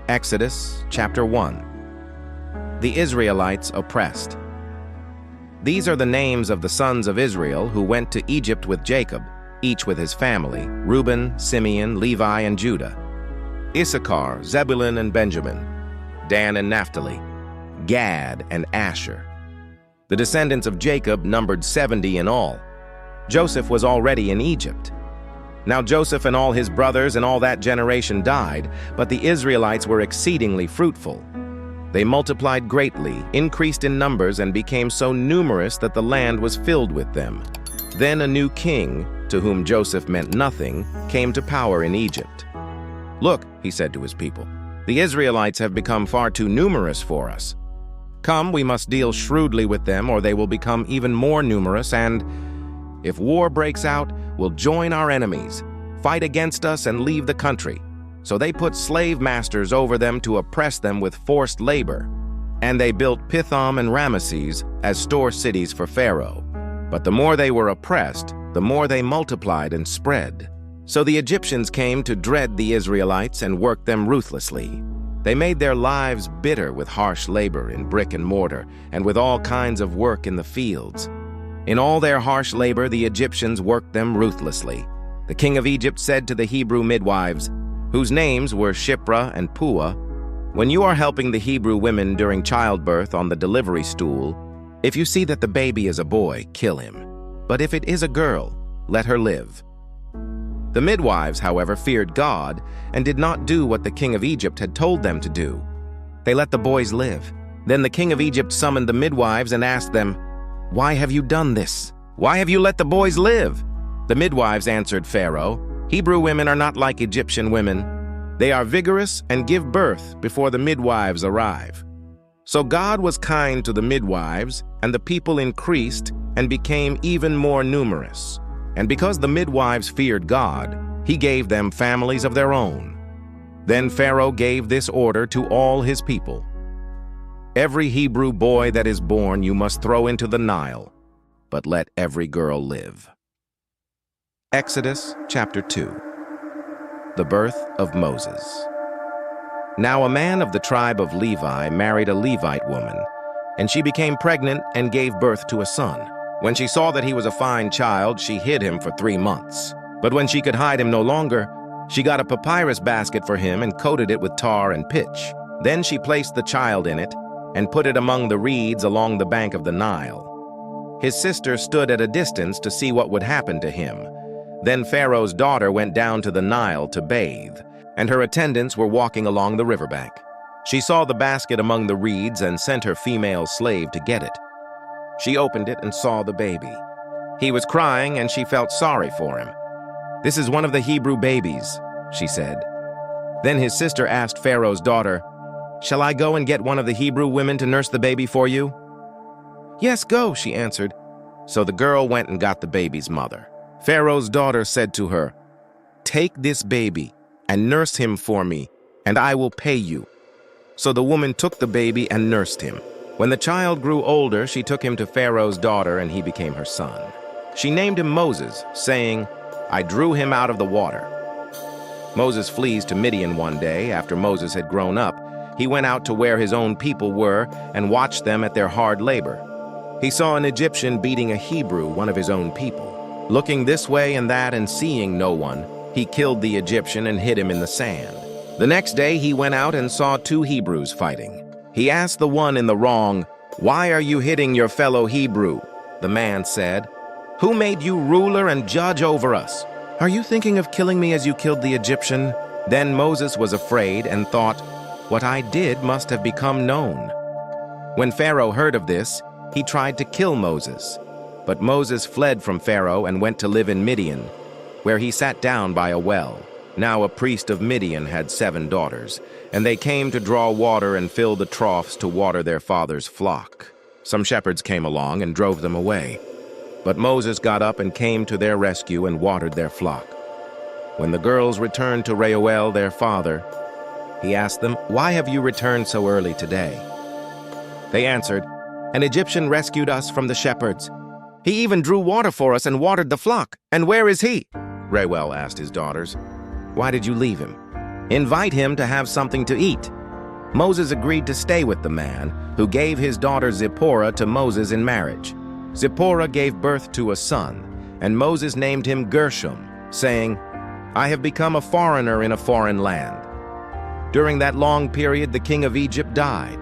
Exodus chapter 1. The Israelites oppressed. These are the names of the sons of Israel who went to Egypt with Jacob, each with his family: Reuben, Simeon, Levi, and Judah; Issachar, Zebulun, and Benjamin; Dan and Naphtali; Gad and Asher. The descendants of Jacob numbered 70 in all. Joseph was already in Egypt. Now Joseph and all his brothers and all that generation died, but the Israelites were exceedingly fruitful. They multiplied greatly, increased in numbers, and became so numerous that the land was filled with them. Then a new king, to whom Joseph meant nothing, came to power in Egypt. "Look," he said to his people, "the Israelites have become far too numerous for us. Come, we must deal shrewdly with them, or they will become even more numerous, and if war breaks out, we'll join our enemies, fight against us, and leave the country." So they put slave masters over them to oppress them with forced labor. And they built Pithom and Ramesses as store cities for Pharaoh. But the more they were oppressed, the more they multiplied and spread. So the Egyptians came to dread the Israelites and worked them ruthlessly. They made their lives bitter with harsh labor in brick and mortar, and with all kinds of work in the fields. In all their harsh labor, the Egyptians worked them ruthlessly. The king of Egypt said to the Hebrew midwives, whose names were Shiphrah and Puah, "When you are helping the Hebrew women during childbirth on the delivery stool, if you see that the baby is a boy, kill him. But if it is a girl, let her live." The midwives, however, feared God and did not do what the king of Egypt had told them to do. They let the boys live. Then the king of Egypt summoned the midwives and asked them, "Why have you done this? Why have you let the boys live?" The midwives answered Pharaoh, "Hebrew women are not like Egyptian women. They are vigorous and give birth before the midwives arrive." So God was kind to the midwives, and the people increased and became even more numerous. And because the midwives feared God, he gave them families of their own. Then Pharaoh gave this order to all his people: "Every Hebrew boy that is born you must throw into the Nile, but let every girl live." Exodus chapter 2. The birth of Moses. Now a man of the tribe of Levi married a Levite woman, and she became pregnant and gave birth to a son. When she saw that he was a fine child, she hid him for 3 months. But when she could hide him no longer, she got a papyrus basket for him and coated it with tar and pitch. Then she placed the child in it and put it among the reeds along the bank of the Nile. His sister stood at a distance to see what would happen to him. Then Pharaoh's daughter went down to the Nile to bathe, and her attendants were walking along the riverbank. She saw the basket among the reeds and sent her female slave to get it. She opened it and saw the baby. He was crying, and she felt sorry for him. "This is one of the Hebrew babies," she said. Then his sister asked Pharaoh's daughter, "Shall I go and get one of the Hebrew women to nurse the baby for you?" "Yes, go," she answered. So the girl went and got the baby's mother. Pharaoh's daughter said to her, "Take this baby and nurse him for me, and I will pay you." So the woman took the baby and nursed him. When the child grew older, she took him to Pharaoh's daughter, and he became her son. She named him Moses, saying, "I drew him out of the water." Moses flees to Midian one day after Moses had grown up. He went out to where his own people were and watched them at their hard labor. He saw an Egyptian beating a Hebrew, one of his own people. Looking this way and that and seeing no one, he killed the Egyptian and hid him in the sand. The next day he went out and saw 2 Hebrews fighting. He asked the one in the wrong, "Why are you hitting your fellow Hebrew?" The man said, "Who made you ruler and judge over us? Are you thinking of killing me as you killed the Egyptian?" Then Moses was afraid and thought, "What I did must have become known." When Pharaoh heard of this, he tried to kill Moses. But Moses fled from Pharaoh and went to live in Midian, where he sat down by a well. Now a priest of Midian had 7 daughters, and they came to draw water and fill the troughs to water their father's flock. Some shepherds came along and drove them away. But Moses got up and came to their rescue and watered their flock. When the girls returned to Reuel, their father, he asked them, "Why have you returned so early today?" They answered, "An Egyptian rescued us from the shepherds. He even drew water for us and watered the flock. And where is he?" Reuel asked his daughters. "Why did you leave him? Invite him to have something to eat." Moses agreed to stay with the man, who gave his daughter Zipporah to Moses in marriage. Zipporah gave birth to a son, and Moses named him Gershom, saying, "I have become a foreigner in a foreign land." During that long period, the king of Egypt died.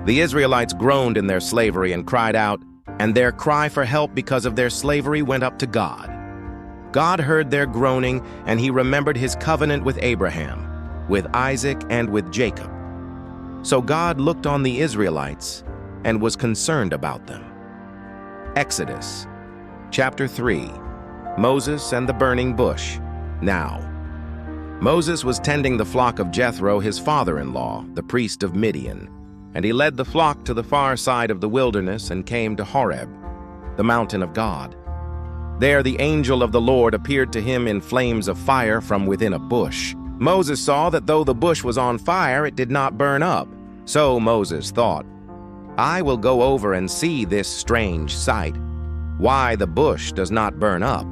The Israelites groaned in their slavery and cried out, and their cry for help because of their slavery went up to God. God heard their groaning, and he remembered his covenant with Abraham, with Isaac, and with Jacob. So God looked on the Israelites and was concerned about them. Exodus, chapter 3, Moses and the burning bush. Now, Moses was tending the flock of Jethro, his father-in-law, the priest of Midian, and he led the flock to the far side of the wilderness and came to Horeb, the mountain of God. There the angel of the Lord appeared to him in flames of fire from within a bush. Moses saw that though the bush was on fire, it did not burn up. So Moses thought, "I will go over and see this strange sight, why the bush does not burn up."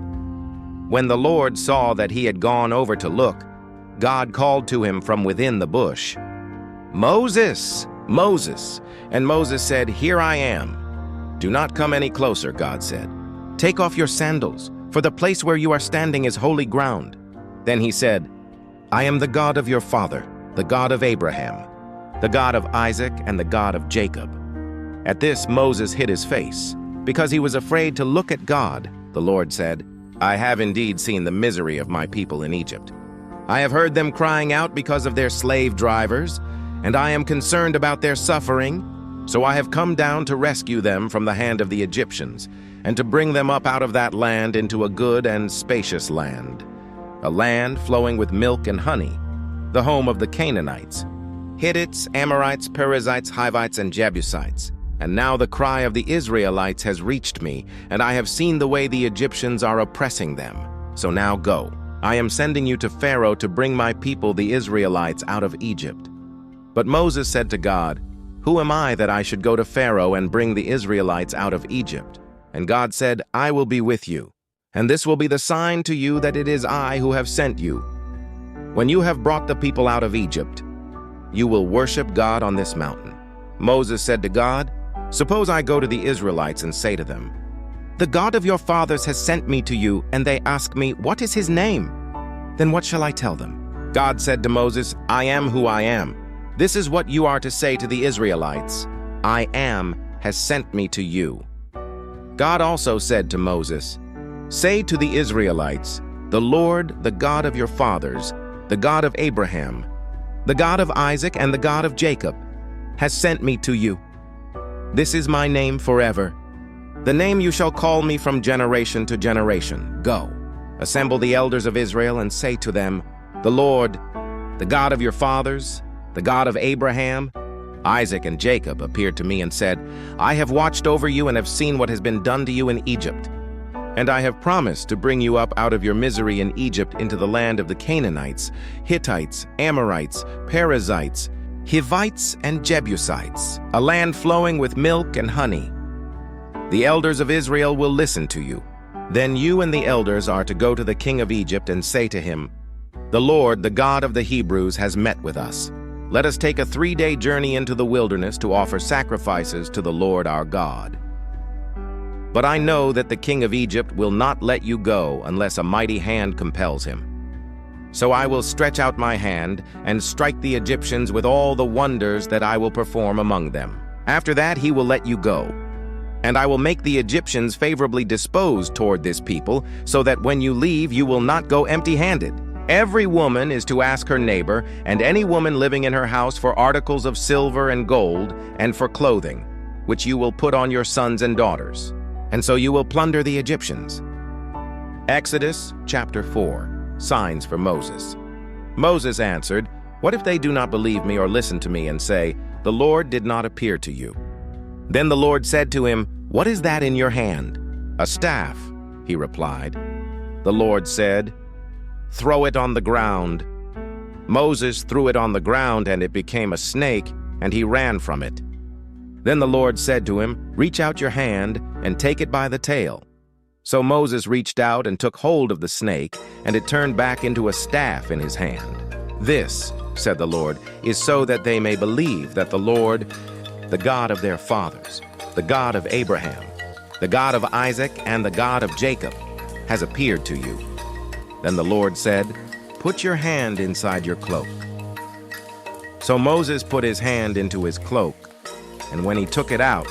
When the Lord saw that he had gone over to look, God called to him from within the bush, "Moses, Moses." And Moses said, "Here I am." "Do not come any closer," God said. "Take off your sandals, for the place where you are standing is holy ground." Then he said, "I am the God of your father, the God of Abraham, the God of Isaac, and the God of Jacob." At this Moses hid his face, because he was afraid to look at God. The Lord said, "I have indeed seen the misery of my people in Egypt. I have heard them crying out because of their slave drivers, and I am concerned about their suffering. So I have come down to rescue them from the hand of the Egyptians, and to bring them up out of that land into a good and spacious land, a land flowing with milk and honey, the home of the Canaanites, Hittites, Amorites, Perizzites, Hivites, and Jebusites. And now the cry of the Israelites has reached me, and I have seen the way the Egyptians are oppressing them. So now go. I am sending you to Pharaoh to bring my people, the Israelites, out of Egypt." But Moses said to God, "Who am I that I should go to Pharaoh and bring the Israelites out of Egypt?" And God said, "I will be with you, and this will be the sign to you that it is I who have sent you. When you have brought the people out of Egypt, you will worship God on this mountain." Moses said to God, "Suppose I go to the Israelites and say to them, 'The God of your fathers has sent me to you,' and they ask me, 'What is his name?' Then what shall I tell them?" God said to Moses, "I am who I am. This is what you are to say to the Israelites, 'I am has sent me to you.'" God also said to Moses, "Say to the Israelites, 'The Lord, the God of your fathers, the God of Abraham, the God of Isaac, and the God of Jacob, has sent me to you. This is my name forever, the name you shall call me from generation to generation. Go, assemble the elders of Israel and say to them, 'The Lord, the God of your fathers, the God of Abraham, Isaac, and Jacob, appeared to me and said, I have watched over you and have seen what has been done to you in Egypt. And I have promised to bring you up out of your misery in Egypt into the land of the Canaanites, Hittites, Amorites, Perizzites, Hivites, and Jebusites, a land flowing with milk and honey. The elders of Israel will listen to you. Then you and the elders are to go to the king of Egypt and say to him, 'The Lord, the God of the Hebrews, has met with us. Let us take a 3-day journey into the wilderness to offer sacrifices to the Lord our God.' But I know that the king of Egypt will not let you go unless a mighty hand compels him. So I will stretch out my hand and strike the Egyptians with all the wonders that I will perform among them. After that he will let you go. And I will make the Egyptians favorably disposed toward this people, so that when you leave you will not go empty-handed. Every woman is to ask her neighbor, and any woman living in her house, for articles of silver and gold, and for clothing, which you will put on your sons and daughters. And so you will plunder the Egyptians." Exodus chapter 4. Signs for Moses. Moses answered, "What if they do not believe me or listen to me and say, 'The Lord did not appear to you'?" Then the Lord said to him, "What is that in your hand?" "A staff," he replied. The Lord said, "Throw it on the ground." Moses threw it on the ground, and it became a snake, and he ran from it. Then the Lord said to him, "Reach out your hand and take it by the tail." So Moses reached out and took hold of the snake, and it turned back into a staff in his hand. "This," said the Lord, "is so that they may believe that the Lord, the God of their fathers, the God of Abraham, the God of Isaac, and the God of Jacob, has appeared to you." Then the Lord said, "Put your hand inside your cloak." So Moses put his hand into his cloak, and when he took it out,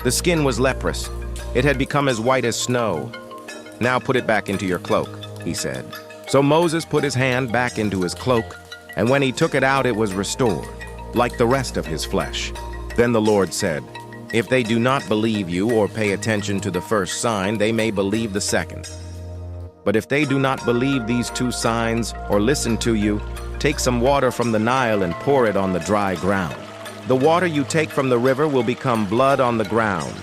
the skin was leprous. It had become as white as snow. "Now put it back into your cloak," he said. So Moses put his hand back into his cloak, and when he took it out, it was restored, like the rest of his flesh. Then the Lord said, "If they do not believe you or pay attention to the first sign, they may believe the second. But if they do not believe these two signs or listen to you, take some water from the Nile and pour it on the dry ground. The water you take from the river will become blood on the ground."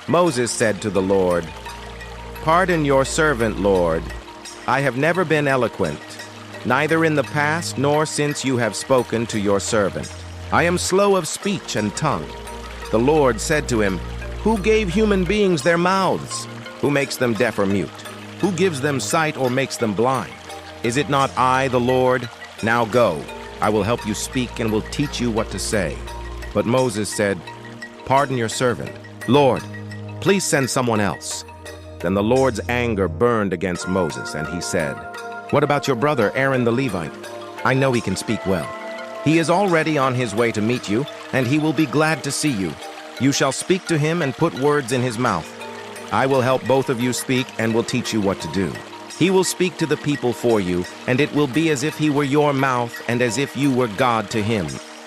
Moses said to the Lord, "Pardon your servant, Lord. I have never been eloquent, neither in the past nor since you have spoken to your servant. I am slow of speech and tongue." The Lord said to him, "Who gave human beings their mouths? Who makes them deaf or mute? Who gives them sight or makes them blind? Is it not I, the Lord? Now go, I will help you speak and will teach you what to say." But Moses said, "Pardon your servant. Lord, please send someone else." Then the Lord's anger burned against Moses, and he said, "What about your brother Aaron the Levite? I know he can speak well. He is already on his way to meet you, and he will be glad to see you. You shall speak to him and put words in his mouth. I will help both of you speak and will teach you what to do. He will speak to the people for you, and it will be as if he were your mouth and as if you were God to him.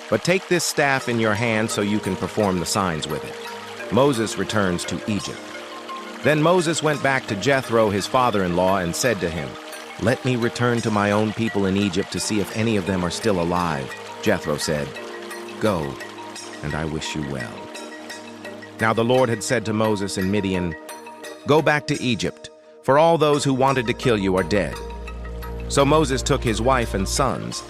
But take this staff in your hand so you can perform the signs with it." Moses returns to Egypt. Then Moses went back to Jethro, his father-in-law, and said to him, "Let me return to my own people in Egypt to see if any of them are still alive." Jethro said, "Go, and I wish you well." Now the Lord had said to Moses in Midian, "Go back to Egypt, for all those who wanted to kill you are dead." So Moses took his wife and sons,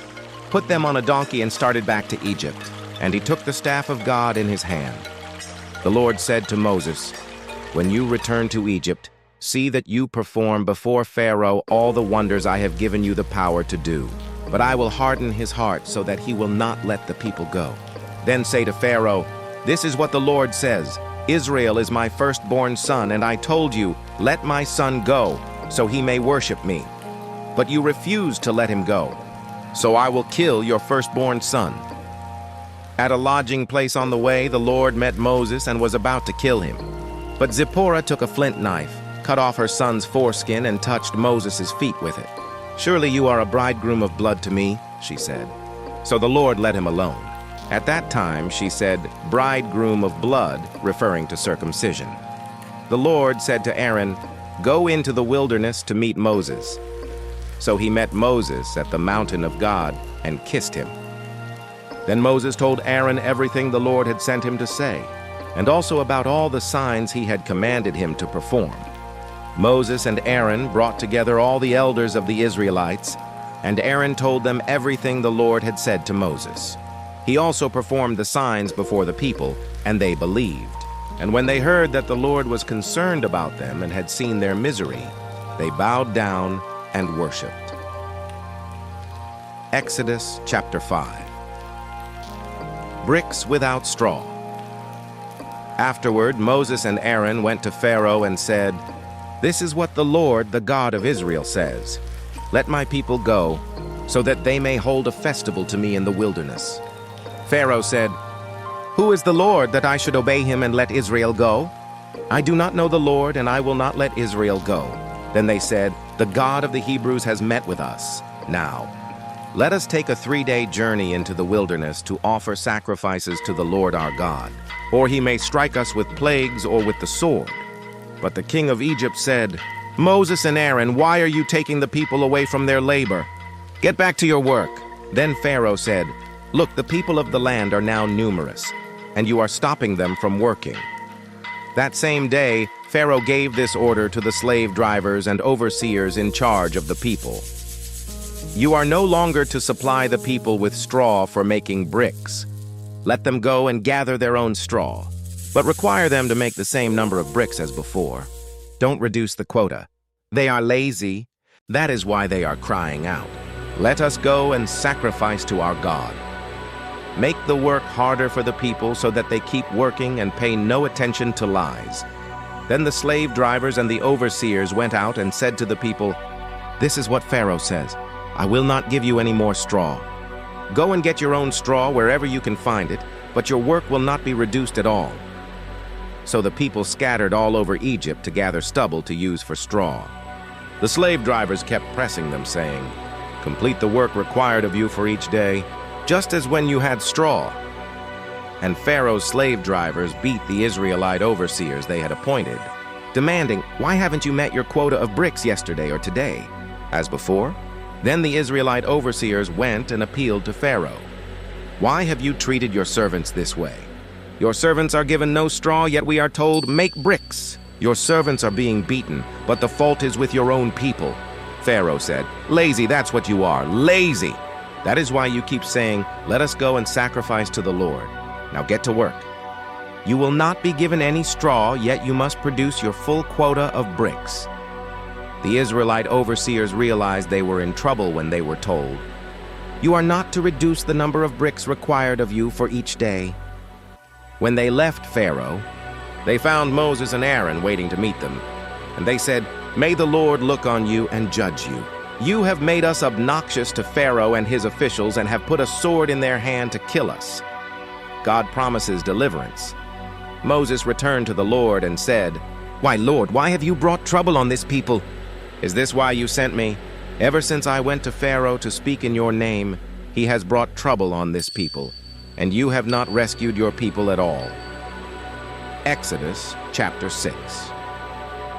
put them on a donkey, and started back to Egypt, and he took the staff of God in his hand. The Lord said to Moses, "When you return to Egypt, see that you perform before Pharaoh all the wonders I have given you the power to do. But I will harden his heart so that he will not let the people go. Then say to Pharaoh, 'This is what the Lord says, Israel is my firstborn son, and I told you, let my son go, so he may worship me. But you refused to let him go, so I will kill your firstborn son.'" At a lodging place on the way, the Lord met Moses and was about to kill him. But Zipporah took a flint knife, cut off her son's foreskin, and touched Moses' feet with it. "Surely you are a bridegroom of blood to me," she said. So the Lord let him alone. At that time she said, "bridegroom of blood," referring to circumcision. The Lord said to Aaron, "Go into the wilderness to meet Moses." So he met Moses at the mountain of God and kissed him. Then Moses told Aaron everything the Lord had sent him to say, and also about all the signs he had commanded him to perform. Moses and Aaron brought together all the elders of the Israelites, and Aaron told them everything the Lord had said to Moses. He also performed the signs before the people, and they believed. And when they heard that the Lord was concerned about them and had seen their misery, they bowed down and worshipped. Exodus chapter 5. Bricks without straw. Afterward, Moses and Aaron went to Pharaoh and said, "This is what the Lord, the God of Israel, says. Let my people go, so that they may hold a festival to me in the wilderness." Pharaoh said, "Who is the Lord that I should obey him and let Israel go? I do not know the Lord, and I will not let Israel go." Then they said, "The God of the Hebrews has met with us. Now, let us take a 3-day journey into the wilderness to offer sacrifices to the Lord our God, or he may strike us with plagues or with the sword." But the king of Egypt said, "Moses and Aaron, why are you taking the people away from their labor? Get back to your work." Then Pharaoh said, "Look, the people of the land are now numerous, and you are stopping them from working." That same day, Pharaoh gave this order to the slave drivers and overseers in charge of the people. "You are no longer to supply the people with straw for making bricks. Let them go and gather their own straw, but require them to make the same number of bricks as before. Don't reduce the quota. They are lazy. That is why they are crying out. Let us go and sacrifice to our God. Make the work harder for the people so that they keep working and pay no attention to lies." Then the slave drivers and the overseers went out and said to the people, "This is what Pharaoh says, I will not give you any more straw. Go and get your own straw wherever you can find it, but your work will not be reduced at all." So the people scattered all over Egypt to gather stubble to use for straw. The slave drivers kept pressing them, saying, "Complete the work required of you for each day, just as when you had straw." And Pharaoh's slave drivers beat the Israelite overseers they had appointed, demanding, "Why haven't you met your quota of bricks yesterday or today, as before?" Then the Israelite overseers went and appealed to Pharaoh. "Why have you treated your servants this way? Your servants are given no straw, yet we are told, 'Make bricks.' Your servants are being beaten, but the fault is with your own people." Pharaoh said, "Lazy, that's what you are, lazy. That is why you keep saying, 'Let us go and sacrifice to the Lord.' Now get to work. You will not be given any straw, yet you must produce your full quota of bricks." The Israelite overseers realized they were in trouble when they were told, "You are not to reduce the number of bricks required of you for each day." When they left Pharaoh, they found Moses and Aaron waiting to meet them, and they said, "May the Lord look on you and judge you. You have made us obnoxious to Pharaoh and his officials and have put a sword in their hand to kill us." God promises deliverance. Moses returned to the Lord and said, "Why, Lord, why have you brought trouble on this people? Is this why you sent me? Ever since I went to Pharaoh to speak in your name, he has brought trouble on this people, and you have not rescued your people at all." Exodus chapter 6.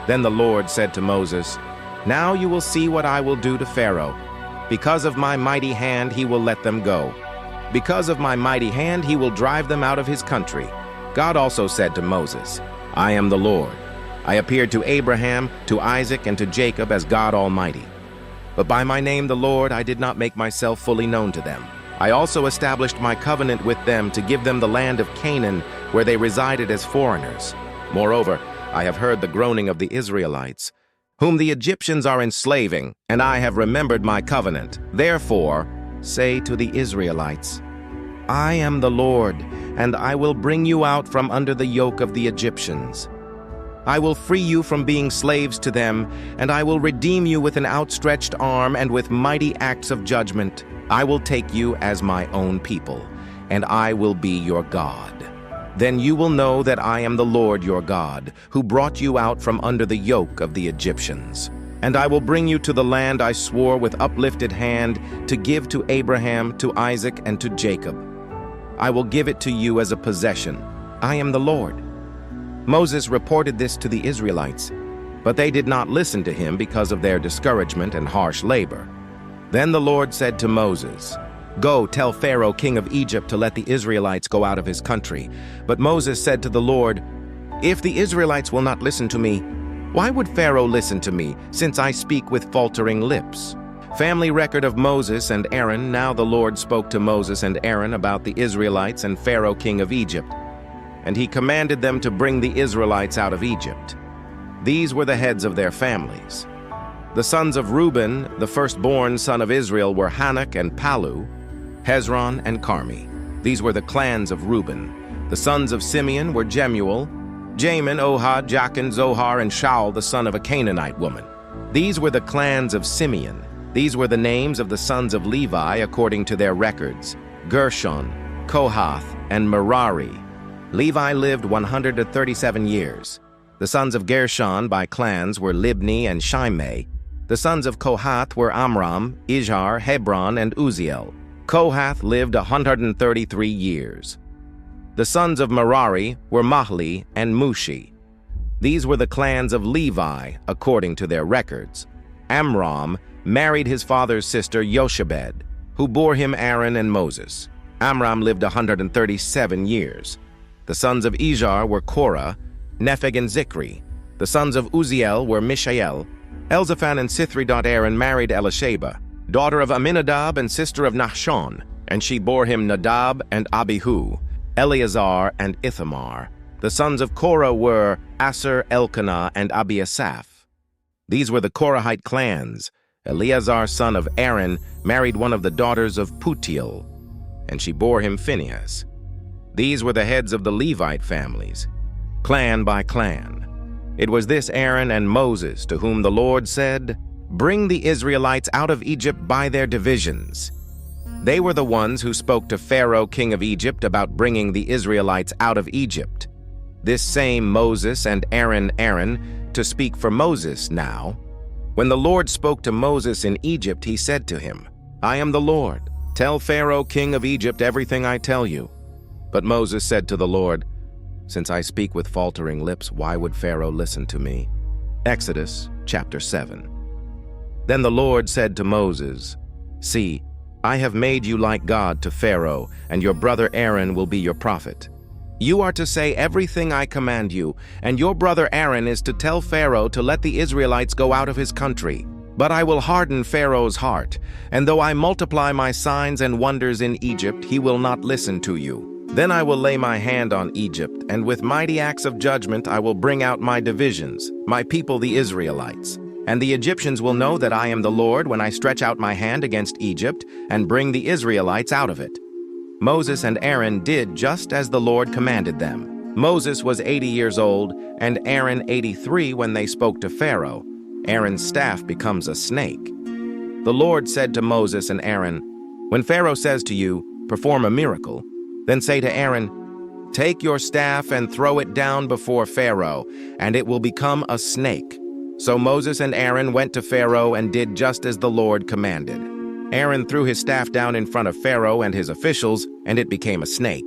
Then the Lord said to Moses, "Now you will see what I will do to Pharaoh. Because of my mighty hand he will let them go. Because of my mighty hand he will drive them out of his country." God also said to Moses, "I am the Lord. I appeared to Abraham, to Isaac, and to Jacob as God Almighty. But by my name the Lord I did not make myself fully known to them. I also established my covenant with them to give them the land of Canaan, where they resided as foreigners. Moreover, I have heard the groaning of the Israelites, whom the Egyptians are enslaving, and I have remembered my covenant. Therefore, say to the Israelites, 'I am the Lord, and I will bring you out from under the yoke of the Egyptians. I will free you from being slaves to them, and I will redeem you with an outstretched arm and with mighty acts of judgment. I will take you as my own people, and I will be your God. Then you will know that I am the Lord your God, who brought you out from under the yoke of the Egyptians. And I will bring you to the land I swore with uplifted hand to give to Abraham, to Isaac, and to Jacob. I will give it to you as a possession. I am the Lord." Moses reported this to the Israelites, but they did not listen to him because of their discouragement and harsh labor. Then the Lord said to Moses, "Go, tell Pharaoh, king of Egypt, to let the Israelites go out of his country." But Moses said to the Lord, "If the Israelites will not listen to me, why would Pharaoh listen to me, since I speak with faltering lips?" Family record of Moses and Aaron. Now the Lord spoke to Moses and Aaron about the Israelites and Pharaoh, king of Egypt. And he commanded them to bring the Israelites out of Egypt. These were the heads of their families. The sons of Reuben, the firstborn son of Israel, were Hanok and Palu, Hezron and Carmi. These were the clans of Reuben. The sons of Simeon were Jemuel, Jamin, Ohad, Jachin, Zohar, and Shaul, the son of a Canaanite woman. These were the clans of Simeon. These were the names of the sons of Levi according to their records: Gershon, Kohath, and Merari. Levi lived 137 years. The sons of Gershon by clans were Libni and Shimei. The sons of Kohath were Amram, Izhar, Hebron, and Uziel. Kohath lived 133 years. The sons of Merari were Mahli and Mushi. These were the clans of Levi according to their records. Amram married his father's sister Jochebed, who bore him Aaron and Moses. Amram lived 137 years. The sons of Izhar were Korah, Nepheg, and Zikri. The sons of Uziel were Mishael. Elzaphan and Sithri. Aaron married Elisheba, daughter of Aminadab and sister of Nahshon, and she bore him Nadab and Abihu, Eleazar and Ithamar. The sons of Korah were Aser, Elkanah, and Abiasaph. These were the Korahite clans, Eleazar son of Aaron married one of the daughters of Putiel, and she bore him Phinehas. These were the heads of the Levite families, clan by clan. It was this Aaron and Moses to whom the Lord said, "Bring the Israelites out of Egypt by their divisions." They were the ones who spoke to Pharaoh, king of Egypt, about bringing the Israelites out of Egypt. This same Moses and Aaron to speak for Moses now. When the Lord spoke to Moses in Egypt, he said to him, "I am the Lord. Tell Pharaoh, king of Egypt, everything I tell you." But Moses said to the Lord, "Since I speak with faltering lips, why would Pharaoh listen to me?" Exodus chapter 7. Then the Lord said to Moses, "See, I have made you like God to Pharaoh, and your brother Aaron will be your prophet. You are to say everything I command you, and your brother Aaron is to tell Pharaoh to let the Israelites go out of his country. But I will harden Pharaoh's heart, and though I multiply my signs and wonders in Egypt, he will not listen to you. Then I will lay my hand on Egypt, and with mighty acts of judgment I will bring out my divisions, my people the Israelites. And the Egyptians will know that I am the Lord when I stretch out my hand against Egypt and bring the Israelites out of it." Moses and Aaron did just as the Lord commanded them. Moses was 80 years old, and Aaron 83 when they spoke to Pharaoh. Aaron's staff becomes a snake. The Lord said to Moses and Aaron, "When Pharaoh says to you, 'Perform a miracle,' then say to Aaron, 'Take your staff and throw it down before Pharaoh, and it will become a snake.'" So Moses and Aaron went to Pharaoh and did just as the Lord commanded. Aaron threw his staff down in front of Pharaoh and his officials, and it became a snake.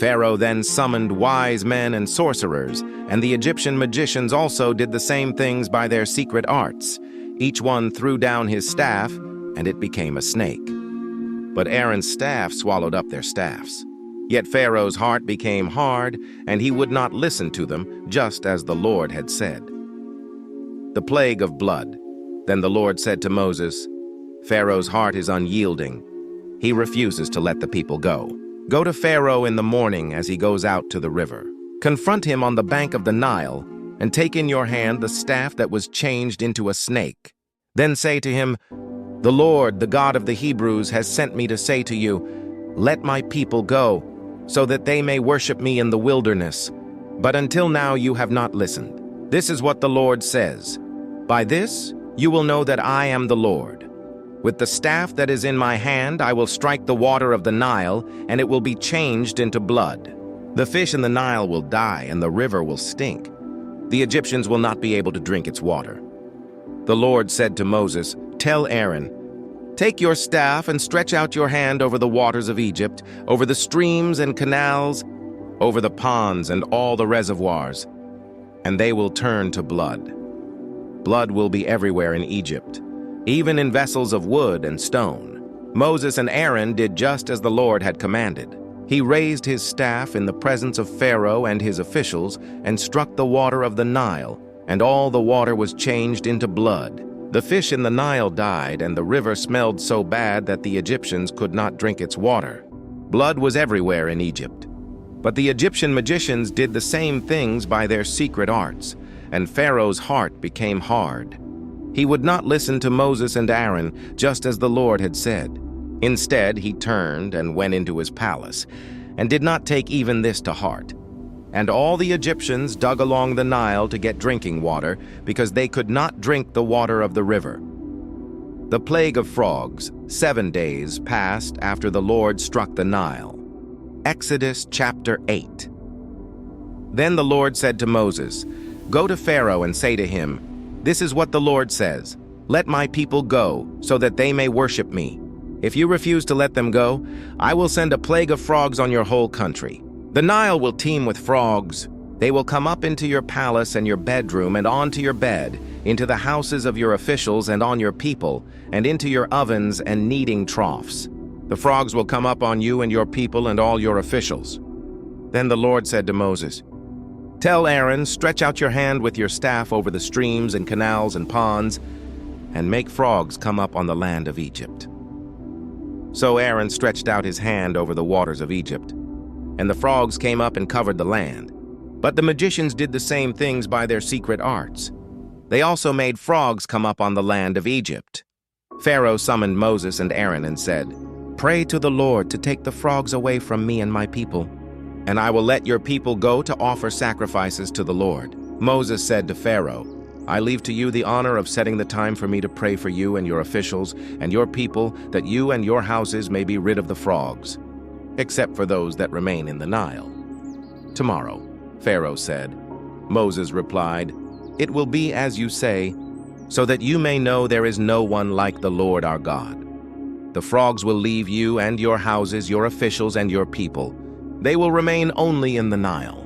Pharaoh then summoned wise men and sorcerers, and the Egyptian magicians also did the same things by their secret arts. Each one threw down his staff, and it became a snake. But Aaron's staff swallowed up their staffs. Yet Pharaoh's heart became hard, and he would not listen to them, just as the Lord had said. The plague of blood. Then the Lord said to Moses, "Pharaoh's heart is unyielding. He refuses to let the people go. Go to Pharaoh in the morning as he goes out to the river. Confront him on the bank of the Nile, and take in your hand the staff that was changed into a snake. Then say to him, 'The Lord, the God of the Hebrews, has sent me to say to you, let my people go, so that they may worship me in the wilderness. But until now you have not listened. This is what the Lord says. By this you will know that I am the Lord. With the staff that is in my hand I will strike the water of the Nile, and it will be changed into blood. The fish in the Nile will die, and the river will stink. The Egyptians will not be able to drink its water." The Lord said to Moses, "Tell Aaron, take your staff and stretch out your hand over the waters of Egypt, over the streams and canals, over the ponds and all the reservoirs, and they will turn to blood. Blood will be everywhere in Egypt, even in vessels of wood and stone." Moses and Aaron did just as the Lord had commanded. He raised his staff in the presence of Pharaoh and his officials and struck the water of the Nile, and all the water was changed into blood. The fish in the Nile died, and the river smelled so bad that the Egyptians could not drink its water. Blood was everywhere in Egypt. But the Egyptian magicians did the same things by their secret arts, and Pharaoh's heart became hard. He would not listen to Moses and Aaron, just as the Lord had said. Instead, he turned and went into his palace, and did not take even this to heart. And all the Egyptians dug along the Nile to get drinking water, because they could not drink the water of the river. The plague of frogs. 7 days passed after the Lord struck the Nile. Exodus chapter 8. Then the Lord said to Moses, "Go to Pharaoh and say to him, 'This is what the Lord says. Let my people go, so that they may worship me. If you refuse to let them go, I will send a plague of frogs on your whole country. The Nile will teem with frogs. They will come up into your palace and your bedroom and onto your bed, into the houses of your officials and on your people, and into your ovens and kneading troughs. The frogs will come up on you and your people and all your officials." Then the Lord said to Moses, "Tell Aaron, stretch out your hand with your staff over the streams and canals and ponds, and make frogs come up on the land of Egypt." So Aaron stretched out his hand over the waters of Egypt, and the frogs came up and covered the land. But the magicians did the same things by their secret arts. They also made frogs come up on the land of Egypt. Pharaoh summoned Moses and Aaron and said, "Pray to the Lord to take the frogs away from me and my people, and I will let your people go to offer sacrifices to the Lord." Moses said to Pharaoh, "I leave to you the honor of setting the time for me to pray for you and your officials and your people, that you and your houses may be rid of the frogs, except for those that remain in the Nile." "Tomorrow," Pharaoh said. Moses replied, "It will be as you say, so that you may know there is no one like the Lord our God. The frogs will leave you and your houses, your officials and your people. They will remain only in the Nile."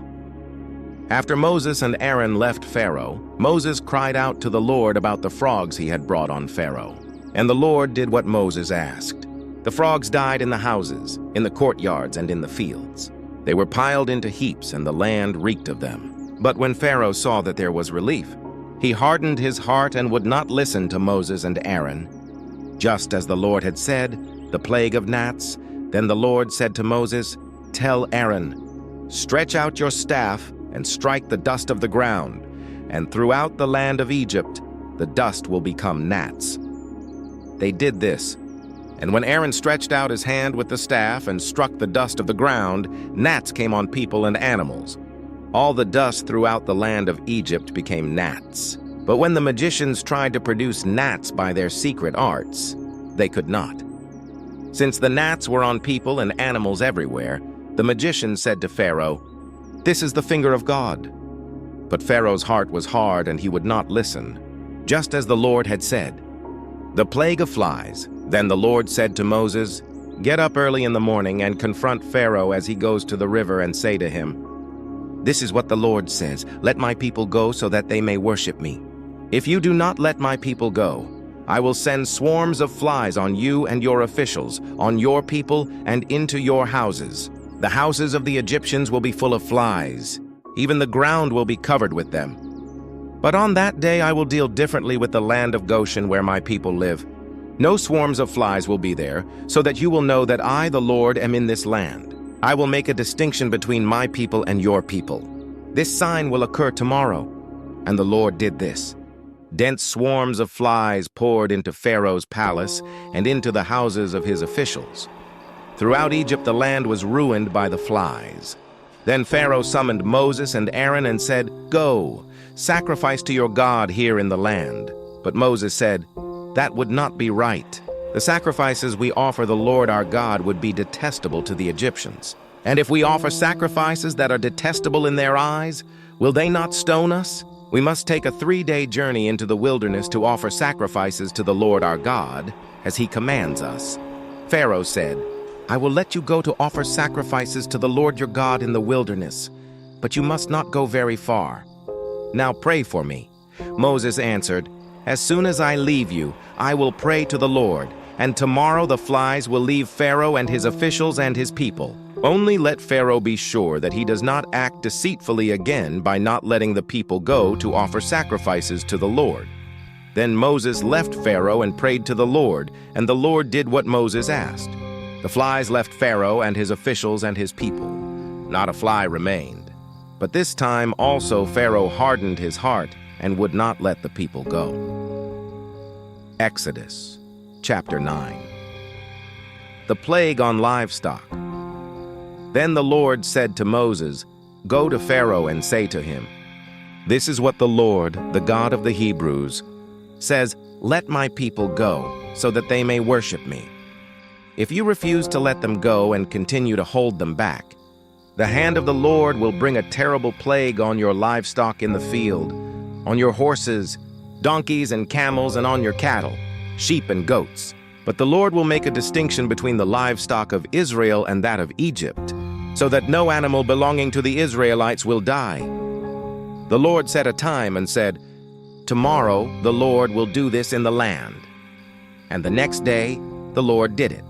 After Moses and Aaron left Pharaoh, Moses cried out to the Lord about the frogs he had brought on Pharaoh. And the Lord did what Moses asked. The frogs died in the houses, in the courtyards, and in the fields. They were piled into heaps, and the land reeked of them. But when Pharaoh saw that there was relief, he hardened his heart and would not listen to Moses and Aaron. Just as the Lord had said, the plague of gnats. Then the Lord said to Moses, "Tell Aaron, stretch out your staff and strike the dust of the ground, and throughout the land of Egypt the dust will become gnats." They did this, and when Aaron stretched out his hand with the staff and struck the dust of the ground, gnats came on people and animals. All the dust throughout the land of Egypt became gnats. But when the magicians tried to produce gnats by their secret arts, they could not. Since the gnats were on people and animals everywhere, the magicians said to Pharaoh, "This is the finger of God." But Pharaoh's heart was hard and he would not listen, just as the Lord had said. The plague of flies. Then the Lord said to Moses, "Get up early in the morning and confront Pharaoh as he goes to the river and say to him, 'This is what the Lord says, let my people go so that they may worship me. If you do not let my people go, I will send swarms of flies on you and your officials, on your people and into your houses. The houses of the Egyptians will be full of flies. Even the ground will be covered with them. But on that day I will deal differently with the land of Goshen where my people live. No swarms of flies will be there, so that you will know that I, the Lord, am in this land. I will make a distinction between my people and your people. This sign will occur tomorrow." And the Lord did this. Dense swarms of flies poured into Pharaoh's palace and into the houses of his officials. Throughout Egypt the land was ruined by the flies. Then Pharaoh summoned Moses and Aaron and said, "Go, sacrifice to your God here in the land." But Moses said, "That would not be right. The sacrifices we offer the Lord our God would be detestable to the Egyptians. And if we offer sacrifices that are detestable in their eyes, will they not stone us? We must take a 3-day journey into the wilderness to offer sacrifices to the Lord our God, as he commands us." Pharaoh said, "I will let you go to offer sacrifices to the Lord your God in the wilderness, but you must not go very far. Now pray for me." Moses answered, "As soon as I leave you, I will pray to the Lord, and tomorrow the flies will leave Pharaoh and his officials and his people. Only let Pharaoh be sure that he does not act deceitfully again by not letting the people go to offer sacrifices to the Lord." Then Moses left Pharaoh and prayed to the Lord, and the Lord did what Moses asked. The flies left Pharaoh and his officials and his people. Not a fly remained. But this time also Pharaoh hardened his heart and would not let the people go. Exodus chapter 9. The plague on livestock. Then the Lord said to Moses, "Go to Pharaoh and say to him, 'This is what the Lord, the God of the Hebrews, says, let my people go, so that they may worship me. If you refuse to let them go and continue to hold them back, the hand of the Lord will bring a terrible plague on your livestock in the field, on your horses, donkeys and camels, and on your cattle, sheep and goats. But the Lord will make a distinction between the livestock of Israel and that of Egypt, so that no animal belonging to the Israelites will die.' The Lord set a time and said, 'Tomorrow the Lord will do this in the land.' And the next day the Lord did it.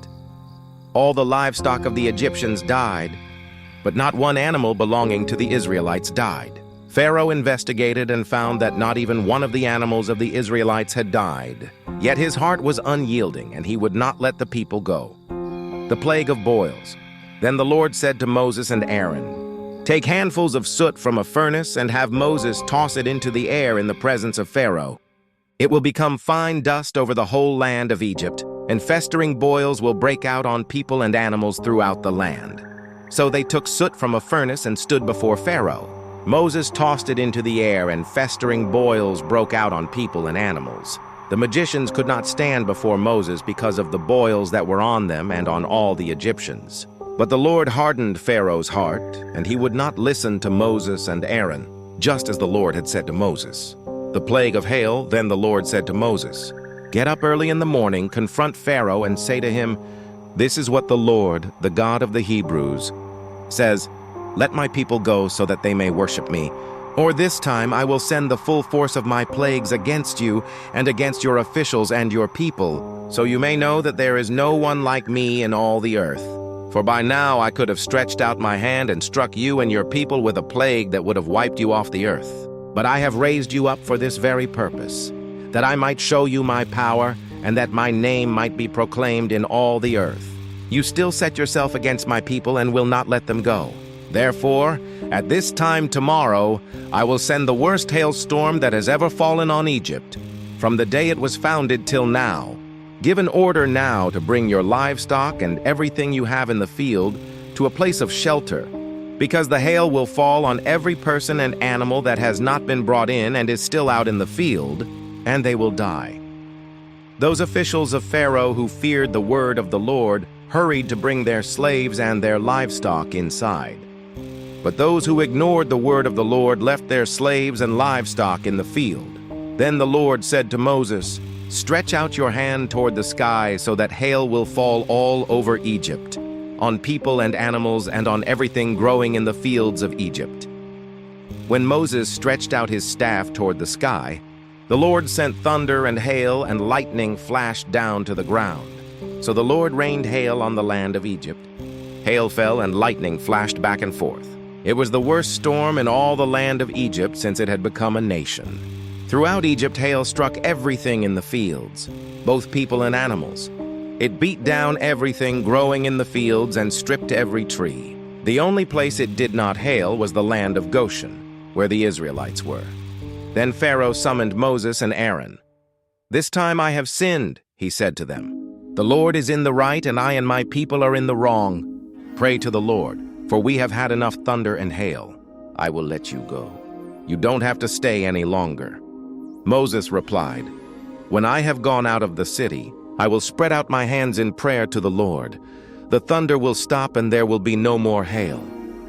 All the livestock of the Egyptians died, but not one animal belonging to the Israelites died. Pharaoh investigated and found that not even one of the animals of the Israelites had died. Yet his heart was unyielding, and he would not let the people go. The plague of boils. Then the Lord said to Moses and Aaron, "Take handfuls of soot from a furnace and have Moses toss it into the air in the presence of Pharaoh. It will become fine dust over the whole land of Egypt, and festering boils will break out on people and animals throughout the land. So they took soot from a furnace and stood before Pharaoh. Moses tossed it into the air, and festering boils broke out on people and animals. The magicians could not stand before Moses because of the boils that were on them and on all the Egyptians. But the Lord hardened Pharaoh's heart, and he would not listen to Moses and Aaron, just as the Lord had said to Moses. The plague of hail, then the Lord said to Moses, "Get up early in the morning, confront Pharaoh, and say to him, 'This is what the Lord, the God of the Hebrews, says, Let my people go so that they may worship me. Or this time I will send the full force of my plagues against you and against your officials and your people, so you may know that there is no one like me in all the earth. For by now I could have stretched out my hand and struck you and your people with a plague that would have wiped you off the earth. But I have raised you up for this very purpose, that I might show you my power and that my name might be proclaimed in all the earth. You still set yourself against my people and will not let them go. Therefore, at this time tomorrow, I will send the worst hailstorm that has ever fallen on Egypt, from the day it was founded till now. Give an order now to bring your livestock and everything you have in the field to a place of shelter, because the hail will fall on every person and animal that has not been brought in and is still out in the field, and they will die." Those officials of Pharaoh who feared the word of the Lord hurried to bring their slaves and their livestock inside. But those who ignored the word of the Lord left their slaves and livestock in the field. Then the Lord said to Moses, "Stretch out your hand toward the sky so that hail will fall all over Egypt, on people and animals and on everything growing in the fields of Egypt." When Moses stretched out his staff toward the sky, the Lord sent thunder and hail, and lightning flashed down to the ground. So the Lord rained hail on the land of Egypt. Hail fell and lightning flashed back and forth. It was the worst storm in all the land of Egypt since it had become a nation. Throughout Egypt, hail struck everything in the fields, both people and animals. It beat down everything growing in the fields and stripped every tree. The only place it did not hail was the land of Goshen, where the Israelites were. Then Pharaoh summoned Moses and Aaron. "This time I have sinned," he said to them. "The Lord is in the right, and I and my people are in the wrong. Pray to the Lord, for we have had enough thunder and hail. I will let you go. You don't have to stay any longer." Moses replied, "When I have gone out of the city, I will spread out my hands in prayer to the Lord. The thunder will stop and there will be no more hail.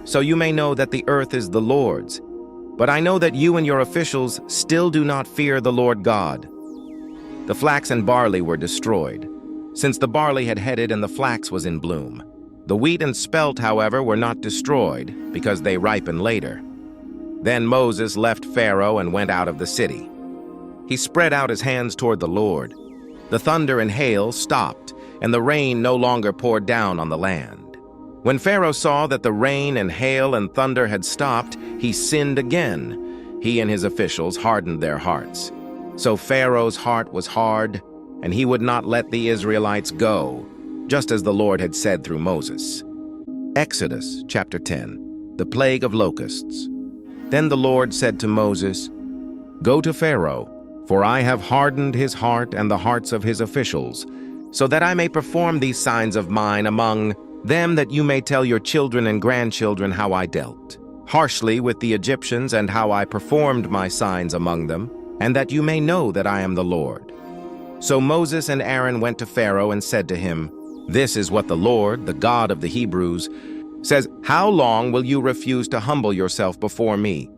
So you may know that the earth is the Lord's. But I know that you and your officials still do not fear the Lord God." The flax and barley were destroyed, since the barley had headed and the flax was in bloom. The wheat and spelt, however, were not destroyed, because they ripen later. Then Moses left Pharaoh and went out of the city. He spread out his hands toward the Lord. The thunder and hail stopped, and the rain no longer poured down on the land. When Pharaoh saw that the rain and hail and thunder had stopped, he sinned again. He and his officials hardened their hearts. So Pharaoh's heart was hard, and he would not let the Israelites go, just as the Lord had said through Moses. Exodus chapter 10. The plague of locusts. Then the Lord said to Moses, "Go to Pharaoh, for I have hardened his heart and the hearts of his officials, so that I may perform these signs of mine among them, that you may tell your children and grandchildren how I dealt harshly with the Egyptians and how I performed my signs among them, and that you may know that I am the Lord." So Moses and Aaron went to Pharaoh and said to him, "This is what the Lord, the God of the Hebrews, says, How long will you refuse to humble yourself before me?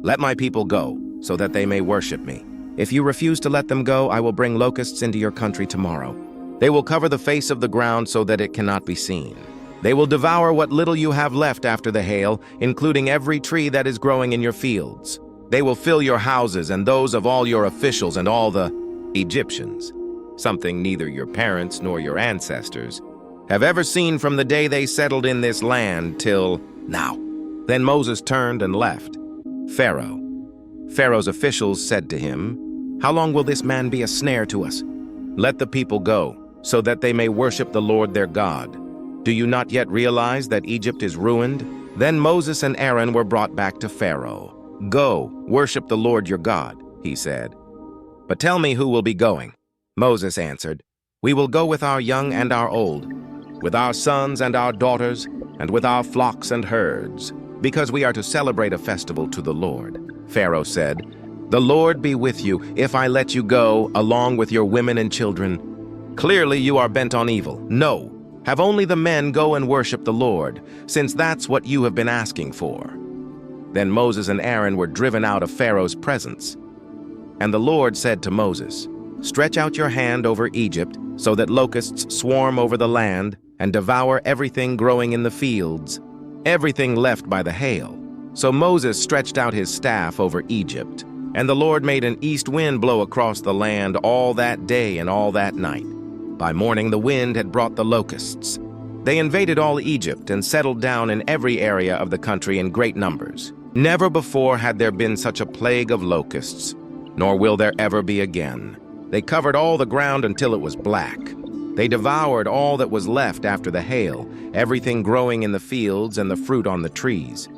Let my people go, so that they may worship me. If you refuse to let them go, I will bring locusts into your country tomorrow. They will cover the face of the ground so that it cannot be seen. They will devour what little you have left after the hail, including every tree that is growing in your fields. They will fill your houses and those of all your officials and all the Egyptians, something neither your parents nor your ancestors have ever seen from the day they settled in this land till now." Then Moses turned and left Pharaoh. Pharaoh's officials said to him, "How long will this man be a snare to us? Let the people go, so that they may worship the Lord their God. Do you not yet realize that Egypt is ruined?" Then Moses and Aaron were brought back to Pharaoh. "Go, worship the Lord your God," he said. But tell me who will be going." Moses answered, "We will go with our young and our old, with our sons and our daughters, and with our flocks and herds, because we are to celebrate a festival to the Lord." Pharaoh said, "The Lord be with you if I let you go along with your women and children. Clearly you are bent on evil. No, have only the men go and worship the Lord, since that's what you have been asking for." Then Moses and Aaron were driven out of Pharaoh's presence. And the Lord said to Moses, "Stretch out your hand over Egypt, so that locusts swarm over the land and devour everything growing in the fields, everything left by the hail." So Moses stretched out his staff over Egypt, and the Lord made an east wind blow across the land all that day and all that night. By morning the wind had brought the locusts. They invaded all Egypt and settled down in every area of the country in great numbers. Never before had there been such a plague of locusts, nor will there ever be again. They covered all the ground until it was black. They devoured all that was left after the hail, everything growing in the fields and the fruit on the trees.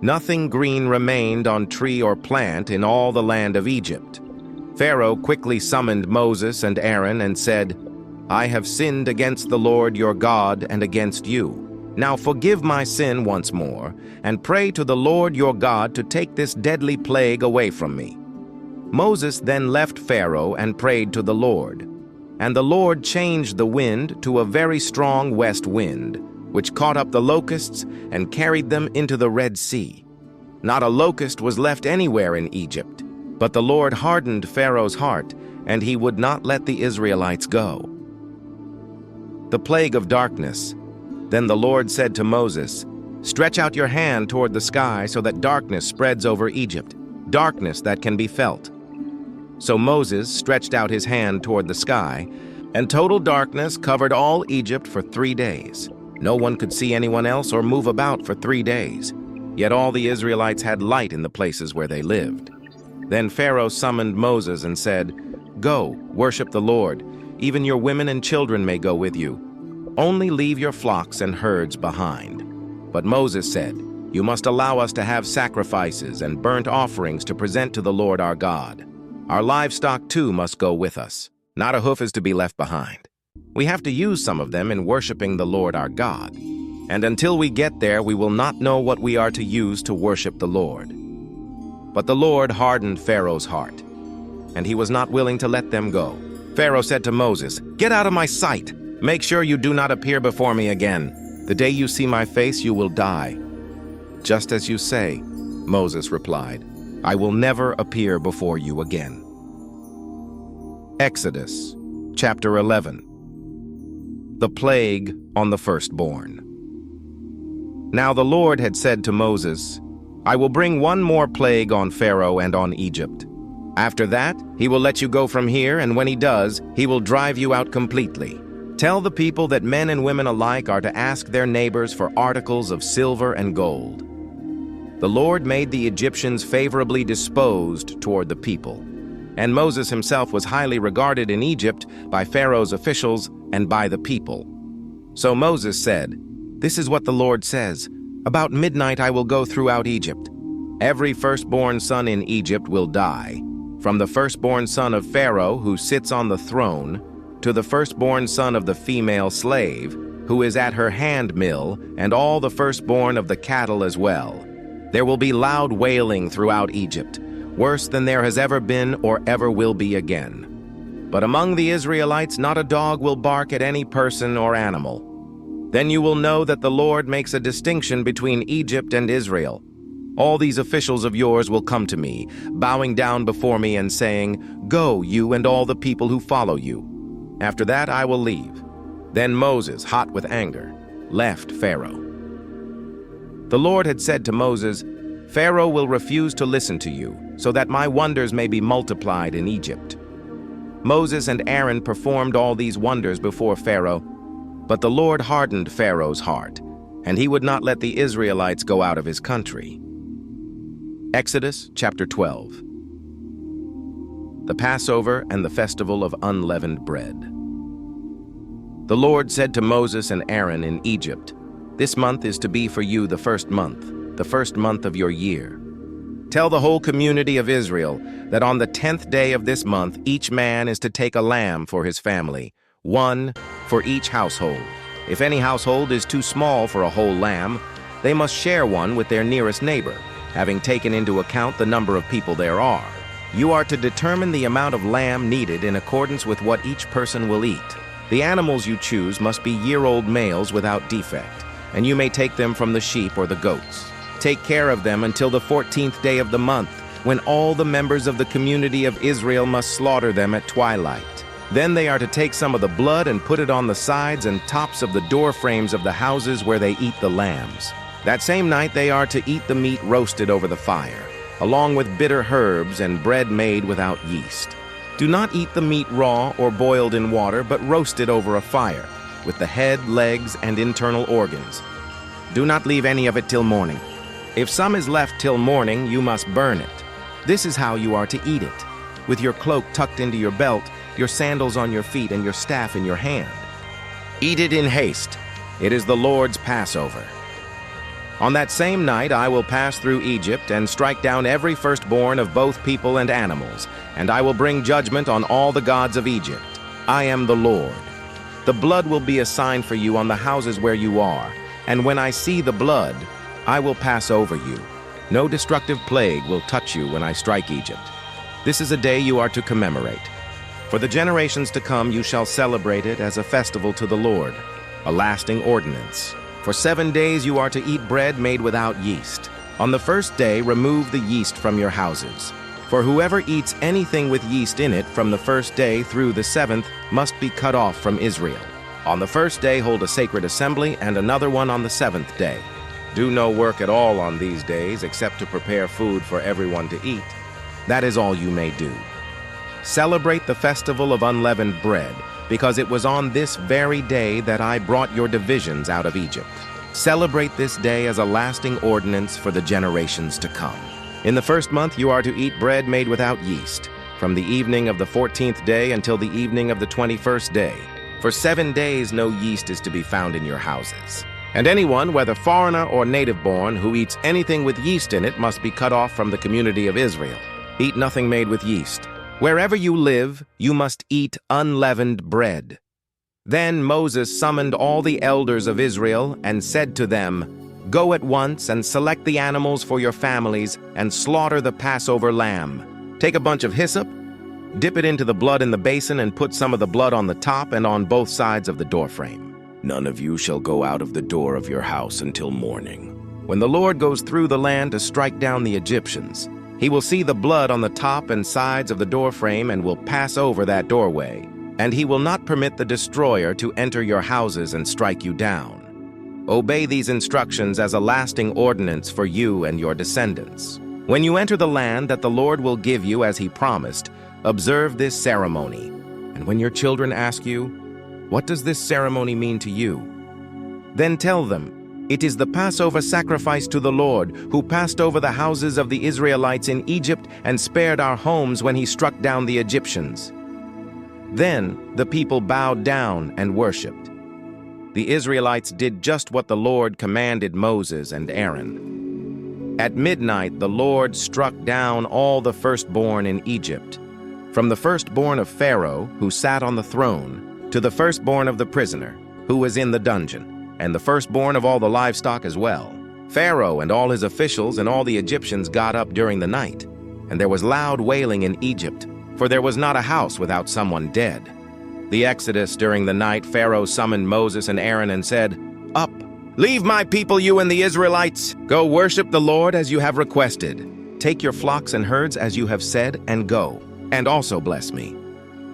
Nothing green remained on tree or plant in all the land of Egypt. Pharaoh quickly summoned Moses and Aaron and said, "I have sinned against the Lord your God and against you. Now forgive my sin once more, and pray to the Lord your God to take this deadly plague away from me." Moses then left Pharaoh and prayed to the Lord. And the Lord changed the wind to a very strong west wind, which caught up the locusts and carried them into the Red Sea. Not a locust was left anywhere in Egypt, but the Lord hardened Pharaoh's heart, and he would not let the Israelites go. The plague of darkness. Then the Lord said to Moses, "Stretch out your hand toward the sky so that darkness spreads over Egypt, darkness that can be felt." So Moses stretched out his hand toward the sky, and total darkness covered all Egypt for 3 days. No one could see anyone else or move about for 3 days. Yet all the Israelites had light in the places where they lived. Then Pharaoh summoned Moses and said, "Go, worship the Lord. Even your women and children may go with you. Only leave your flocks and herds behind." But Moses said, "You must allow us to have sacrifices and burnt offerings to present to the Lord our God. Our livestock too must go with us. Not a hoof is to be left behind. We have to use some of them in worshiping the Lord our God. And until we get there, we will not know what we are to use to worship the Lord." But the Lord hardened Pharaoh's heart, and he was not willing to let them go. Pharaoh said to Moses, "Get out of my sight. Make sure you do not appear before me again. The day you see my face, you will die." "Just as you say," Moses replied, "I will never appear before you again." Exodus chapter 11. The plague on the firstborn. Now the Lord had said to Moses, "I will bring one more plague on Pharaoh and on Egypt. After that, he will let you go from here, and when he does, he will drive you out completely. Tell the people that men and women alike are to ask their neighbors for articles of silver and gold." The Lord made the Egyptians favorably disposed toward the people, and Moses himself was highly regarded in Egypt by Pharaoh's officials and by the people. So Moses said, "This is what the Lord says, about midnight I will go throughout Egypt. Every firstborn son in Egypt will die, from the firstborn son of Pharaoh who sits on the throne, to the firstborn son of the female slave who is at her hand mill, and all the firstborn of the cattle as well. There will be loud wailing throughout Egypt, worse than there has ever been or ever will be again. But among the Israelites not a dog will bark at any person or animal. Then you will know that the Lord makes a distinction between Egypt and Israel. All these officials of yours will come to me, bowing down before me and saying, 'Go, you and all the people who follow you.' After that I will leave." Then Moses, hot with anger, left Pharaoh. The Lord had said to Moses, "Pharaoh will refuse to listen to you, so that my wonders may be multiplied in Egypt." Moses and Aaron performed all these wonders before Pharaoh, but the Lord hardened Pharaoh's heart, and he would not let the Israelites go out of his country. Exodus chapter 12. The Passover and the Festival of Unleavened Bread. The Lord said to Moses and Aaron in Egypt, "This month is to be for you the first month of your year. Tell the whole community of Israel that on the 10th day of this month, each man is to take a lamb for his family, one for each household. If any household is too small for a whole lamb, they must share one with their nearest neighbor, having taken into account the number of people there are. You are to determine the amount of lamb needed in accordance with what each person will eat. The animals you choose must be year-old males without defect, and you may take them from the sheep or the goats. Take care of them until the 14th day of the month, when all the members of the community of Israel must slaughter them at twilight. Then they are to take some of the blood and put it on the sides and tops of the door frames of the houses where they eat the lambs. That same night they are to eat the meat roasted over the fire, along with bitter herbs and bread made without yeast. Do not eat the meat raw or boiled in water, but roasted over a fire, with the head, legs, and internal organs. Do not leave any of it till morning. If some is left till morning, you must burn it. This is how you are to eat it, with your cloak tucked into your belt, your sandals on your feet, and your staff in your hand. Eat it in haste. It is the Lord's Passover. On that same night I will pass through Egypt and strike down every firstborn of both people and animals, and I will bring judgment on all the gods of Egypt. I am the Lord. The blood will be a sign for you on the houses where you are, and when I see the blood, I will pass over you. No destructive plague will touch you when I strike Egypt. This is a day you are to commemorate. For the generations to come you shall celebrate it as a festival to the Lord, a lasting ordinance. For 7 days you are to eat bread made without yeast. On the first day remove the yeast from your houses. For whoever eats anything with yeast in it from the first day through the 7th must be cut off from Israel. On the first day hold a sacred assembly and another one on the 7th day. Do no work at all on these days except to prepare food for everyone to eat. That is all you may do. Celebrate the festival of unleavened bread, because it was on this very day that I brought your divisions out of Egypt. Celebrate this day as a lasting ordinance for the generations to come. In the first month you are to eat bread made without yeast, from the evening of the 14th day until the evening of the 21st day. For 7 days no yeast is to be found in your houses. And anyone, whether foreigner or native-born, who eats anything with yeast in it must be cut off from the community of Israel. Eat nothing made with yeast. Wherever you live, you must eat unleavened bread. Then Moses summoned all the elders of Israel and said to them, Go at once and select the animals for your families and slaughter the Passover lamb. Take a bunch of hyssop, dip it into the blood in the basin and put some of the blood on the top and on both sides of the doorframe. None of you shall go out of the door of your house until morning. When the Lord goes through the land to strike down the Egyptians, he will see the blood on the top and sides of the doorframe and will pass over that doorway, and he will not permit the destroyer to enter your houses and strike you down. Obey these instructions as a lasting ordinance for you and your descendants. When you enter the land that the Lord will give you as he promised, observe this ceremony. And when your children ask you, What does this ceremony mean to you? Then tell them, It is the Passover sacrifice to the Lord, who passed over the houses of the Israelites in Egypt and spared our homes when he struck down the Egyptians. Then the people bowed down and worshipped. The Israelites did just what the Lord commanded Moses and Aaron. At midnight the Lord struck down all the firstborn in Egypt, from the firstborn of Pharaoh, who sat on the throne, to the firstborn of the prisoner, who was in the dungeon, and the firstborn of all the livestock as well. Pharaoh and all his officials and all the Egyptians got up during the night, and there was loud wailing in Egypt, for there was not a house without someone dead. The Exodus during the night, Pharaoh summoned Moses and Aaron and said, Up, leave my people, you and the Israelites. Go worship the Lord as you have requested. Take your flocks and herds as you have said, and go, and also bless me.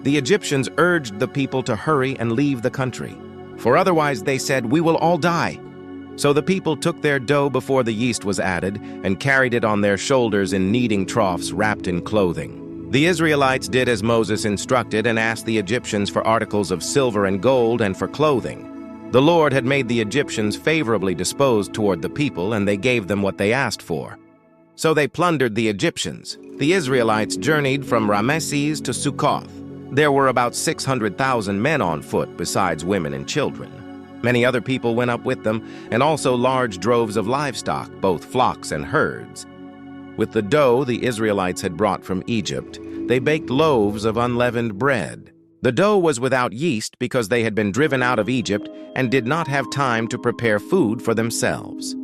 The Egyptians urged the people to hurry and leave the country, for otherwise they said, We will all die. So the people took their dough before the yeast was added and carried it on their shoulders in kneading troughs wrapped in clothing. The Israelites did as Moses instructed and asked the Egyptians for articles of silver and gold and for clothing. The Lord had made the Egyptians favorably disposed toward the people, and they gave them what they asked for. So they plundered the Egyptians. The Israelites journeyed from Ramesses to Succoth. There were about 600,000 men on foot, besides women and children. Many other people went up with them, and also large droves of livestock, both flocks and herds. With the dough the Israelites had brought from Egypt, they baked loaves of unleavened bread. The dough was without yeast because they had been driven out of Egypt and did not have time to prepare food for themselves.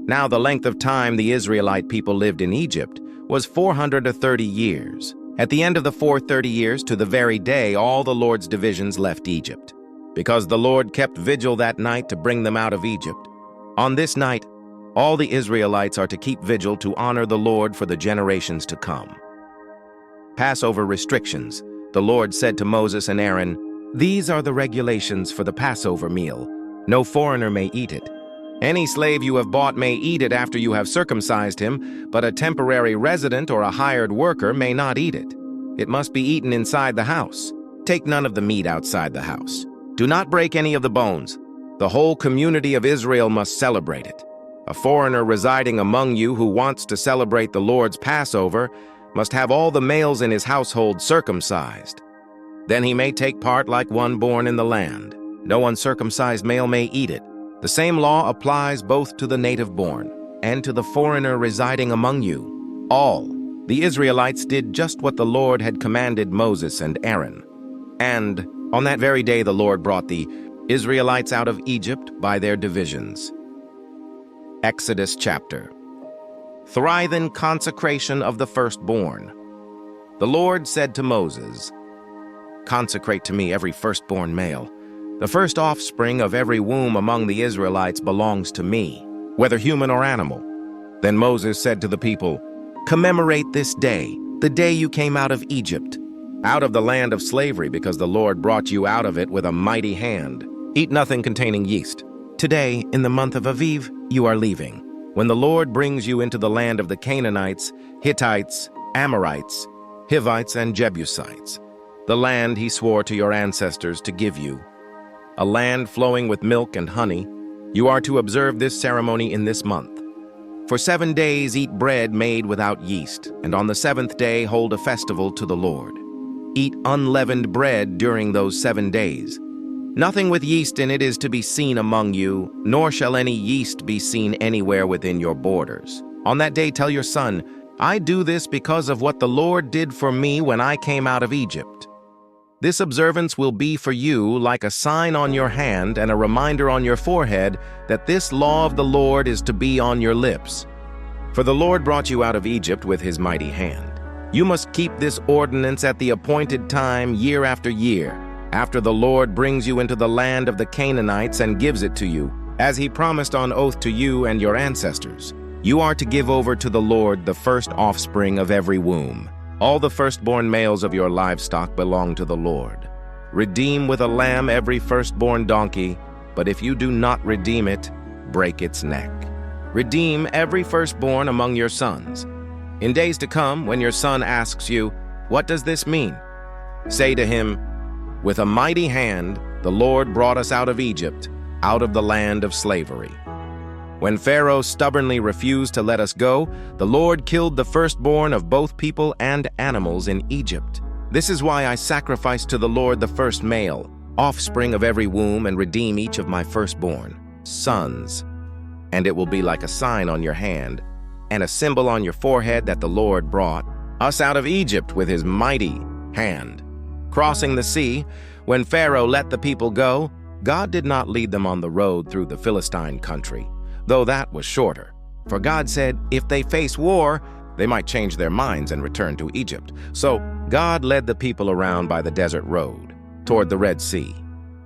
Now the length of time the Israelite people lived in Egypt was 430 years. At the end of the 430 years, to the very day, all the Lord's divisions left Egypt, because the Lord kept vigil that night to bring them out of Egypt. On this night, all the Israelites are to keep vigil to honor the Lord for the generations to come. Passover restrictions. The Lord said to Moses and Aaron, "These are the regulations for the Passover meal. No foreigner may eat it. Any slave you have bought may eat it after you have circumcised him, but a temporary resident or a hired worker may not eat it. It must be eaten inside the house. Take none of the meat outside the house. Do not break any of the bones. The whole community of Israel must celebrate it. A foreigner residing among you who wants to celebrate the Lord's Passover must have all the males in his household circumcised. Then he may take part like one born in the land. No uncircumcised male may eat it. The same law applies both to the native-born and to the foreigner residing among you. All the Israelites did just what the Lord had commanded Moses and Aaron. And on that very day the Lord brought the Israelites out of Egypt by their divisions." Exodus chapter. Thrive in consecration of the firstborn. The Lord said to Moses, "Consecrate to me every firstborn male. The first offspring of every womb among the Israelites belongs to me, whether human or animal." Then Moses said to the people, "Commemorate this day, the day you came out of Egypt, out of the land of slavery, because the Lord brought you out of it with a mighty hand. Eat nothing containing yeast. Today, in the month of Aviv, you are leaving, when the Lord brings you into the land of the Canaanites, Hittites, Amorites, Hivites, and Jebusites, the land he swore to your ancestors to give you, a land flowing with milk and honey. You are to observe this ceremony in this month. For 7 days eat bread made without yeast, and on the 7th day hold a festival to the Lord. Eat unleavened bread during those 7 days. Nothing with yeast in it is to be seen among you, nor shall any yeast be seen anywhere within your borders. On that day tell your son, I do this because of what the Lord did for me when I came out of Egypt. This observance will be for you like a sign on your hand and a reminder on your forehead that this law of the Lord is to be on your lips. For the Lord brought you out of Egypt with his mighty hand. You must keep this ordinance at the appointed time year after year, after the Lord brings you into the land of the Canaanites and gives it to you, as he promised on oath to you and your ancestors. You are to give over to the Lord the first offspring of every womb. All the firstborn males of your livestock belong to the Lord. Redeem with a lamb every firstborn donkey, but if you do not redeem it, break its neck. Redeem every firstborn among your sons. In days to come, when your son asks you, "What does this mean?" say to him, "With a mighty hand, the Lord brought us out of Egypt, out of the land of slavery. When Pharaoh stubbornly refused to let us go, the Lord killed the firstborn of both people and animals in Egypt. This is why I sacrifice to the Lord the first male, offspring of every womb, and redeem each of my firstborn sons. And it will be like a sign on your hand and a symbol on your forehead that the Lord brought us out of Egypt with his mighty hand." Crossing the sea, when Pharaoh let the people go, God did not lead them on the road through the Philistine country, though that was shorter. For God said if they face war, they might change their minds and return to Egypt. So God led the people around by the desert road, toward the Red Sea.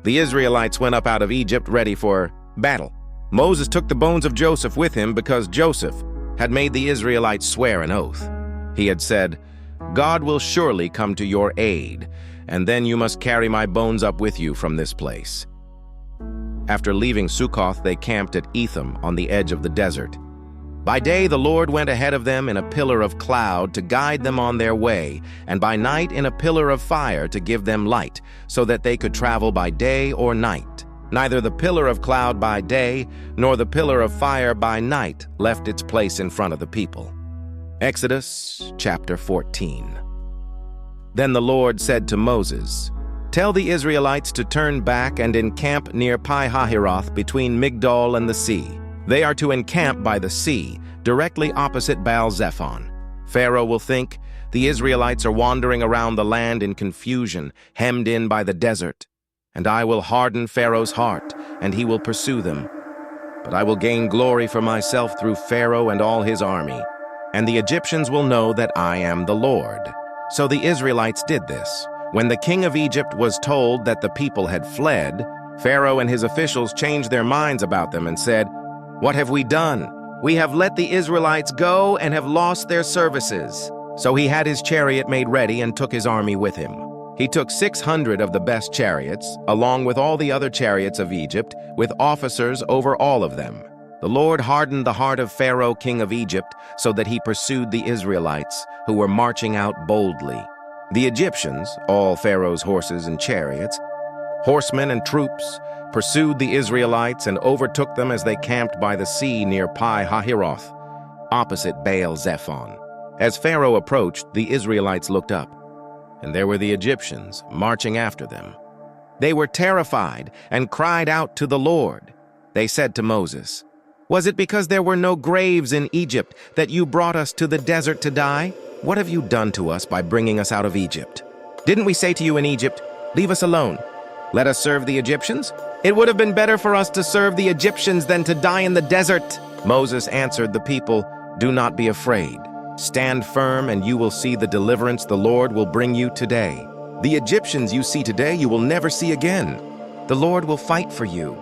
The Israelites went up out of Egypt ready for battle. Moses took the bones of Joseph with him because Joseph had made the Israelites swear an oath. He had said, "God will surely come to your aid, and then you must carry my bones up with you from this place." After leaving Succoth, they camped at Etham on the edge of the desert. By day the Lord went ahead of them in a pillar of cloud to guide them on their way, and by night in a pillar of fire to give them light, so that they could travel by day or night. Neither the pillar of cloud by day nor the pillar of fire by night left its place in front of the people. Exodus chapter 14. Then the Lord said to Moses, "Tell the Israelites to turn back and encamp near Pi-hahiroth between Migdol and the sea. They are to encamp by the sea, directly opposite Baal-zephon. Pharaoh will think, the Israelites are wandering around the land in confusion, hemmed in by the desert. And I will harden Pharaoh's heart, and he will pursue them. But I will gain glory for myself through Pharaoh and all his army, and the Egyptians will know that I am the Lord." So the Israelites did this. When the king of Egypt was told that the people had fled, Pharaoh and his officials changed their minds about them and said, "What have we done? We have let the Israelites go and have lost their services." So he had his chariot made ready and took his army with him. He took 600 of the best chariots, along with all the other chariots of Egypt, with officers over all of them. The Lord hardened the heart of Pharaoh, king of Egypt, so that he pursued the Israelites, who were marching out boldly. The Egyptians, all Pharaoh's horses and chariots, horsemen and troops, pursued the Israelites and overtook them as they camped by the sea near Pi-hahiroth, opposite Baal-zephon. As Pharaoh approached, the Israelites looked up, and there were the Egyptians marching after them. They were terrified and cried out to the Lord. They said to Moses, "Was it because there were no graves in Egypt that you brought us to the desert to die? What have you done to us by bringing us out of Egypt? Didn't we say to you in Egypt, 'Leave us alone. Let us serve the Egyptians'? It would have been better for us to serve the Egyptians than to die in the desert." Moses answered the people, "Do not be afraid. Stand firm, and you will see the deliverance the Lord will bring you today. The Egyptians you see today you will never see again. The Lord will fight for you.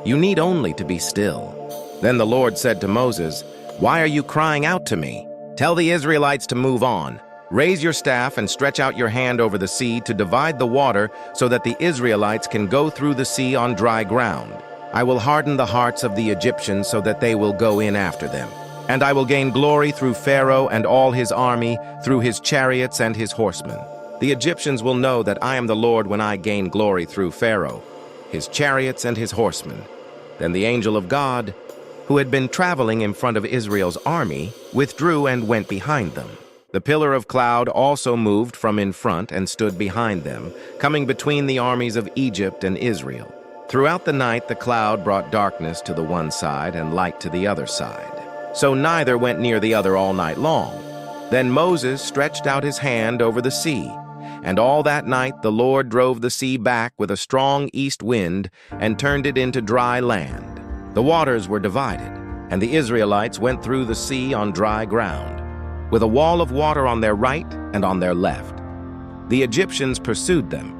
You need only to be still." Then the Lord said to Moses, "Why are you crying out to me? Tell the Israelites to move on. Raise your staff and stretch out your hand over the sea to divide the water so that the Israelites can go through the sea on dry ground. I will harden the hearts of the Egyptians so that they will go in after them. And I will gain glory through Pharaoh and all his army, through his chariots and his horsemen. The Egyptians will know that I am the Lord when I gain glory through Pharaoh, his chariots and his horsemen." Then the angel of God, who had been traveling in front of Israel's army, withdrew and went behind them. The pillar of cloud also moved from in front and stood behind them, coming between the armies of Egypt and Israel. Throughout the night the cloud brought darkness to the one side and light to the other side. So neither went near the other all night long. Then Moses stretched out his hand over the sea, and all that night the Lord drove the sea back with a strong east wind and turned it into dry land. The waters were divided, and the Israelites went through the sea on dry ground, with a wall of water on their right and on their left. The Egyptians pursued them,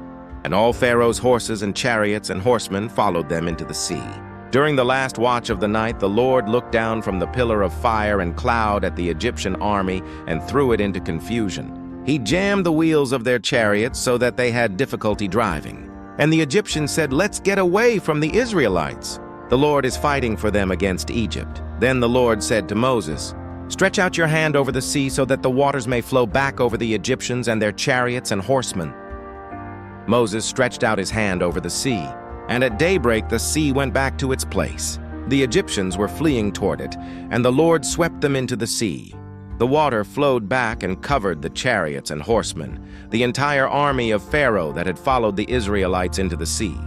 and all Pharaoh's horses and chariots and horsemen followed them into the sea. During the last watch of the night, the Lord looked down from the pillar of fire and cloud at the Egyptian army and threw it into confusion. He jammed the wheels of their chariots so that they had difficulty driving. And the Egyptians said, "Let's get away from the Israelites. The Lord is fighting for them against Egypt." Then the Lord said to Moses, "Stretch out your hand over the sea so that the waters may flow back over the Egyptians and their chariots and horsemen." Moses stretched out his hand over the sea, and at daybreak the sea went back to its place. The Egyptians were fleeing toward it, and the Lord swept them into the sea. The water flowed back and covered the chariots and horsemen, the entire army of Pharaoh that had followed the Israelites into the sea.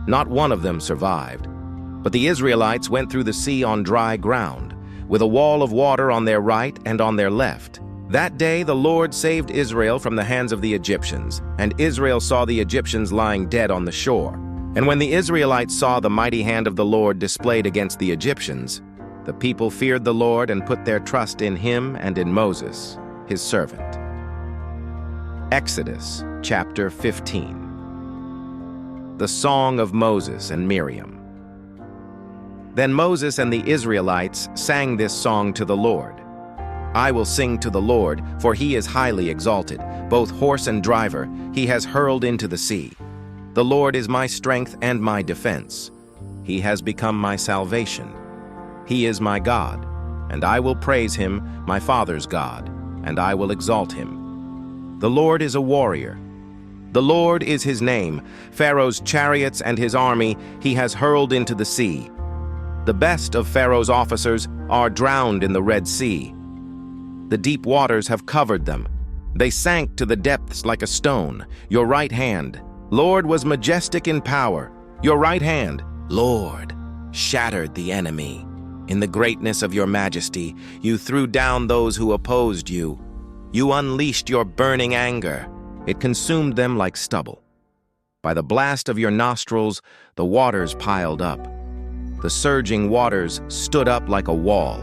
Not one of them survived. But the Israelites went through the sea on dry ground, with a wall of water on their right and on their left. That day the Lord saved Israel from the hands of the Egyptians, and Israel saw the Egyptians lying dead on the shore. And when the Israelites saw the mighty hand of the Lord displayed against the Egyptians, the people feared the Lord and put their trust in him and in Moses, his servant. Exodus chapter 15. The Song of Moses and Miriam. Then Moses and the Israelites sang this song to the Lord. "I will sing to the Lord, for he is highly exalted. Both horse and driver he has hurled into the sea. The Lord is my strength and my defense. He has become my salvation. He is my God, and I will praise him, my father's God, and I will exalt him. The Lord is a warrior. The Lord is his name. Pharaoh's chariots and his army he has hurled into the sea. The best of Pharaoh's officers are drowned in the Red Sea. The deep waters have covered them. They sank to the depths like a stone. Your right hand, Lord, was majestic in power. Your right hand, Lord, shattered the enemy. In the greatness of your majesty, you threw down those who opposed you. You unleashed your burning anger. It consumed them like stubble. By the blast of your nostrils, the waters piled up. The surging waters stood up like a wall.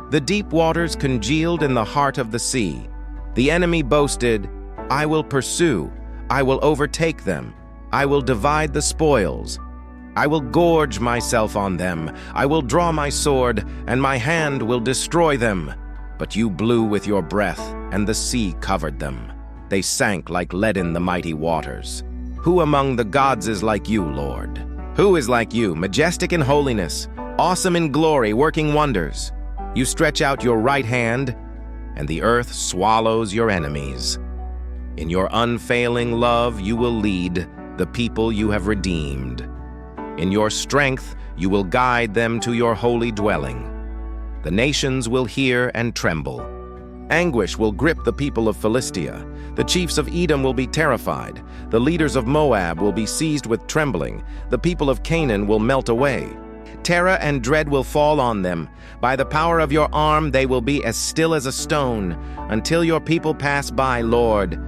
The deep waters congealed in the heart of the sea. The enemy boasted, "I will pursue. I will overtake them. I will divide the spoils. I will gorge myself on them. I will draw my sword, and my hand will destroy them." But you blew with your breath, and the sea covered them. They sank like lead in the mighty waters. Who among the gods is like you, Lord? Who is like you, majestic in holiness, awesome in glory, working wonders? You stretch out your right hand, and the earth swallows your enemies. In your unfailing love you will lead the people you have redeemed. In your strength you will guide them to your holy dwelling. The nations will hear and tremble. Anguish will grip the people of Philistia. The chiefs of Edom will be terrified. The leaders of Moab will be seized with trembling. The people of Canaan will melt away. Terror and dread will fall on them. By the power of your arm they will be as still as a stone, until your people pass by, Lord,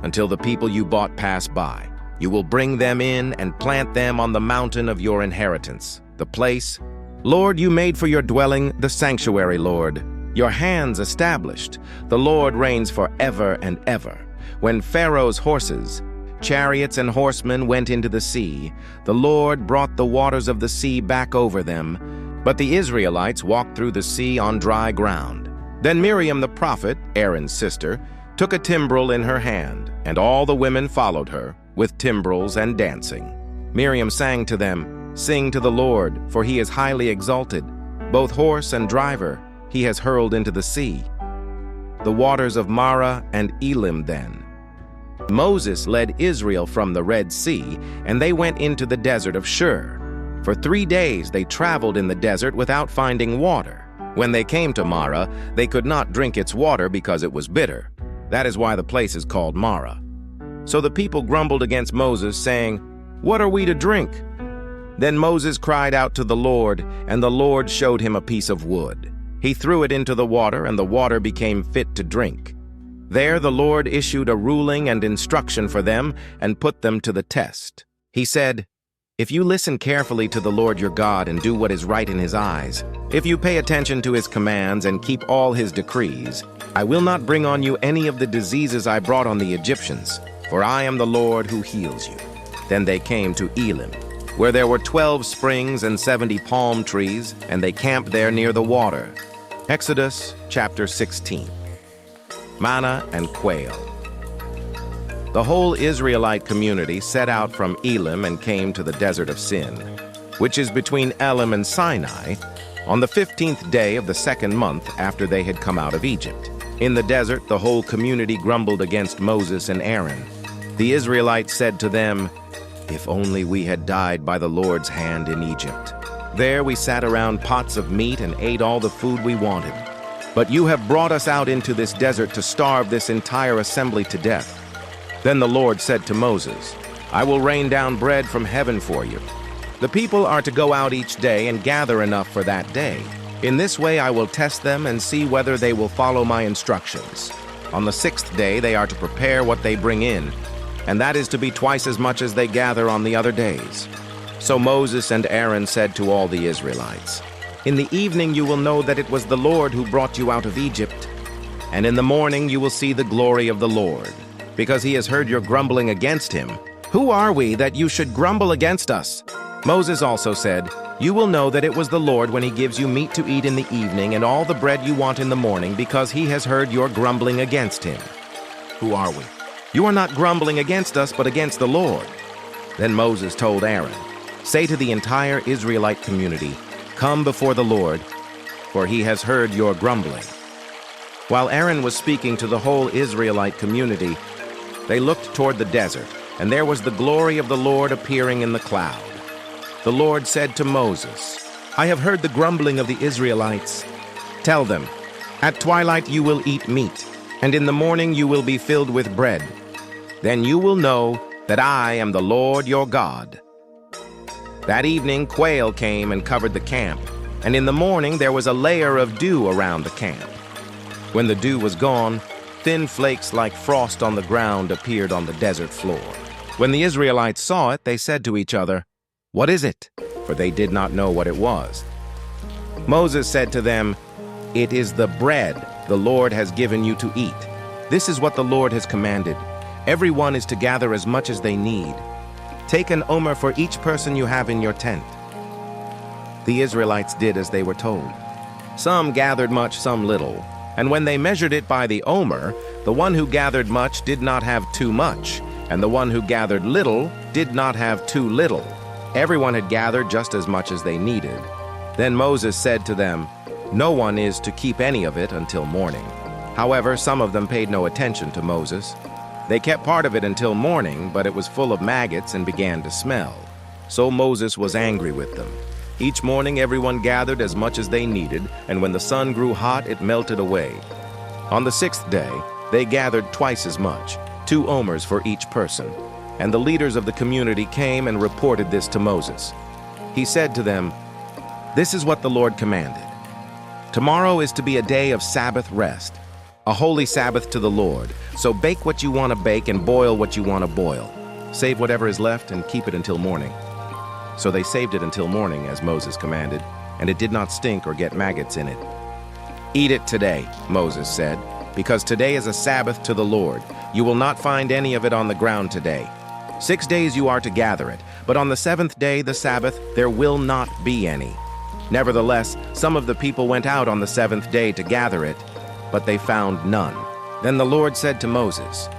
until the people you bought pass by. You will bring them in and plant them on the mountain of your inheritance, the place, Lord, you made for your dwelling, the sanctuary, Lord. Your hands established. The Lord reigns forever and ever. When Pharaoh's horses, chariots and horsemen went into the sea, the Lord brought the waters of the sea back over them. But the Israelites walked through the sea on dry ground. Then Miriam the prophet, Aaron's sister, took a timbrel in her hand, and all the women followed her, with timbrels and dancing. Miriam sang to them, "Sing to the Lord, for he is highly exalted. Both horse and driver he has hurled into the sea." The waters of Marah and Elim then. Moses led Israel from the Red Sea, and they went into the desert of Shur. For 3 days they traveled in the desert without finding water. When they came to Marah, they could not drink its water because it was bitter. That is why the place is called Marah. So the people grumbled against Moses, saying, "What are we to drink?" Then Moses cried out to the Lord, and the Lord showed him a piece of wood. He threw it into the water, and the water became fit to drink. There the Lord issued a ruling and instruction for them and put them to the test. He said, "If you listen carefully to the Lord your God and do what is right in his eyes, if you pay attention to his commands and keep all his decrees, I will not bring on you any of the diseases I brought on the Egyptians, for I am the Lord who heals you." Then they came to Elim, where there were 12 springs and 70 palm trees, and they camped there near the water. Exodus chapter 16. Manna and Quail. The whole Israelite community set out from Elim and came to the desert of Sin, which is between Elim and Sinai, on the 15th day of the 2nd month after they had come out of Egypt. In the desert, the whole community grumbled against Moses and Aaron. The Israelites said to them, "If only we had died by the Lord's hand in Egypt. There we sat around pots of meat and ate all the food we wanted. But you have brought us out into this desert to starve this entire assembly to death." Then the Lord said to Moses, "I will rain down bread from heaven for you. The people are to go out each day and gather enough for that day. In this way I will test them and see whether they will follow my instructions. On the 6th day they are to prepare what they bring in, and that is to be twice as much as they gather on the other days." So Moses and Aaron said to all the Israelites, "In the evening you will know that it was the Lord who brought you out of Egypt, and in the morning you will see the glory of the Lord, because he has heard your grumbling against him. Who are we that you should grumble against us?" Moses also said, "You will know that it was the Lord when he gives you meat to eat in the evening and all the bread you want in the morning, because he has heard your grumbling against him." Who are we? You are not grumbling against us, but against the Lord. Then Moses told Aaron, "Say to the entire Israelite community, 'Come before the Lord, for he has heard your grumbling.'" While Aaron was speaking to the whole Israelite community, they looked toward the desert, and there was the glory of the Lord appearing in the cloud. The Lord said to Moses, "I have heard the grumbling of the Israelites. Tell them, at twilight you will eat meat, and in the morning you will be filled with bread. Then you will know that I am the Lord your God." That evening quail came and covered the camp, and in the morning there was a layer of dew around the camp. When the dew was gone, thin flakes like frost on the ground appeared on the desert floor. When the Israelites saw it, they said to each other, "What is it?" For they did not know what it was. Moses said to them, "It is the bread the Lord has given you to eat. This is what the Lord has commanded. Everyone is to gather as much as they need. Take an omer for each person you have in your tent." The Israelites did as they were told. Some gathered much, some little. And when they measured it by the omer, the one who gathered much did not have too much, and the one who gathered little did not have too little. Everyone had gathered just as much as they needed. Then Moses said to them, "No one is to keep any of it until morning." However, some of them paid no attention to Moses. They kept part of it until morning, but it was full of maggots and began to smell. So Moses was angry with them. Each morning everyone gathered as much as they needed, and when the sun grew hot, it melted away. On the 6th day, they gathered twice as much, 2 omers for each person. And the leaders of the community came and reported this to Moses. He said to them, "This is what the Lord commanded. Tomorrow is to be a day of Sabbath rest, a holy Sabbath to the Lord. So bake what you want to bake and boil what you want to boil. Save whatever is left and keep it until morning." So they saved it until morning, as Moses commanded, and it did not stink or get maggots in it. "Eat it today," Moses said, "because today is a Sabbath to the Lord. You will not find any of it on the ground today. 6 days you are to gather it, but on the 7th day, the Sabbath, there will not be any." Nevertheless, some of the people went out on the 7th day to gather it, but they found none. Then the Lord said to Moses,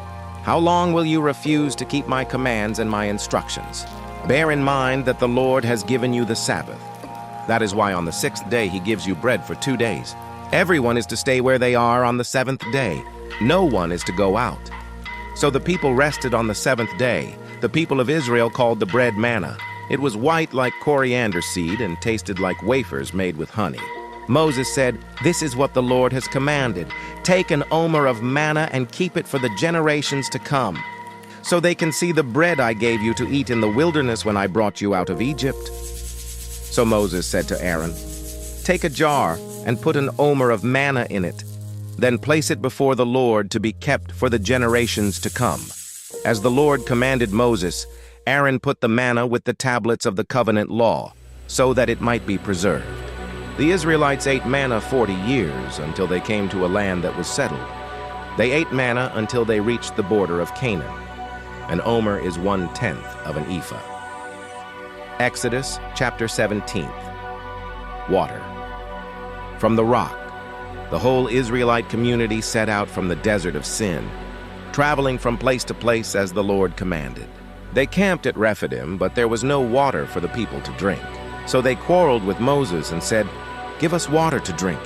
"How long will you refuse to keep my commands and my instructions? Bear in mind that the Lord has given you the Sabbath. That is why on the 6th day he gives you bread for 2 days. Everyone is to stay where they are on the 7th day. No one is to go out." So the people rested on the 7th day. The people of Israel called the bread manna. It was white like coriander seed and tasted like wafers made with honey. Moses said, "This is what the Lord has commanded. Take an omer of manna and keep it for the generations to come, so they can see the bread I gave you to eat in the wilderness when I brought you out of Egypt." So Moses said to Aaron, "Take a jar and put an omer of manna in it. Then place it before the Lord to be kept for the generations to come." As the Lord commanded Moses, Aaron put the manna with the tablets of the covenant law, so that it might be preserved. The Israelites ate manna 40 years until they came to a land that was settled. They ate manna until they reached the border of Canaan. An omer is 1/10 of an ephah. Exodus chapter 17. Water. From the rock, the whole Israelite community set out from the desert of Sin, traveling from place to place as the Lord commanded. They camped at Rephidim, but there was no water for the people to drink. So they quarreled with Moses and said, "Give us water to drink."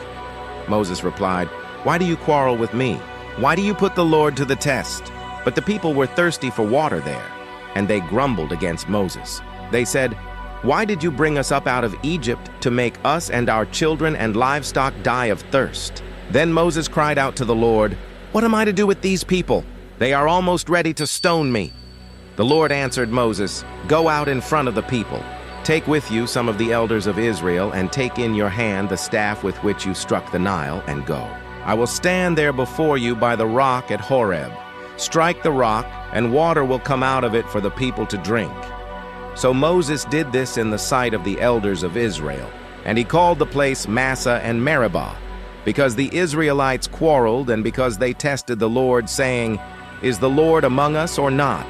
Moses replied, "Why do you quarrel with me? Why do you put the Lord to the test?" But the people were thirsty for water there, and they grumbled against Moses. They said, "Why did you bring us up out of Egypt to make us and our children and livestock die of thirst?" Then Moses cried out to the Lord, "What am I to do with these people? They are almost ready to stone me." The Lord answered Moses, "Go out in front of the people. Take with you some of the elders of Israel, and take in your hand the staff with which you struck the Nile, and go. I will stand there before you by the rock at Horeb. Strike the rock, and water will come out of it for the people to drink." So Moses did this in the sight of the elders of Israel, and he called the place Massah and Meribah, because the Israelites quarreled and because they tested the Lord, saying, "Is the Lord among us or not?"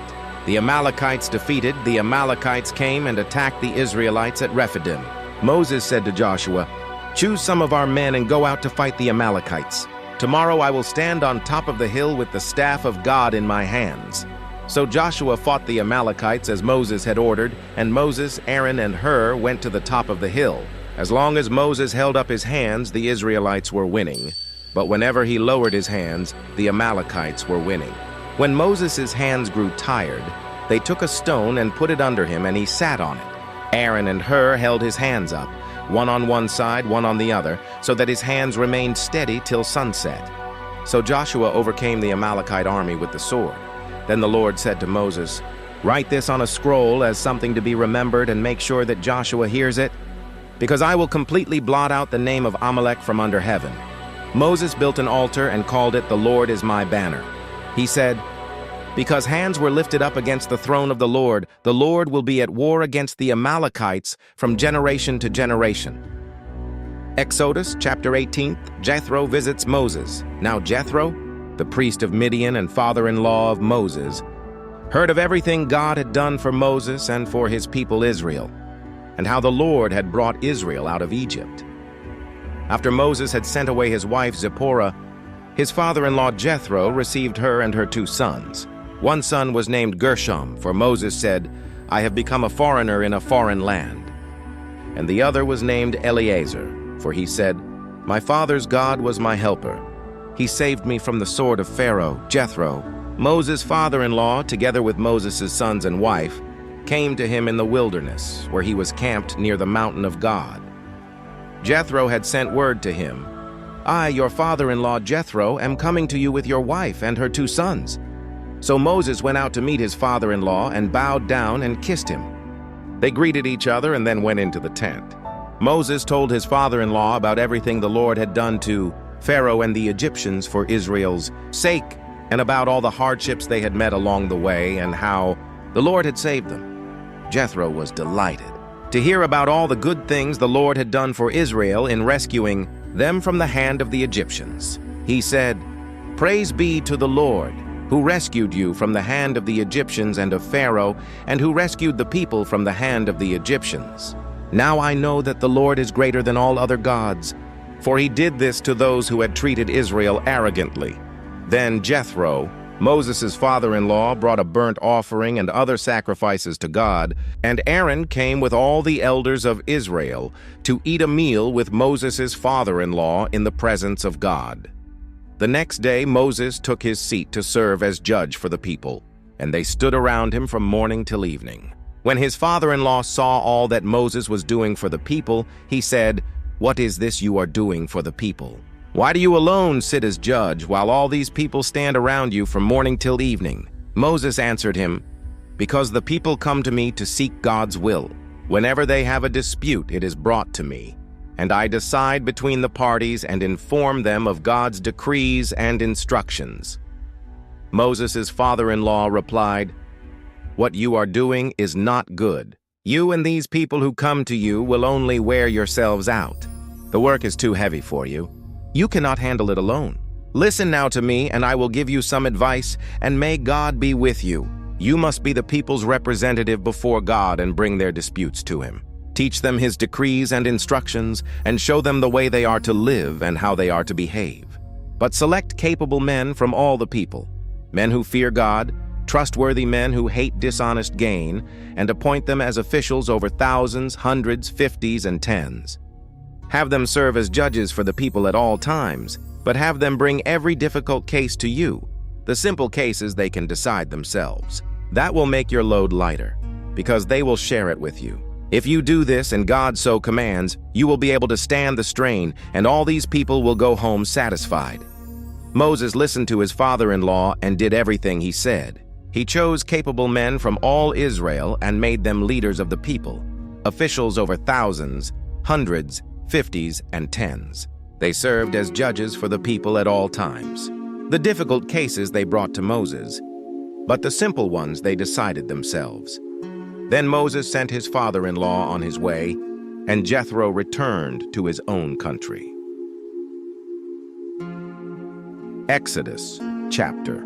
The Amalekites defeated, the Amalekites came and attacked the Israelites at Rephidim. Moses said to Joshua, "Choose some of our men and go out to fight the Amalekites. Tomorrow I will stand on top of the hill with the staff of God in my hands." So Joshua fought the Amalekites as Moses had ordered, and Moses, Aaron, and Hur went to the top of the hill. As long as Moses held up his hands, the Israelites were winning. But whenever he lowered his hands, the Amalekites were winning. When Moses' hands grew tired, they took a stone and put it under him, and he sat on it. Aaron and Hur held his hands up, one on one side, one on the other, so that his hands remained steady till sunset. So Joshua overcame the Amalekite army with the sword. Then the Lord said to Moses, "Write this on a scroll as something to be remembered, and make sure that Joshua hears it." because I will completely blot out the name of Amalek from under heaven." Moses built an altar and called it, "The Lord is my banner." He said, "Because hands were lifted up against the throne of the Lord will be at war against the Amalekites from generation to generation." Exodus chapter 18, Jethro visits Moses. Now Jethro, the priest of Midian and father-in-law of Moses, heard of everything God had done for Moses and for his people Israel, and how the Lord had brought Israel out of Egypt. After Moses had sent away his wife Zipporah, his father-in-law Jethro received her and her 2 sons. One son was named Gershom, for Moses said, "I have become a foreigner in a foreign land." And the other was named Eleazar, for he said, "My father's God was my helper. He saved me from the sword of Pharaoh." Jethro, Moses' father-in-law, together with Moses' sons and wife, came to him in the wilderness, where he was camped near the mountain of God. Jethro had sent word to him, "I, your father-in-law Jethro, am coming to you with your wife and her 2 sons." So Moses went out to meet his father-in-law and bowed down and kissed him. They greeted each other and then went into the tent. Moses told his father-in-law about everything the Lord had done to Pharaoh and the Egyptians for Israel's sake, and about all the hardships they had met along the way and how the Lord had saved them. Jethro was delighted to hear about all the good things the Lord had done for Israel in rescuing them from the hand of the Egyptians. He said, "Praise be to the Lord, who rescued you from the hand of the Egyptians and of Pharaoh, and who rescued the people from the hand of the Egyptians. Now I know that the Lord is greater than all other gods, for he did this to those who had treated Israel arrogantly." Then Jethro, Moses' father-in-law, brought a burnt offering and other sacrifices to God, and Aaron came with all the elders of Israel to eat a meal with Moses' father-in-law in the presence of God. The next day Moses took his seat to serve as judge for the people, and they stood around him from morning till evening. When his father-in-law saw all that Moses was doing for the people, he said, "What is this you are doing for the people? Why do you alone sit as judge while all these people stand around you from morning till evening?" Moses answered him, "Because the people come to me to seek God's will. Whenever they have a dispute, it is brought to me, and I decide between the parties and inform them of God's decrees and instructions." Moses' father-in-law replied, "What you are doing is not good. You and these people who come to you will only wear yourselves out. The work is too heavy for you. You cannot handle it alone. Listen now to me, and I will give you some advice, and may God be with you. You must be the people's representative before God and bring their disputes to him. Teach them his decrees and instructions, and show them the way they are to live and how they are to behave. But select capable men from all the people, men who fear God, trustworthy men who hate dishonest gain, and appoint them as officials over thousands, hundreds, fifties, and tens. Have them serve as judges for the people at all times, but have them bring every difficult case to you. The simple cases they can decide themselves. That will make your load lighter, because they will share it with you. If you do this and God so commands, you will be able to stand the strain, and all these people will go home satisfied." Moses listened to his father-in-law and did everything he said. He chose capable men from all Israel and made them leaders of the people, officials over thousands, hundreds, fifties, and tens. They served as judges for the people at all times. The difficult cases they brought to Moses, but the simple ones they decided themselves. Then Moses sent his father-in-law on his way, and Jethro returned to his own country. Exodus chapter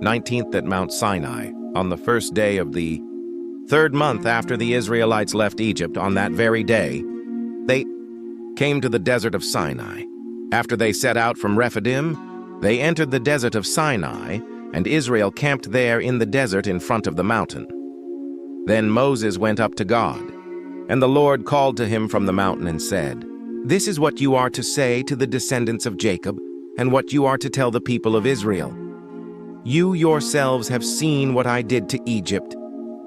19th at Mount Sinai, on the first day of the 3rd month after the Israelites left Egypt. On that very day, they came to the desert of Sinai. After they set out from Rephidim, they entered the desert of Sinai, and Israel camped there in the desert in front of the mountain. Then Moses went up to God, and the Lord called to him from the mountain and said, "This is what you are to say to the descendants of Jacob, and what you are to tell the people of Israel. You yourselves have seen what I did to Egypt,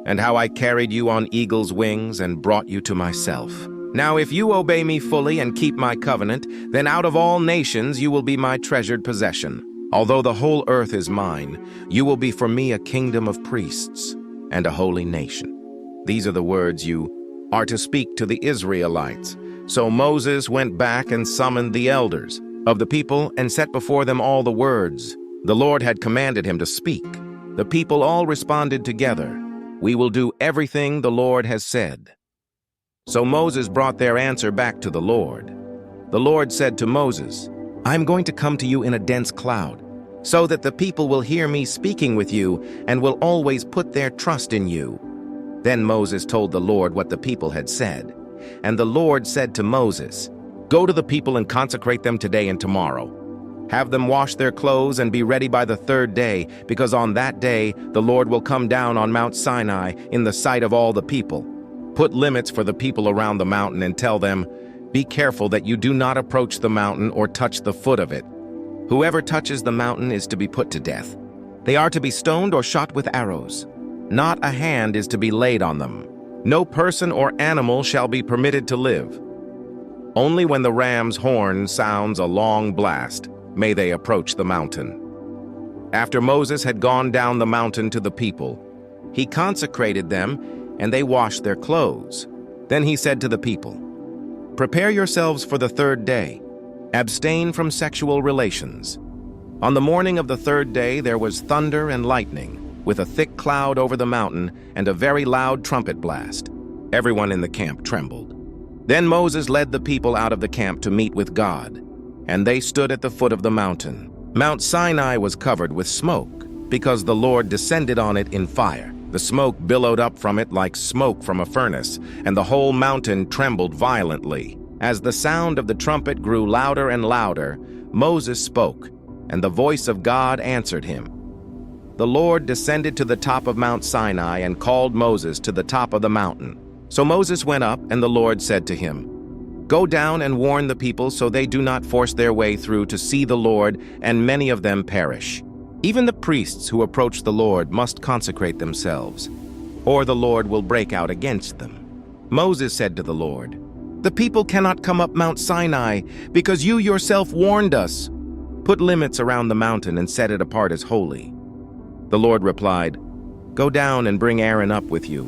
and how I carried you on eagle's wings and brought you to myself. Now if you obey me fully and keep my covenant, then out of all nations you will be my treasured possession. Although the whole earth is mine, you will be for me a kingdom of priests and a holy nation." These are the words you are to speak to the Israelites. So Moses went back and summoned the elders of the people and set before them all the words the Lord had commanded him to speak. The people all responded together, "We will do everything the Lord has said." So Moses brought their answer back to the Lord. The Lord said to Moses, "I'm going to come to you in a dense cloud, so that the people will hear me speaking with you and will always put their trust in you." Then Moses told the Lord what the people had said. And the Lord said to Moses, "Go to the people and consecrate them today and tomorrow. Have them wash their clothes and be ready by the third day, because on that day the Lord will come down on Mount Sinai in the sight of all the people. Put limits for the people around the mountain and tell them, 'Be careful that you do not approach the mountain or touch the foot of it. Whoever touches the mountain is to be put to death. They are to be stoned or shot with arrows. Not a hand is to be laid on them. No person or animal shall be permitted to live. Only when the ram's horn sounds a long blast may they approach the mountain." After Moses had gone down the mountain to the people, he consecrated them, and they washed their clothes. Then he said to the people, "Prepare yourselves for the third day. Abstain from sexual relations." On the morning of the third day there was thunder and lightning, with a thick cloud over the mountain and a very loud trumpet blast. Everyone in the camp trembled. Then Moses led the people out of the camp to meet with God, and they stood at the foot of the mountain. Mount Sinai was covered with smoke, because the Lord descended on it in fire. The smoke billowed up from it like smoke from a furnace, and the whole mountain trembled violently. As the sound of the trumpet grew louder and louder, Moses spoke, and the voice of God answered him. The Lord descended to the top of Mount Sinai and called Moses to the top of the mountain. So Moses went up, and the Lord said to him, "Go down and warn the people so they do not force their way through to see the Lord, and many of them perish. Even the priests who approach the Lord must consecrate themselves, or the Lord will break out against them." Moses said to the Lord, "The people cannot come up Mount Sinai, because you yourself warned us. Put limits around the mountain and set it apart as holy." The Lord replied, "Go down and bring Aaron up with you.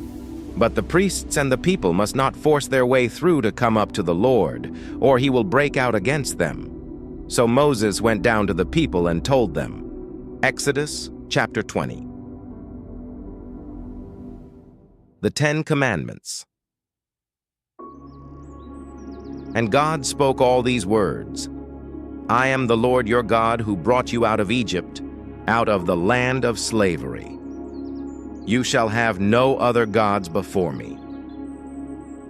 But the priests and the people must not force their way through to come up to the Lord, or he will break out against them." So Moses went down to the people and told them. Exodus chapter 20. The 10 Commandments. And God spoke all these words. "I am the Lord your God who brought you out of Egypt, out of the land of slavery. You shall have no other gods before me.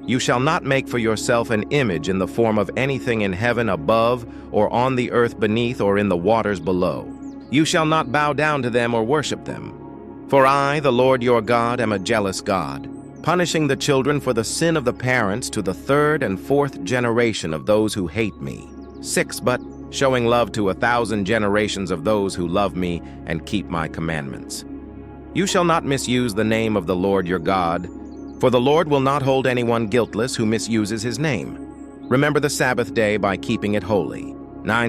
You shall not make for yourself an image in the form of anything in heaven above, or on the earth beneath, or in the waters below. You shall not bow down to them or worship them. For I, the Lord your God, am a jealous God, punishing the children for the sin of the parents to the third and fourth generation of those who hate me. 6, but showing love to 1,000 generations of those who love me and keep my commandments. You shall not misuse the name of the Lord your God, for the Lord will not hold anyone guiltless who misuses his name. Remember the Sabbath day by keeping it holy.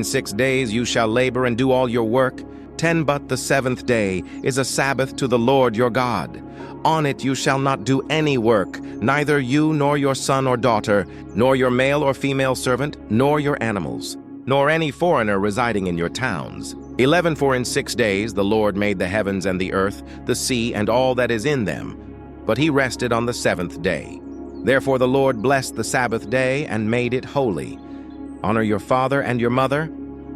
6 days you shall labor and do all your work. 10 but the 7th day is a Sabbath to the Lord your God. On it you shall not do any work, neither you nor your son or daughter, nor your male or female servant, nor your animals, nor any foreigner residing in your towns. 11 For in 6 days the Lord made the heavens and the earth, the sea, and all that is in them. But he rested on the 7th day. Therefore the Lord blessed the Sabbath day and made it holy. Honor your father and your mother,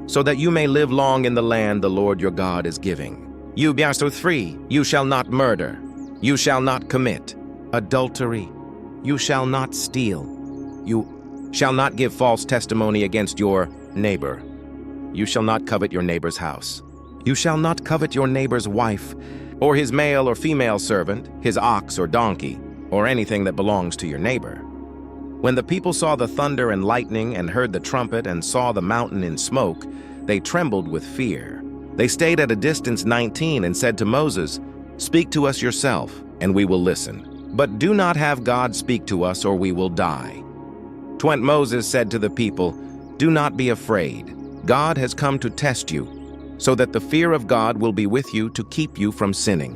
so that you may live long in the land the Lord your God is giving. You 3 You shall not murder. You shall not commit adultery. You shall not steal. You shall not give false testimony against your neighbor. You shall not covet your neighbor's house. You shall not covet your neighbor's wife, or his male or female servant, his ox or donkey, or anything that belongs to your neighbor. When the people saw the thunder and lightning and heard the trumpet and saw the mountain in smoke, they trembled with fear. They stayed at a distance 19 and said to Moses, "Speak to us yourself, and we will listen. But do not have God speak to us, or we will die." Moses said to the people, "Do not be afraid. God has come to test you, so that the fear of God will be with you to keep you from sinning."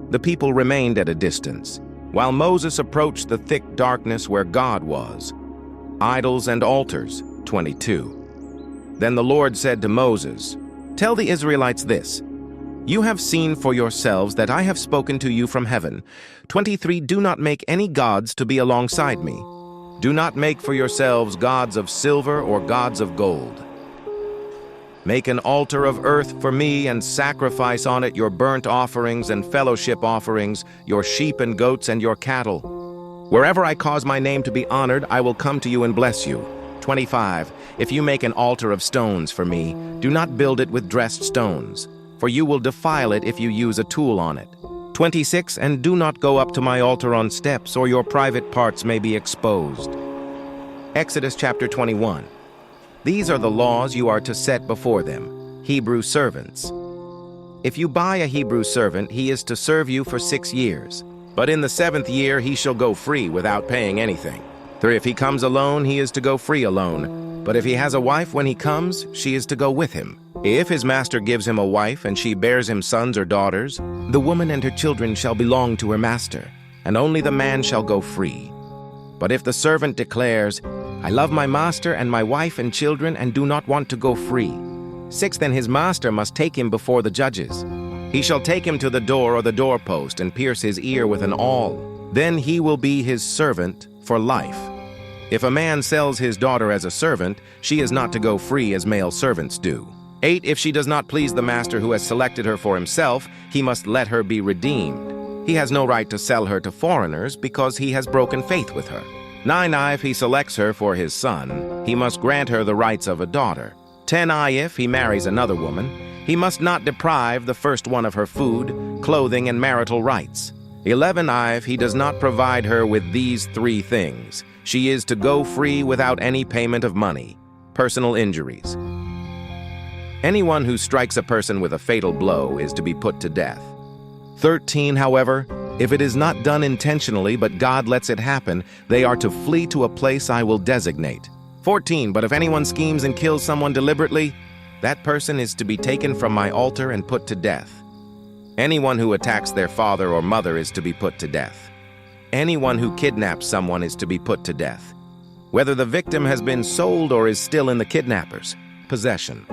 The people remained at a distance, while Moses approached the thick darkness where God was. Idols and altars, 22. Then the Lord said to Moses, "Tell the Israelites this. You have seen for yourselves that I have spoken to you from heaven. 23. Do not make any gods to be alongside me. Do not make for yourselves gods of silver or gods of gold. Make an altar of earth for me and sacrifice on it your burnt offerings and fellowship offerings, your sheep and goats and your cattle. Wherever I cause my name to be honored, I will come to you and bless you." 25. If you make an altar of stones for me, do not build it with dressed stones, for you will defile it if you use a tool on it. 26. And do not go up to my altar on steps, or your private parts may be exposed. Exodus chapter 21. These are the laws you are to set before them. Hebrew servants. If you buy a Hebrew servant, he is to serve you for 6 years. But in the 7th year he shall go free without paying anything. 3. If he comes alone, he is to go free alone. But if he has a wife when he comes, she is to go with him. If his master gives him a wife and she bears him sons or daughters, the woman and her children shall belong to her master, and only the man shall go free. But if the servant declares, "I love my master and my wife and children and do not want to go free," 6. Then his master must take him before the judges. He shall take him to the door or the doorpost and pierce his ear with an awl. Then he will be his servant for life. If a man sells his daughter as a servant, she is not to go free as male servants do. 8. If she does not please the master who has selected her for himself, he must let her be redeemed. He has no right to sell her to foreigners because he has broken faith with her. 9. If he selects her for his son, he must grant her the rights of a daughter. 10. If he marries another woman, he must not deprive the first one of her food, clothing, and marital rights. 11. If he does not provide her with these 3 things, she is to go free without any payment of money. Personal injuries. Anyone who strikes a person with a fatal blow is to be put to death. 13. However, if it is not done intentionally but God lets it happen, they are to flee to a place I will designate. 14. But if anyone schemes and kills someone deliberately, that person is to be taken from my altar and put to death. Anyone who attacks their father or mother is to be put to death. Anyone who kidnaps someone is to be put to death, whether the victim has been sold or is still in the kidnapper's possession.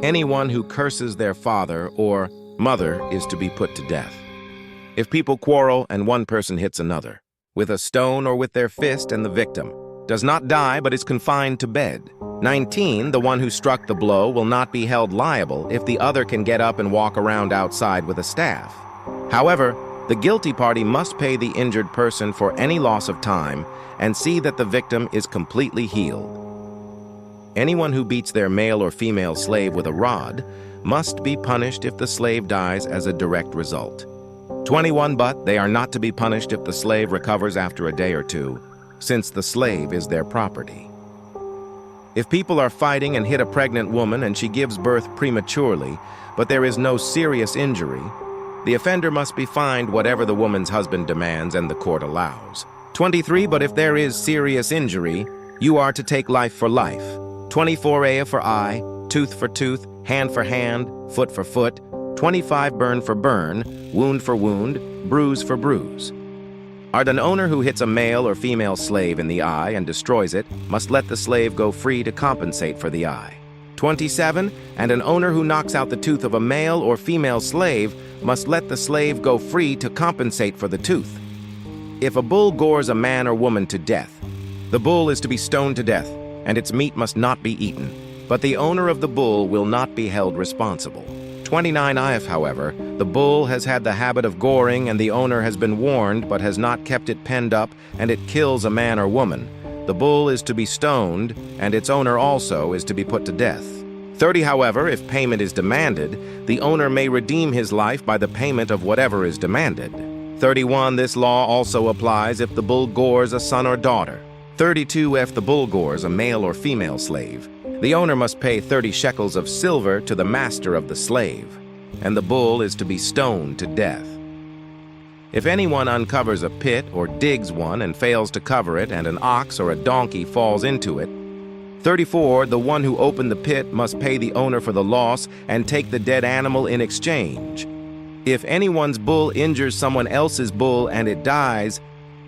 Anyone who curses their father or mother is to be put to death. If people quarrel and one person hits another, with a stone or with their fist, and the victim does not die but is confined to bed. 19. The one who struck the blow will not be held liable if the other can get up and walk around outside with a staff. However, the guilty party must pay the injured person for any loss of time and see that the victim is completely healed. Anyone who beats their male or female slave with a rod must be punished if the slave dies as a direct result. 21. But they are not to be punished if the slave recovers after a day or 2, since the slave is their property. If people are fighting and hit a pregnant woman and she gives birth prematurely, but there is no serious injury, the offender must be fined whatever the woman's husband demands and the court allows. 23. But if there is serious injury, you are to take life for life. 24. Eye for eye, tooth for tooth, hand for hand, foot for foot. 25. Burn for burn, wound for wound, bruise for bruise. An owner who hits a male or female slave in the eye and destroys it must let the slave go free to compensate for the eye. 27. And an owner who knocks out the tooth of a male or female slave must let the slave go free to compensate for the tooth. If a bull gores a man or woman to death, the bull is to be stoned to death, and its meat must not be eaten, but the owner of the bull will not be held responsible. 29. If, however, the bull has had the habit of goring and the owner has been warned but has not kept it penned up and it kills a man or woman, the bull is to be stoned and its owner also is to be put to death. 30. However, if payment is demanded, the owner may redeem his life by the payment of whatever is demanded. 31. This law also applies if the bull gores a son or daughter. 32. If the bull gores a male or female slave, the owner must pay 30 shekels of silver to the master of the slave, and the bull is to be stoned to death. If anyone uncovers a pit or digs one and fails to cover it, and an ox or a donkey falls into it, 34. The one who opened the pit must pay the owner for the loss and take the dead animal in exchange. If anyone's bull injures someone else's bull and it dies,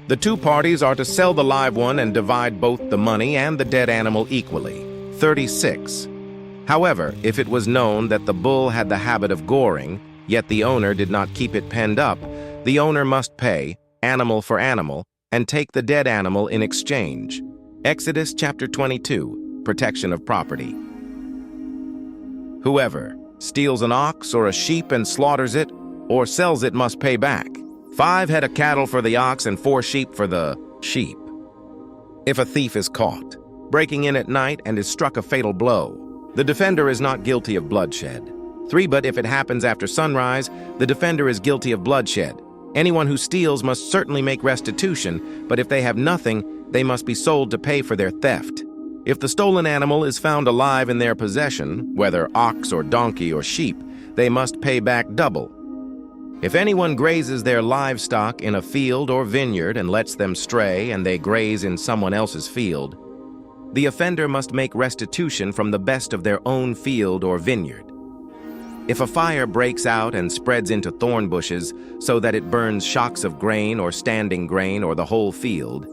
the two parties are to sell the live one and divide both the money and the dead animal equally. 36. However, if it was known that the bull had the habit of goring, yet the owner did not keep it penned up, the owner must pay, animal for animal, and take the dead animal in exchange. Exodus chapter 22, protection of property. Whoever steals an ox or a sheep and slaughters it, or sells it must pay back 5 head of cattle for the ox and 4 sheep for the sheep. If a thief is caught breaking in at night and is struck a fatal blow, the defender is not guilty of bloodshed. 3. But if it happens after sunrise, the defender is guilty of bloodshed. Anyone who steals must certainly make restitution, but if they have nothing, they must be sold to pay for their theft. If the stolen animal is found alive in their possession, whether ox or donkey or sheep, they must pay back double. If anyone grazes their livestock in a field or vineyard and lets them stray and they graze in someone else's field, the offender must make restitution from the best of their own field or vineyard. If a fire breaks out and spreads into thorn bushes so that it burns shocks of grain or standing grain or the whole field,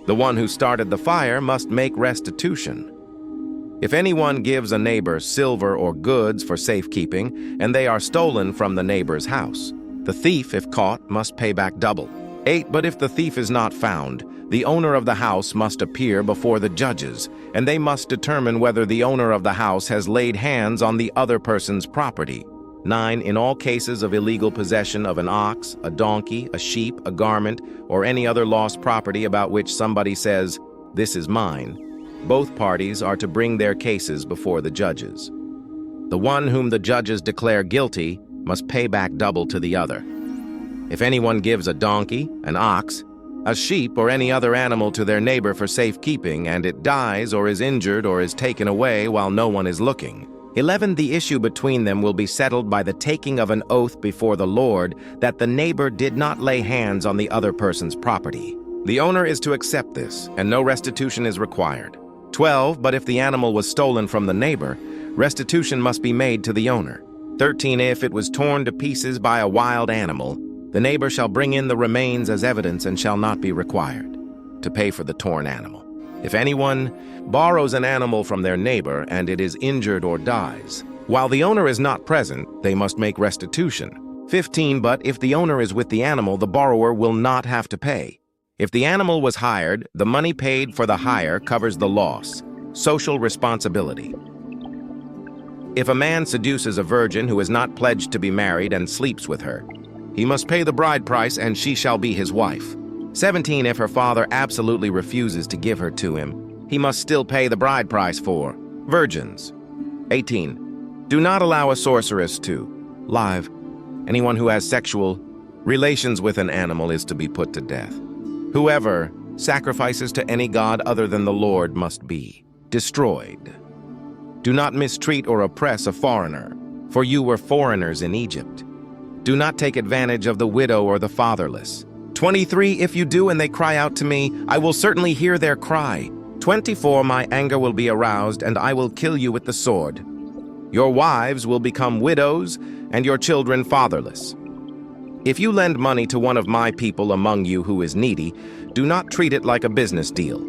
the one who started the fire must make restitution. If anyone gives a neighbor silver or goods for safekeeping and they are stolen from the neighbor's house, the thief, if caught, must pay back double. 8. But if the thief is not found, the owner of the house must appear before the judges, and they must determine whether the owner of the house has laid hands on the other person's property. 9. In all cases of illegal possession of an ox, a donkey, a sheep, a garment, or any other lost property about which somebody says, "This is mine," both parties are to bring their cases before the judges. The one whom the judges declare guilty must pay back double to the other. If anyone gives a donkey, an ox, a sheep, or any other animal to their neighbor for safekeeping, and it dies or is injured or is taken away while no one is looking, 11. The issue between them will be settled by the taking of an oath before the Lord that the neighbor did not lay hands on the other person's property. The owner is to accept this, and no restitution is required. 12. But if the animal was stolen from the neighbor, restitution must be made to the owner. 13. If it was torn to pieces by a wild animal, the neighbor shall bring in the remains as evidence and shall not be required to pay for the torn animal. If anyone borrows an animal from their neighbor and it is injured or dies, while the owner is not present, they must make restitution. 15. But if the owner is with the animal, the borrower will not have to pay. If the animal was hired, the money paid for the hire covers the loss. Social responsibility. If a man seduces a virgin who is not pledged to be married and sleeps with her, he must pay the bride price and she shall be his wife. 17. If her father absolutely refuses to give her to him, he must still pay the bride price for virgins. 18. Do not allow a sorceress to live. Anyone who has sexual relations with an animal is to be put to death. Whoever sacrifices to any god other than the Lord must be destroyed. Do not mistreat or oppress a foreigner, for you were foreigners in Egypt. Do not take advantage of the widow or the fatherless. 23. If you do and they cry out to me, I will certainly hear their cry. 24. My anger will be aroused, and I will kill you with the sword. Your wives will become widows, and your children fatherless. If you lend money to one of my people among you who is needy, do not treat it like a business deal.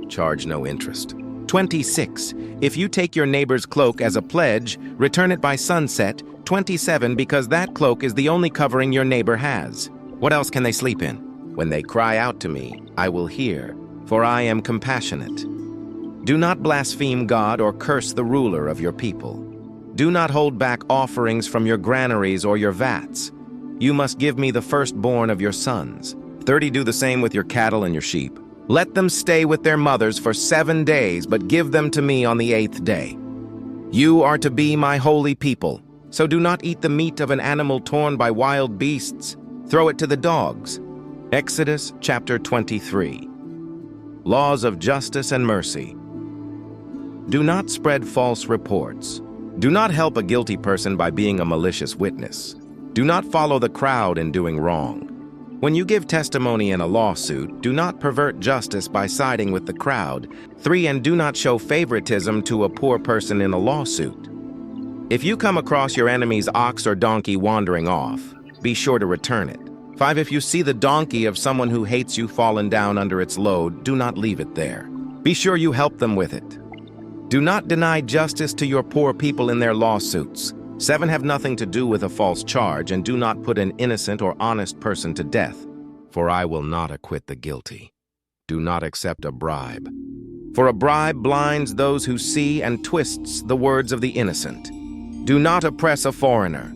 Charge no interest. 26. If you take your neighbor's cloak as a pledge, return it by sunset. 27. Because that cloak is the only covering your neighbor has. What else can they sleep in? When they cry out to me, I will hear, for I am compassionate. Do not blaspheme God or curse the ruler of your people. Do not hold back offerings from your granaries or your vats. You must give me the firstborn of your sons. 30. Do the same with your cattle and your sheep. Let them stay with their mothers for 7 days, but give them to me on the 8th day. You are to be my holy people, so do not eat the meat of an animal torn by wild beasts. Throw it to the dogs. Exodus chapter 23. Laws of justice and mercy. Do not spread false reports. Do not help a guilty person by being a malicious witness. Do not follow the crowd in doing wrong. When you give testimony in a lawsuit, do not pervert justice by siding with the crowd. 3. And do not show favoritism to a poor person in a lawsuit. If you come across your enemy's ox or donkey wandering off, be sure to return it. 5. If you see the donkey of someone who hates you fallen down under its load, do not leave it there. Be sure you help them with it. Do not deny justice to your poor people in their lawsuits. 7. Have nothing to do with a false charge, and do not put an innocent or honest person to death, for I will not acquit the guilty. Do not accept a bribe, for a bribe blinds those who see and twists the words of the innocent. Do not oppress a foreigner.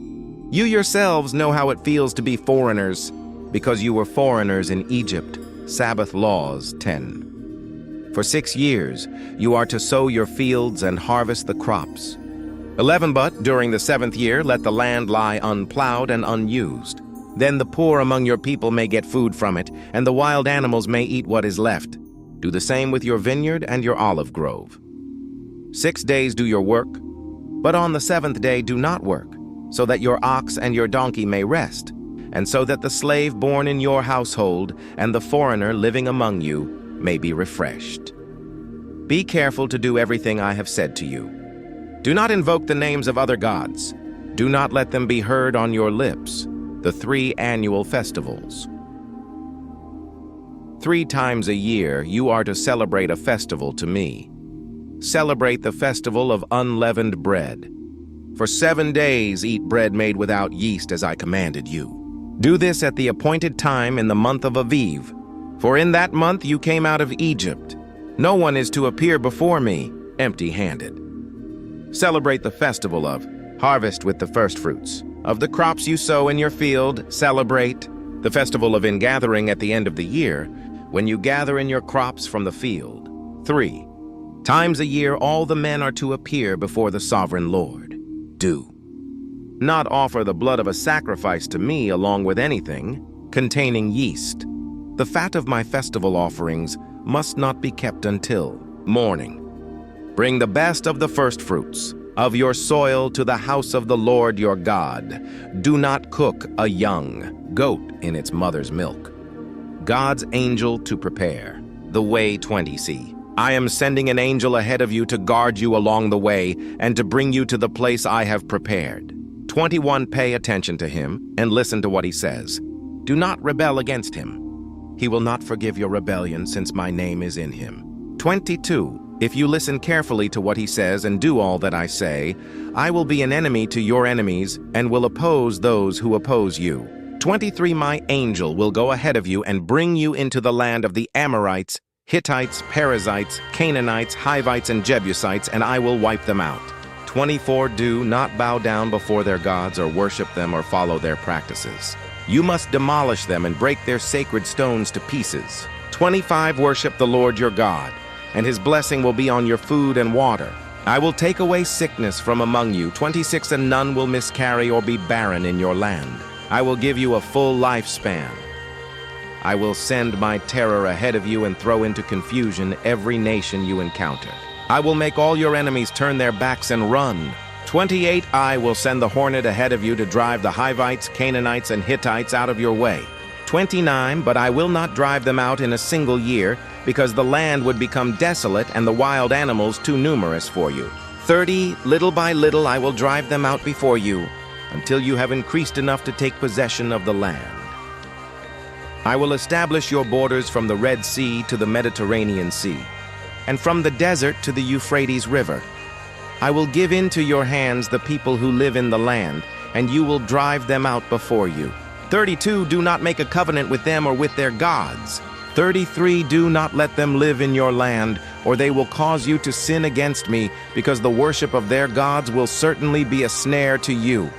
You yourselves know how it feels to be foreigners, because you were foreigners in Egypt. Sabbath laws. 10. For 6 years you are to sow your fields and harvest the crops. 11. But during the 7th year let the land lie unplowed and unused. Then the poor among your people may get food from it, and the wild animals may eat what is left. Do the same with your vineyard and your olive grove. 6 days do your work, but on the 7th day do not work, so that your ox and your donkey may rest, and so that the slave born in your household and the foreigner living among you may be refreshed. Be careful to do everything I have said to you. Do not invoke the names of other gods. Do not let them be heard on your lips. The 3 annual festivals. 3 times a year you are to celebrate a festival to me. Celebrate the festival of unleavened bread. For 7 days eat bread made without yeast as I commanded you. Do this at the appointed time in the month of Aviv, for in that month you came out of Egypt. No one is to appear before me empty-handed. Celebrate the festival of harvest with the firstfruits. Of the crops you sow in your field, celebrate the festival of ingathering at the end of the year, when you gather in your crops from the field. 3 times a year all the men are to appear before the sovereign Lord. Do not offer the blood of a sacrifice to me along with anything containing yeast. The fat of my festival offerings must not be kept until morning. Bring the best of the firstfruits of your soil to the house of the Lord your God. Do not cook a young goat in its mother's milk. God's angel to prepare the way. 20c. I am sending an angel ahead of you to guard you along the way and to bring you to the place I have prepared. 21. Pay attention to him and listen to what he says. Do not rebel against him. He will not forgive your rebellion, since my name is in him. 22. If you listen carefully to what he says and do all that I say, I will be an enemy to your enemies and will oppose those who oppose you. 23. My angel will go ahead of you and bring you into the land of the Amorites, Hittites, Perizzites, Canaanites, Hivites, and Jebusites, and I will wipe them out. 24. Do not bow down before their gods or worship them or follow their practices. You must demolish them and break their sacred stones to pieces. 25. Worship the Lord your God, and his blessing will be on your food and water. I will take away sickness from among you. 26. And none will miscarry or be barren in your land. I will give you a full lifespan. I will send my terror ahead of you and throw into confusion every nation you encounter. I will make all your enemies turn their backs and run. 28. I will send the hornet ahead of you to drive the Hivites, Canaanites, and Hittites out of your way. 29. But I will not drive them out in a single year, because the land would become desolate and the wild animals too numerous for you. 30. Little by little I will drive them out before you, until you have increased enough to take possession of the land. I will establish your borders from the Red Sea to the Mediterranean Sea, and from the desert to the Euphrates River. I will give into your hands the people who live in the land, and you will drive them out before you. 32. Do not make a covenant with them or with their gods. 33. Do not let them live in your land, or they will cause you to sin against me, because the worship of their gods will certainly be a snare to you.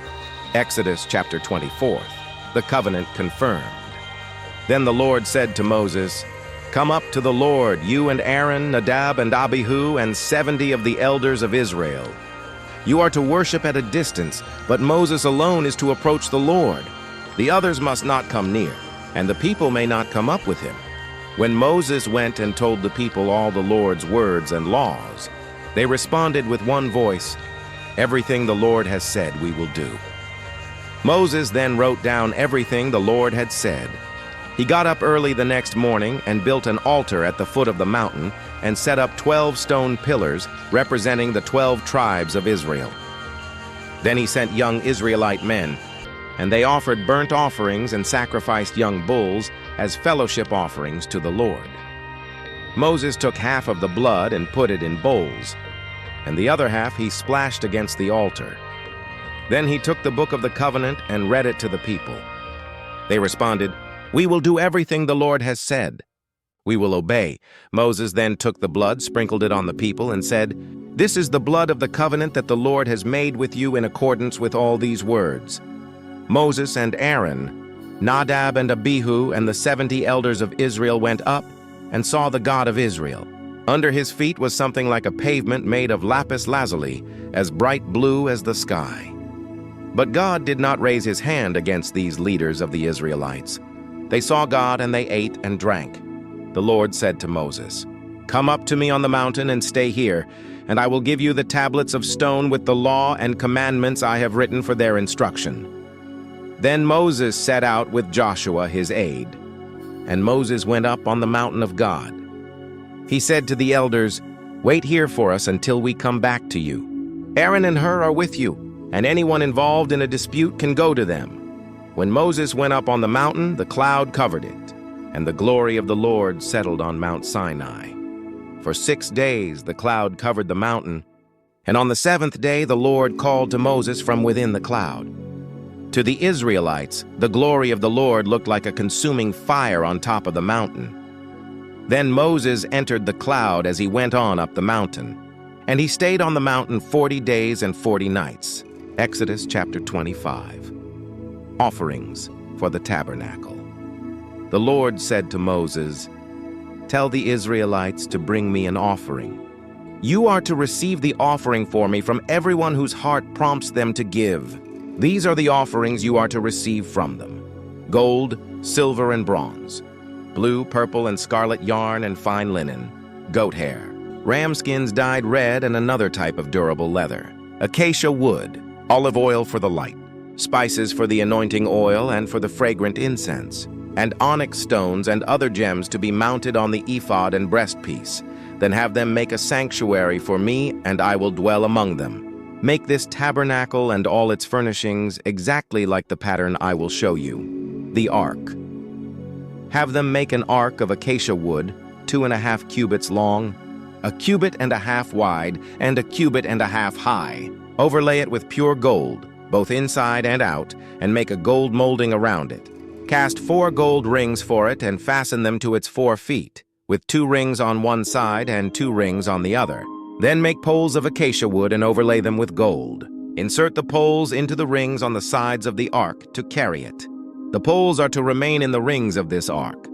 Exodus chapter 24. The covenant confirmed. Then the Lord said to Moses, Come up to the Lord, you and Aaron, Nadab and Abihu, and 70 of the elders of Israel. You are to worship at a distance, but Moses alone is to approach the Lord. The others must not come near, and the people may not come up with him. When Moses went and told the people all the Lord's words and laws, they responded with one voice, Everything the Lord has said we will do. Moses then wrote down everything the Lord had said. He got up early the next morning and built an altar at the foot of the mountain and set up 12 stone pillars representing the 12 tribes of Israel. Then he sent young Israelite men And they offered burnt offerings and sacrificed young bulls as fellowship offerings to the Lord. Moses took half of the blood and put it in bowls, and the other half he splashed against the altar. Then he took the book of the covenant and read it to the people. They responded, "We will do everything the Lord has said. We will obey." Moses then took the blood, sprinkled it on the people, and said, "This is the blood of the covenant that the Lord has made with you in accordance with all these words." Moses and Aaron, Nadab and Abihu, and the 70 elders of Israel went up and saw the God of Israel. Under his feet was something like a pavement made of lapis lazuli, as bright blue as the sky. But God did not raise his hand against these leaders of the Israelites. They saw God and they ate and drank. The Lord said to Moses, "Come up to me on the mountain and stay here, and I will give you the tablets of stone with the law and commandments I have written for their instruction." Then Moses set out with Joshua his aide. And Moses went up on the mountain of God. He said to the elders, "Wait here for us until we come back to you. Aaron and Hur are with you, and anyone involved in a dispute can go to them." When Moses went up on the mountain, the cloud covered it, and the glory of the Lord settled on Mount Sinai. For 6 days the cloud covered the mountain, and on the 7th day the Lord called to Moses from within the cloud. To the Israelites, the glory of the Lord looked like a consuming fire on top of the mountain. Then Moses entered the cloud as he went on up the mountain, and he stayed on the mountain 40 days and 40 nights. Exodus chapter 25. Offerings for the tabernacle. The Lord said to Moses, "Tell the Israelites to bring me an offering. You are to receive the offering for me from everyone whose heart prompts them to give. These are the offerings you are to receive from them: gold, silver, and bronze, blue, purple, and scarlet yarn and fine linen, goat hair, ram skins dyed red and another type of durable leather, acacia wood, olive oil for the light, spices for the anointing oil and for the fragrant incense, and onyx stones and other gems to be mounted on the ephod and breastpiece. Then have them make a sanctuary for me, and I will dwell among them. Make this tabernacle and all its furnishings exactly like the pattern I will show you. The ark. Have them make an ark of acacia wood, 2.5 cubits long, 1.5 cubits wide, and 1.5 cubits high. Overlay it with pure gold, both inside and out, and make a gold molding around it. Cast 4 gold rings for it and fasten them to its 4 feet, with 2 rings on one side and 2 rings on the other. Then make poles of acacia wood and overlay them with gold. Insert the poles into the rings on the sides of the ark to carry it. The poles are to remain in the rings of this ark.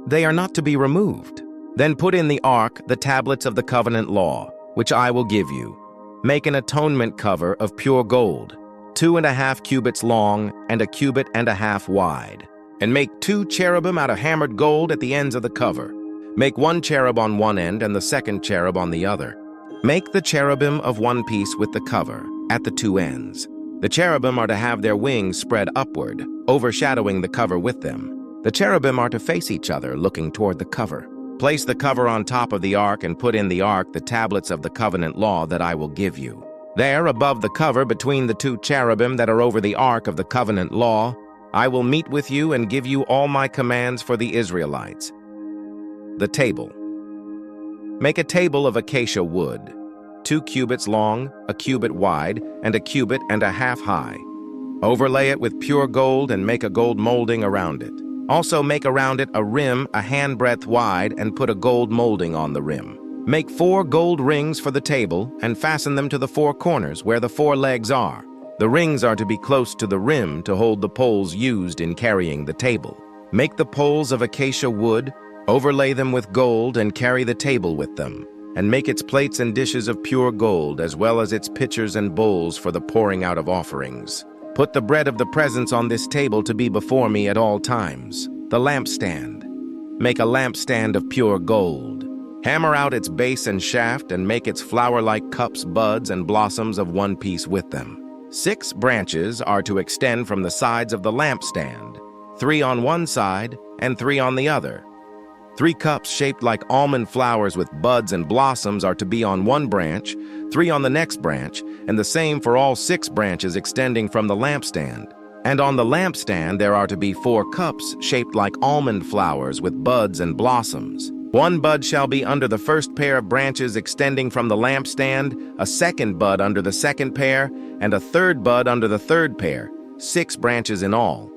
They are not to be removed. Then put in the ark the tablets of the covenant law, which I will give you. Make an atonement cover of pure gold, 2.5 cubits long and 1.5 cubits wide. And make 2 cherubim out of hammered gold at the ends of the cover. Make 1 cherub on one end and the second cherub on the other. Make the cherubim of one piece with the cover, at the 2 ends. The cherubim are to have their wings spread upward, overshadowing the cover with them. The cherubim are to face each other, looking toward the cover. Place the cover on top of the ark and put in the ark the tablets of the covenant law that I will give you. There, above the cover, between the 2 cherubim that are over the ark of the covenant law, I will meet with you and give you all my commands for the Israelites. The table. Make a table of acacia wood, 2 cubits long, 1 cubit wide, and 1.5 cubits high. Overlay it with pure gold and make a gold molding around it. Also make around it a rim a handbreadth wide and put a gold molding on the rim. Make 4 gold rings for the table and fasten them to the 4 corners where the 4 legs are. The rings are to be close to the rim to hold the poles used in carrying the table. Make the poles of acacia wood, overlay them with gold, and carry the table with them. And make its plates and dishes of pure gold, as well as its pitchers and bowls for the pouring out of offerings. Put the bread of the presence on this table to be before me at all times. The lampstand. Make a lampstand of pure gold. Hammer out its base and shaft, and make its flower-like cups, buds, and blossoms of one piece with them. 6 branches are to extend from the sides of the lampstand, 3 on one side and 3 on the other. 3 cups shaped like almond flowers with buds and blossoms are to be on one branch, 3 on the next branch, and the same for all 6 branches extending from the lampstand. And on the lampstand there are to be 4 cups shaped like almond flowers with buds and blossoms. 1 bud shall be under the first pair of branches extending from the lampstand, a 2nd bud under the 2nd pair, and a 3rd bud under the 3rd pair, 6 branches in all.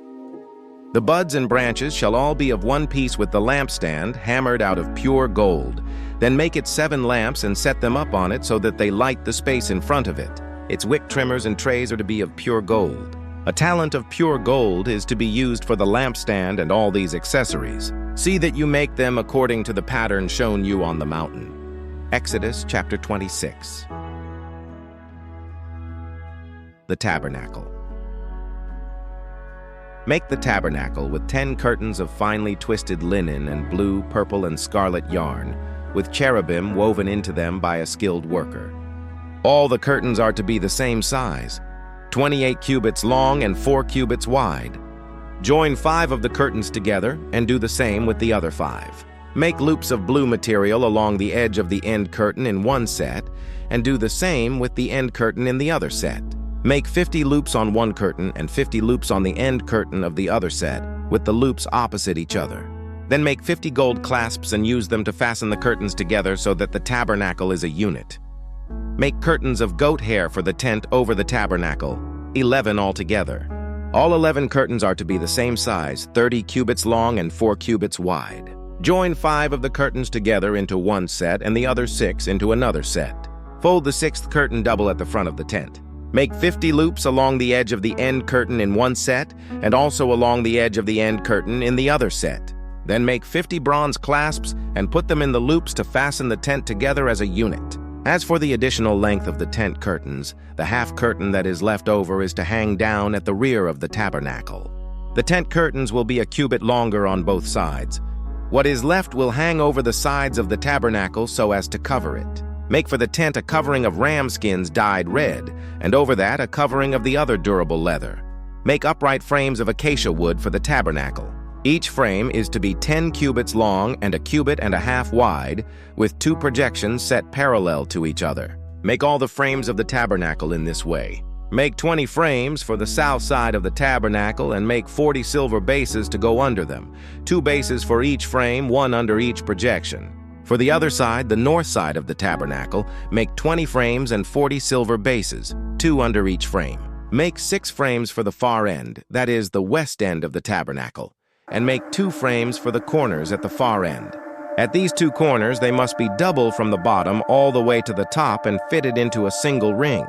The buds and branches shall all be of one piece with the lampstand, hammered out of pure gold. Then make it 7 lamps and set them up on it so that they light the space in front of it. Its wick trimmers and trays are to be of pure gold. A talent of pure gold is to be used for the lampstand and all these accessories. See that you make them according to the pattern shown you on the mountain. Exodus chapter 26. The Tabernacle. Make the tabernacle with 10 curtains of finely twisted linen and blue, purple, and scarlet yarn, with cherubim woven into them by a skilled worker. All the curtains are to be the same size, 28 cubits long and 4 cubits wide. Join 5 of the curtains together and do the same with the other 5. Make loops of blue material along the edge of the end curtain in one set and do the same with the end curtain in the other set. Make 50 loops on one curtain and 50 loops on the end curtain of the other set, with the loops opposite each other. Then make 50 gold clasps and use them to fasten the curtains together so that the tabernacle is a unit. Make curtains of goat hair for the tent over the tabernacle, 11 altogether. All 11 curtains are to be the same size, 30 cubits long and 4 cubits wide. Join 5 of the curtains together into one set and the other 6 into another set. Fold the 6th curtain double at the front of the tent. Make 50 loops along the edge of the end curtain in one set and also along the edge of the end curtain in the other set. Then make 50 bronze clasps and put them in the loops to fasten the tent together as a unit. As for the additional length of the tent curtains, the half curtain that is left over is to hang down at the rear of the tabernacle. The tent curtains will be a cubit longer on both sides. What is left will hang over the sides of the tabernacle so as to cover it. Make for the tent a covering of ram skins dyed red, and over that a covering of the other durable leather. Make upright frames of acacia wood for the tabernacle. Each frame is to be 10 cubits long and a cubit and a half wide, with 2 projections set parallel to each other. Make all the frames of the tabernacle in this way. Make 20 frames for the south side of the tabernacle and make 40 silver bases to go under them, 2 bases for each frame, 1 under each projection. For the other side, the north side of the tabernacle, make 20 frames and 40 silver bases, 2 under each frame. Make 6 frames for the far end, that is, the west end of the tabernacle, and make 2 frames for the corners at the far end. At these 2 corners, they must be double from the bottom all the way to the top and fitted into a single ring.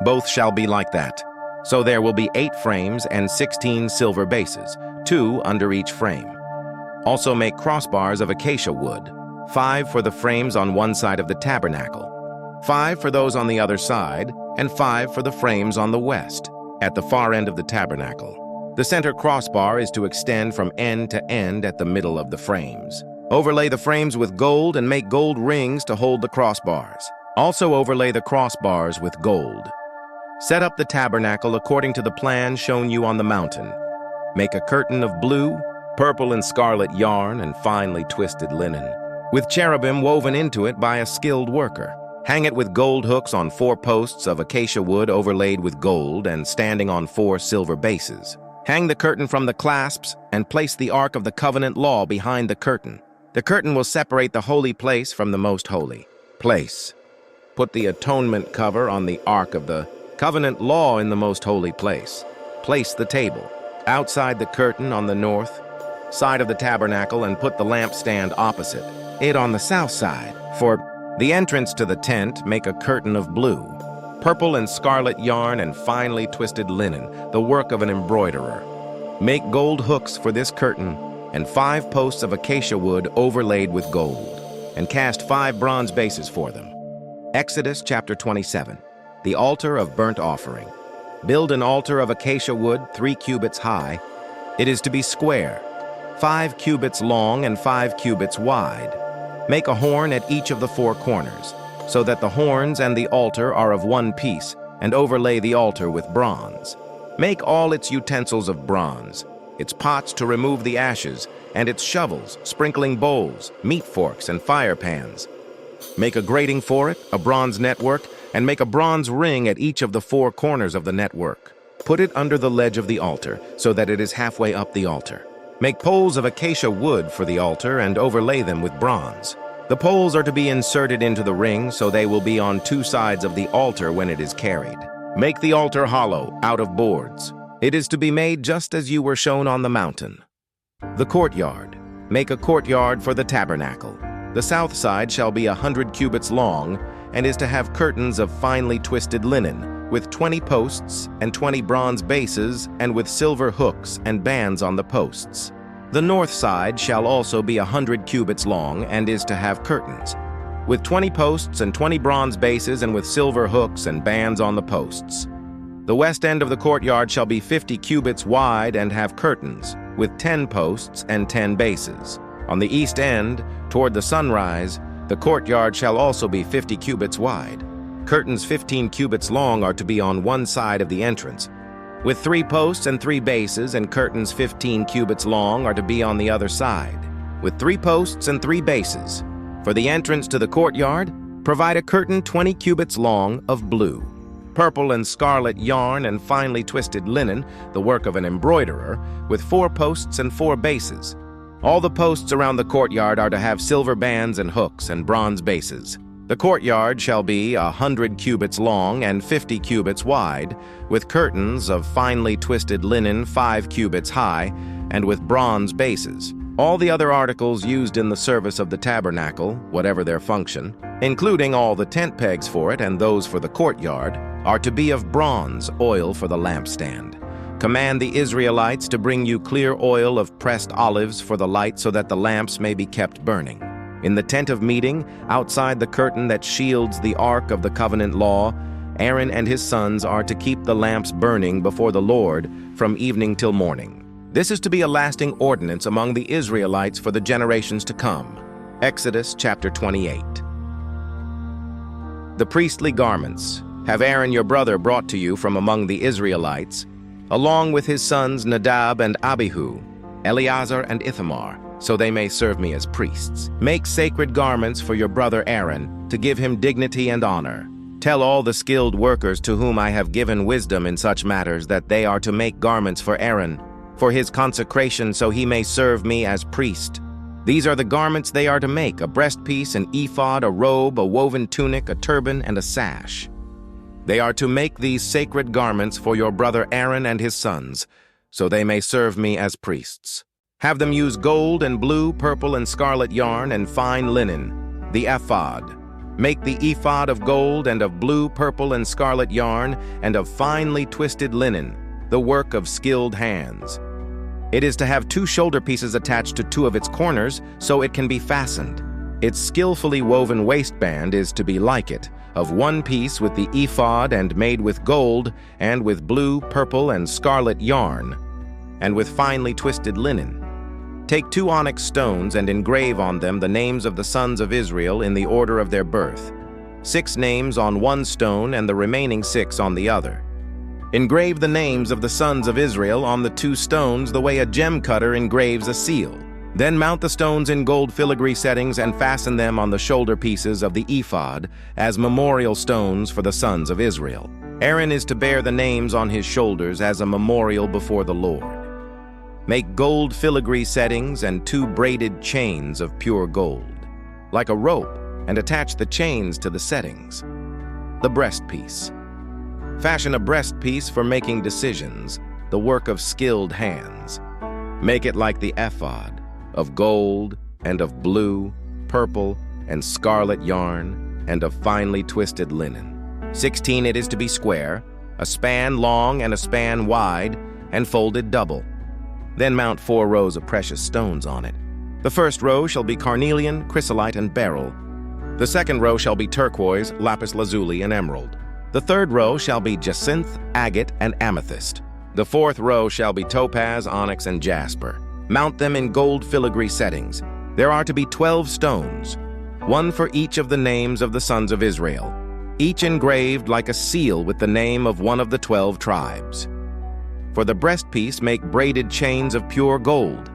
Both shall be like that. So there will be 8 frames and 16 silver bases, 2 under each frame. Also make crossbars of acacia wood, 5 for the frames on one side of the tabernacle, 5 for those on the other side, and 5 for the frames on the west, at the far end of the tabernacle. The center crossbar is to extend from end to end at the middle of the frames. Overlay the frames with gold and make gold rings to hold the crossbars. Also overlay the crossbars with gold. Set up the tabernacle according to the plan shown you on the mountain. Make a curtain of blue, purple, and scarlet yarn and finely twisted linen, with cherubim woven into it by a skilled worker. Hang it with gold hooks on 4 posts of acacia wood overlaid with gold and standing on 4 silver bases. Hang the curtain from the clasps and place the Ark of the Covenant Law behind the curtain. The curtain will separate the holy place from the most holy place. Put the atonement cover on the Ark of the Covenant Law in the most holy place. Place the table outside the curtain on the north side of the tabernacle and put the lampstand opposite it on the south side. For the entrance to the tent, make a curtain of blue, purple and scarlet yarn and finely twisted linen, the work of an embroiderer. Make gold hooks for this curtain and 5 posts of acacia wood overlaid with gold, and cast 5 bronze bases for them. Exodus chapter 27. The altar of burnt offering. Build an altar of acacia wood 3 cubits high. It is to be square, 5 cubits long and 5 cubits wide. Make a horn at each of the 4 corners, so that the horns and the altar are of one piece, and overlay the altar with bronze. Make all its utensils of bronze, its pots to remove the ashes, and its shovels, sprinkling bowls, meat forks, and fire pans. Make a grating for it, a bronze network, and make a bronze ring at each of the 4 corners of the network. Put it under the ledge of the altar, so that it is halfway up the altar. Make poles of acacia wood for the altar and overlay them with bronze. The poles are to be inserted into the ring, so they will be on two sides of the altar when it is carried. Make the altar hollow, out of boards. It is to be made just as you were shown on the mountain. The courtyard. Make a courtyard for the tabernacle. The south side shall be 100 cubits long, and is to have curtains of finely twisted linen, with 20 posts and 20 bronze bases, and with silver hooks and bands on the posts. The north side shall also be 100 cubits long, and is to have curtains, with 20 posts and 20 bronze bases, and with silver hooks and bands on the posts. The west end of the courtyard shall be 50 cubits wide and have curtains, with 10 posts and 10 bases. On the east end, toward the sunrise, the courtyard shall also be 50 cubits wide. Curtains 15 cubits long are to be on one side of the entrance, with 3 posts and 3 bases, and curtains 15 cubits long are to be on the other side, with 3 posts and 3 bases. For the entrance to the courtyard, provide a curtain 20 cubits long of blue, purple and scarlet yarn and finely twisted linen, the work of an embroiderer, with 4 posts and 4 bases. All the posts around the courtyard are to have silver bands and hooks and bronze bases. The courtyard shall be 100 cubits long and 50 cubits wide, with curtains of finely twisted linen 5 cubits high, and with bronze bases. All the other articles used in the service of the tabernacle, whatever their function, including all the tent pegs for it and those for the courtyard, are to be of bronze, oil for the lampstand. Command the Israelites to bring you clear oil of pressed olives for the light, so that the lamps may be kept burning. In the tent of meeting, outside the curtain that shields the ark of the covenant law, Aaron and his sons are to keep the lamps burning before the Lord from evening till morning. This is to be a lasting ordinance among the Israelites for the generations to come. Exodus chapter 28. The priestly garments have Aaron your brother brought to you from among the Israelites, along with his sons Nadab and Abihu, Eleazar and Ithamar, so they may serve me as priests. Make sacred garments for your brother Aaron, to give him dignity and honor. Tell all the skilled workers to whom I have given wisdom in such matters that they are to make garments for Aaron, for his consecration, so he may serve me as priest. These are the garments they are to make: a breastpiece, an ephod, a robe, a woven tunic, a turban, and a sash. They are to make these sacred garments for your brother Aaron and his sons, so they may serve me as priests. Have them use gold and blue, purple, and scarlet yarn and fine linen, the ephod. Make the ephod of gold and of blue, purple, and scarlet yarn, and of finely twisted linen, the work of skilled hands. It is to have 2 shoulder pieces attached to 2 of its corners, so it can be fastened. Its skillfully woven waistband is to be like it, of 1 piece with the ephod, and made with gold, and with blue, purple, and scarlet yarn, and with finely twisted linen. Take 2 onyx stones and engrave on them the names of the sons of Israel in the order of their birth, 6 names on 1 stone and the remaining 6 on the other. Engrave the names of the sons of Israel on the 2 stones the way a gem cutter engraves a seal. Then mount the stones in gold filigree settings and fasten them on the shoulder pieces of the ephod as memorial stones for the sons of Israel. Aaron is to bear the names on his shoulders as a memorial before the Lord. Make gold filigree settings and 2 braided chains of pure gold, like a rope, and attach the chains to the settings. The breastpiece. Fashion a breastpiece for making decisions, the work of skilled hands. Make it like the ephod, of gold and of blue, purple, and scarlet yarn, and of finely twisted linen. 16 it is to be square, a span long and a span wide, and folded double. Then mount 4 rows of precious stones on it. The first row shall be carnelian, chrysolite, and beryl. The second row shall be turquoise, lapis lazuli, and emerald. The third row shall be jacinth, agate, and amethyst. The fourth row shall be topaz, onyx, and jasper. Mount them in gold filigree settings. There are to be 12 stones, 1 for each of the names of the sons of Israel, each engraved like a seal with the name of one of the 12 tribes. For the breastpiece, make braided chains of pure gold,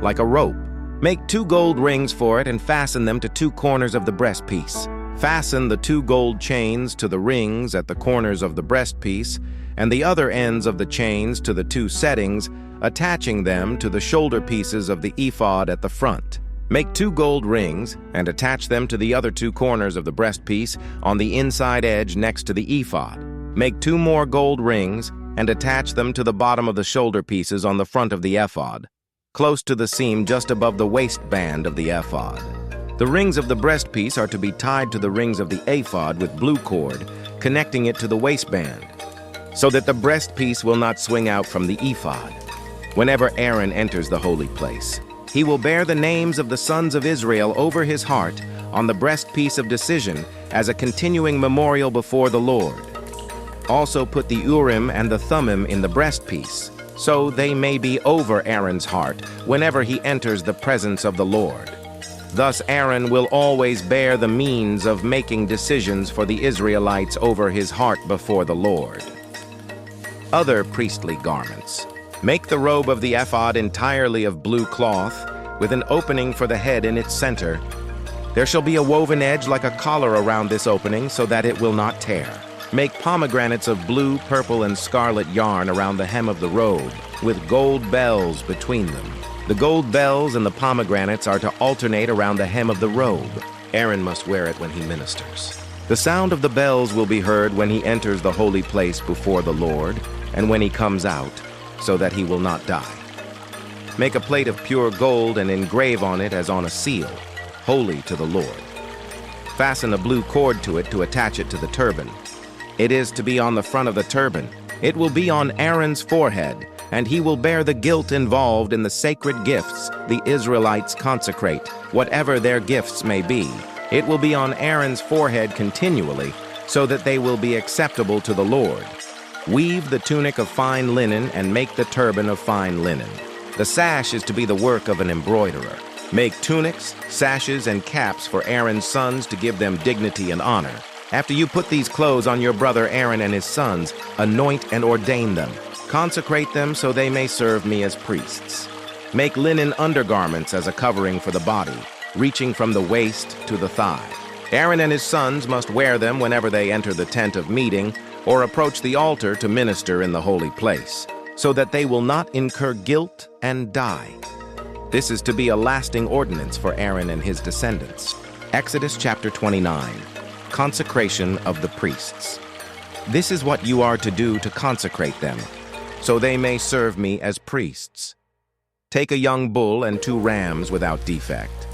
like a rope. Make 2 gold rings for it and fasten them to 2 corners of the breastpiece. Fasten the 2 gold chains to the rings at the corners of the breastpiece, and the other ends of the chains to the 2 settings, attaching them to the shoulder pieces of the ephod at the front. Make 2 gold rings and attach them to the other 2 corners of the breastpiece on the inside edge next to the ephod. Make 2 more gold rings and attach them to the bottom of the shoulder pieces on the front of the ephod, close to the seam just above the waistband of the ephod. The rings of the breastpiece are to be tied to the rings of the ephod with blue cord, connecting it to the waistband, so that the breastpiece will not swing out from the ephod. Whenever Aaron enters the holy place, he will bear the names of the sons of Israel over his heart on the breastpiece of decision as a continuing memorial before the Lord. Also put the Urim and the Thummim in the breastpiece, so they may be over Aaron's heart whenever he enters the presence of the Lord. Thus Aaron will always bear the means of making decisions for the Israelites over his heart before the Lord. Other priestly garments. Make the robe of the ephod entirely of blue cloth, with an opening for the head in its center. There shall be a woven edge like a collar around this opening so that it will not tear. Make pomegranates of blue, purple, and scarlet yarn around the hem of the robe, with gold bells between them. The gold bells and the pomegranates are to alternate around the hem of the robe. Aaron must wear it when he ministers. The sound of the bells will be heard when he enters the holy place before the Lord, and when he comes out, so that he will not die. Make a plate of pure gold and engrave on it as on a seal, holy to the Lord. Fasten a blue cord to it to attach it to the turban. It is to be on the front of the turban. It will be on Aaron's forehead, and he will bear the guilt involved in the sacred gifts the Israelites consecrate, whatever their gifts may be. It will be on Aaron's forehead continually, so that they will be acceptable to the Lord. Weave the tunic of fine linen and make the turban of fine linen. The sash is to be the work of an embroiderer. Make tunics, sashes, and caps for Aaron's sons to give them dignity and honor. After you put these clothes on your brother Aaron and his sons, anoint and ordain them. Consecrate them so they may serve me as priests. Make linen undergarments as a covering for the body, reaching from the waist to the thigh. Aaron and his sons must wear them whenever they enter the tent of meeting or approach the altar to minister in the holy place, so that they will not incur guilt and die. This is to be a lasting ordinance for Aaron and his descendants. Exodus chapter 29. Consecration of the priests. This is what you are to do to consecrate them, so they may serve me as priests. Take a young bull and 2 rams without defect,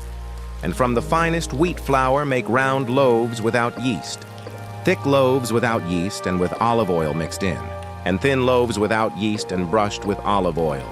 and from the finest wheat flour make round loaves without yeast, thick loaves without yeast and with olive oil mixed in, and thin loaves without yeast and brushed with olive oil.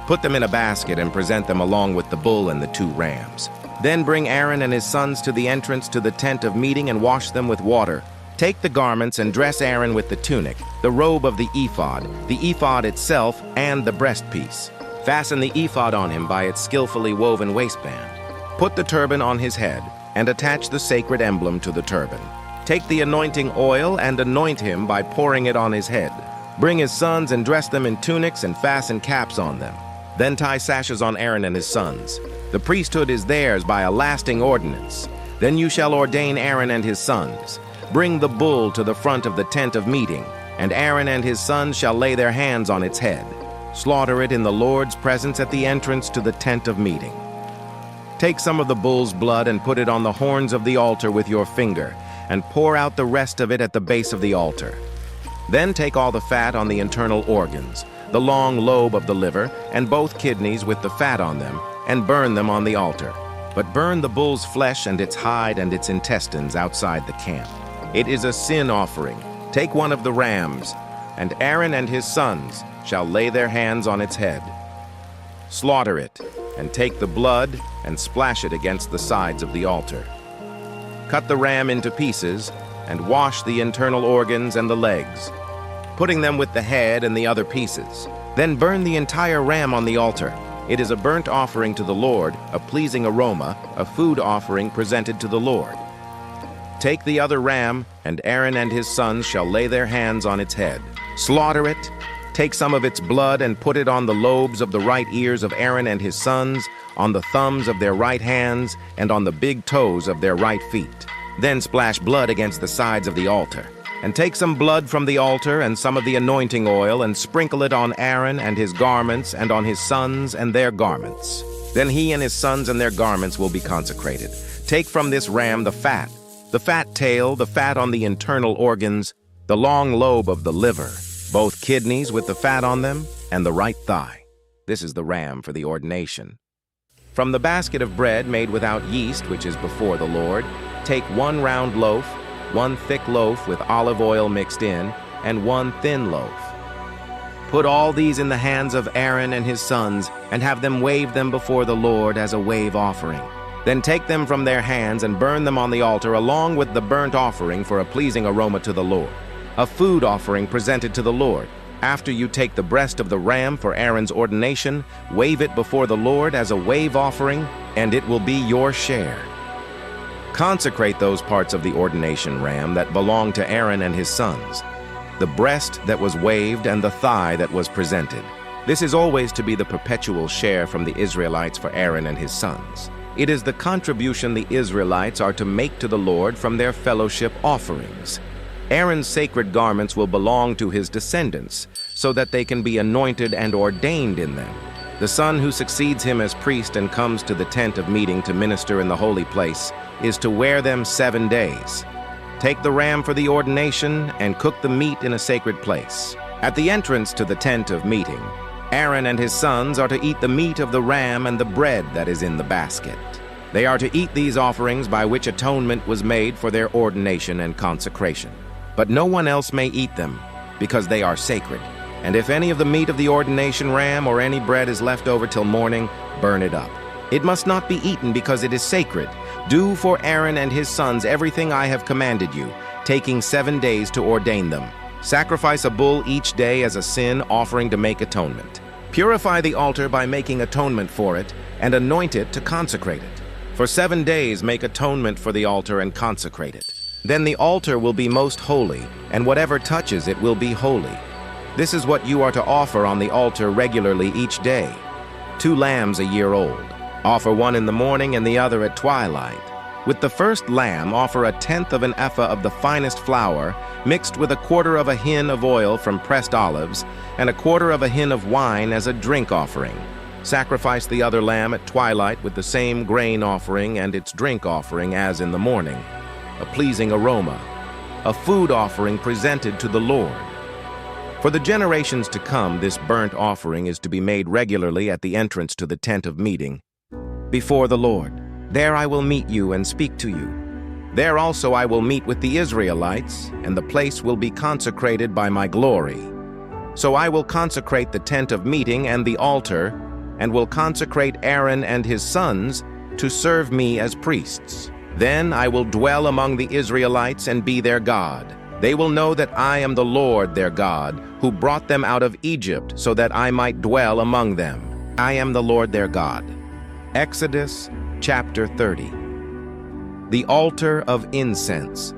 Put them in a basket and present them along with the bull and the 2 rams. Then bring Aaron and his sons to the entrance to the tent of meeting and wash them with water. Take the garments and dress Aaron with the tunic, the robe of the ephod itself, and the breastpiece. Fasten the ephod on him by its skillfully woven waistband. Put the turban on his head and attach the sacred emblem to the turban. Take the anointing oil and anoint him by pouring it on his head. Bring his sons and dress them in tunics and fasten caps on them. Then tie sashes on Aaron and his sons. The priesthood is theirs by a lasting ordinance. Then you shall ordain Aaron and his sons. Bring the bull to the front of the tent of meeting, and Aaron and his sons shall lay their hands on its head. Slaughter it in the Lord's presence at the entrance to the tent of meeting. Take some of the bull's blood and put it on the horns of the altar with your finger, and pour out the rest of it at the base of the altar. Then take all the fat on the internal organs, the long lobe of the liver, and both kidneys with the fat on them, and burn them on the altar. But burn the bull's flesh and its hide and its intestines outside the camp. It is a sin offering. Take one of the rams, and Aaron and his sons shall lay their hands on its head. Slaughter it, and take the blood and splash it against the sides of the altar. Cut the ram into pieces, and wash the internal organs and the legs, putting them with the head and the other pieces. Then burn the entire ram on the altar. It is a burnt offering to the Lord, a pleasing aroma, a food offering presented to the Lord. Take the other ram, and Aaron and his sons shall lay their hands on its head. Slaughter it, take some of its blood and put it on the lobes of the right ears of Aaron and his sons, on the thumbs of their right hands, and on the big toes of their right feet. Then splash blood against the sides of the altar, And take some blood from the altar and some of the anointing oil and sprinkle it on Aaron and his garments and on his sons and their garments. Then he and his sons and their garments will be consecrated. Take from this ram the fat tail, the fat on the internal organs, the long lobe of the liver, both kidneys with the fat on them, and the right thigh. This is the ram for the ordination. From the basket of bread made without yeast, which is before the Lord, take 1 round loaf, 1 thick loaf with olive oil mixed in, and 1 thin loaf. Put all these in the hands of Aaron and his sons, and have them wave them before the Lord as a wave offering. Then take them from their hands and burn them on the altar along with the burnt offering for a pleasing aroma to the Lord, a food offering presented to the Lord. After you take the breast of the ram for Aaron's ordination, wave it before the Lord as a wave offering, and it will be your share. Consecrate those parts of the ordination ram that belong to Aaron and his sons, the breast that was waved and the thigh that was presented. This is always to be the perpetual share from the Israelites for Aaron and his sons. It is the contribution the Israelites are to make to the Lord from their fellowship offerings. Aaron's sacred garments will belong to his descendants, so that they can be anointed and ordained in them. The son who succeeds him as priest and comes to the tent of meeting to minister in the holy place is to wear them 7 days. Take the ram for the ordination and cook the meat in a sacred place. At the entrance to the tent of meeting, Aaron and his sons are to eat the meat of the ram and the bread that is in the basket. They are to eat these offerings by which atonement was made for their ordination and consecration. But no one else may eat them, because they are sacred. And if any of the meat of the ordination ram or any bread is left over till morning, burn it up. It must not be eaten because it is sacred. Do for Aaron and his sons everything I have commanded you, taking 7 days to ordain them. Sacrifice a bull each day as a sin offering to make atonement. Purify the altar by making atonement for it, and anoint it to consecrate it. For 7 days make atonement for the altar and consecrate it. Then the altar will be most holy, and whatever touches it will be holy. This is what you are to offer on the altar regularly each day. 2 lambs a year old. Offer one in the morning and the other at twilight. With the first lamb, offer 1/10 of an ephah of the finest flour, mixed with 1/4 of a hin of oil from pressed olives, and 1/4 of a hin of wine as a drink offering. Sacrifice the other lamb at twilight with the same grain offering and its drink offering as in the morning, a pleasing aroma, a food offering presented to the Lord. For the generations to come, this burnt offering is to be made regularly at the entrance to the tent of meeting, before the Lord. There I will meet you and speak to you. There also I will meet with the Israelites, and the place will be consecrated by my glory. So I will consecrate the tent of meeting and the altar, and will consecrate Aaron and his sons to serve me as priests. Then I will dwell among the Israelites and be their God. They will know that I am the Lord their God, who brought them out of Egypt so that I might dwell among them. I am the Lord their God. Exodus chapter 30. The altar of incense.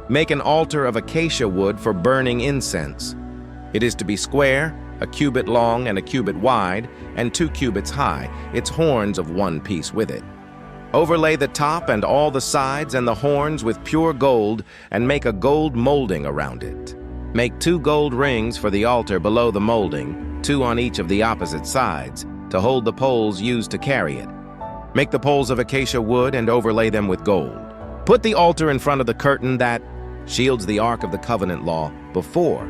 Make an altar of acacia wood for burning incense. It is to be square, 1 cubit long and 1 cubit wide, and 2 cubits high, its horns of 1 piece with it. Overlay the top and all the sides and the horns with pure gold, and make a gold molding around it. Make 2 gold rings for the altar below the molding, 2 on each of the opposite sides, to hold the poles used to carry it. Make the poles of acacia wood and overlay them with gold. Put the altar in front of the curtain that shields the Ark of the Covenant law before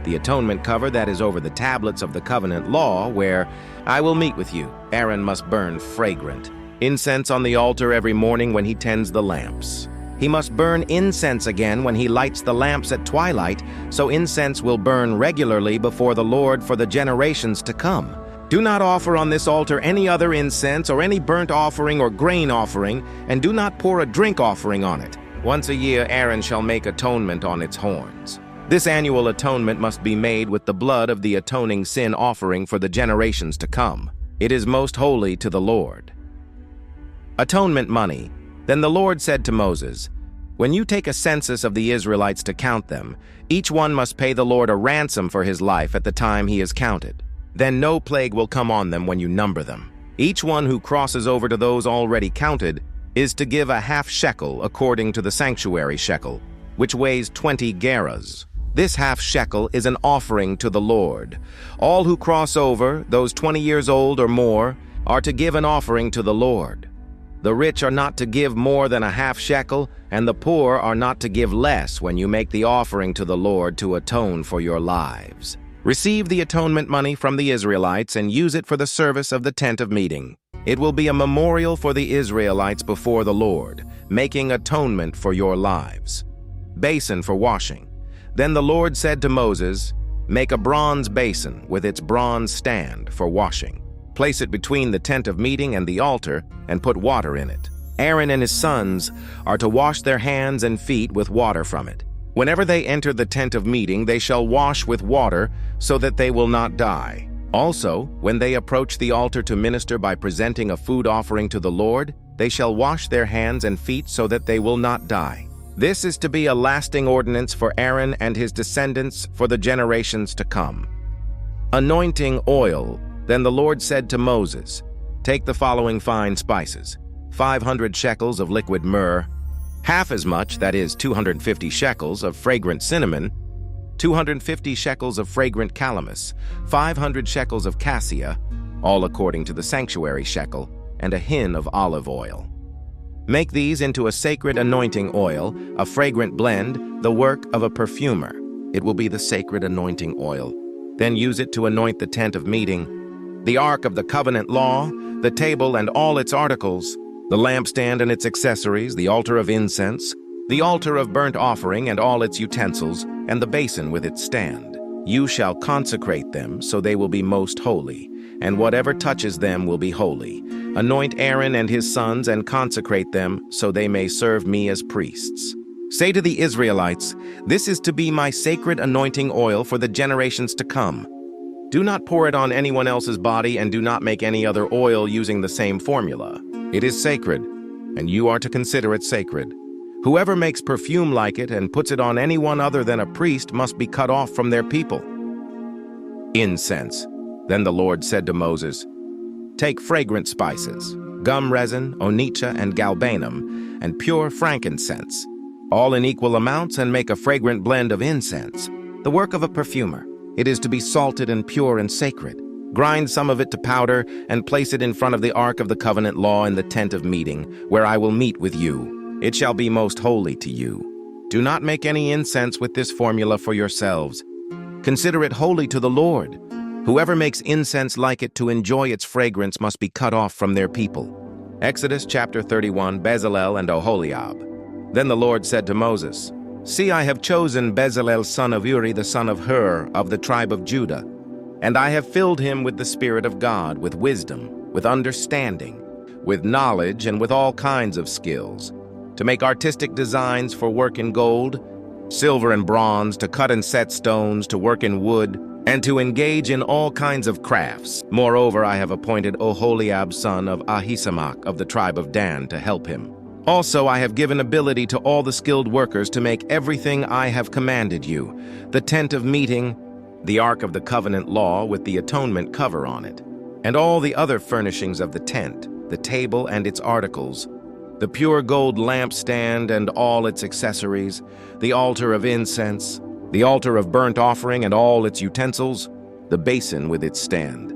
the atonement cover that is over the tablets of the covenant law, where I will meet with you. Aaron must burn fragrant incense on the altar every morning when he tends the lamps. He must burn incense again when he lights the lamps at twilight, so incense will burn regularly before the Lord for the generations to come. Do not offer on this altar any other incense or any burnt offering or grain offering, and do not pour a drink offering on it. Once a year Aaron shall make atonement on its horns. This annual atonement must be made with the blood of the atoning sin offering for the generations to come. It is most holy to the Lord. Atonement money. Then the Lord said to Moses, "When you take a census of the Israelites to count them, each one must pay the Lord a ransom for his life at the time he is counted. Then no plague will come on them when you number them. Each one who crosses over to those already counted is to give a half shekel according to the sanctuary shekel, which weighs 20 gerahs. This half shekel is an offering to the Lord. All who cross over, those 20 years old or more, are to give an offering to the Lord. The rich are not to give more than a half shekel, and the poor are not to give less when you make the offering to the Lord to atone for your lives. Receive the atonement money from the Israelites and use it for the service of the tent of meeting. It will be a memorial for the Israelites before the Lord, making atonement for your lives. Basin for washing. Then the Lord said to Moses, "Make a bronze basin with its bronze stand for washing. Place it between the tent of meeting and the altar and put water in it. Aaron and his sons are to wash their hands and feet with water from it. Whenever they enter the tent of meeting, they shall wash with water so that they will not die. Also, when they approach the altar to minister by presenting a food offering to the Lord, they shall wash their hands and feet so that they will not die. This is to be a lasting ordinance for Aaron and his descendants for the generations to come." Anointing oil. Then the Lord said to Moses, "Take the following fine spices: 500 shekels of liquid myrrh, half as much, that is 250 shekels, of fragrant cinnamon, 250 shekels of fragrant calamus, 500 shekels of cassia, all according to the sanctuary shekel, and a hin of olive oil. Make these into a sacred anointing oil, a fragrant blend, the work of a perfumer. It will be the sacred anointing oil. Then use it to anoint the tent of meeting, the ark of the covenant law, the table and all its articles, the lampstand and its accessories, the altar of incense, the altar of burnt offering and all its utensils, and the basin with its stand. You shall consecrate them so they will be most holy, and whatever touches them will be holy. Anoint Aaron and his sons and consecrate them so they may serve me as priests. Say to the Israelites, this is to be my sacred anointing oil for the generations to come. Do not pour it on anyone else's body and do not make any other oil using the same formula. It is sacred, and you are to consider it sacred. Whoever makes perfume like it and puts it on anyone other than a priest must be cut off from their people. Incense. Then the Lord said to Moses, take fragrant spices, gum resin, onycha, and galbanum, and pure frankincense, all in equal amounts, and make a fragrant blend of incense, the work of a perfumer. It is to be salted and pure and sacred. Grind some of it to powder and place it in front of the ark of the covenant law in the tent of meeting, where I will meet with you. It shall be most holy to you. Do not make any incense with this formula for yourselves. Consider it holy to the Lord. Whoever makes incense like it to enjoy its fragrance must be cut off from their people. Exodus chapter 31, Bezalel and Oholiab. Then the Lord said to Moses, see, I have chosen Bezalel son of Uri the son of Hur of the tribe of Judah, and I have filled him with the Spirit of God, with wisdom, with understanding, with knowledge, and with all kinds of skills, to make artistic designs for work in gold, silver and bronze, to cut and set stones, to work in wood, and to engage in all kinds of crafts. Moreover, I have appointed Oholiab son of Ahisamach of the tribe of Dan to help him. Also, I have given ability to all the skilled workers to make everything I have commanded you, the tent of meeting, the ark of the covenant law with the atonement cover on it, and all the other furnishings of the tent, the table and its articles, the pure gold lampstand and all its accessories, the altar of incense, the altar of burnt offering and all its utensils, the basin with its stand,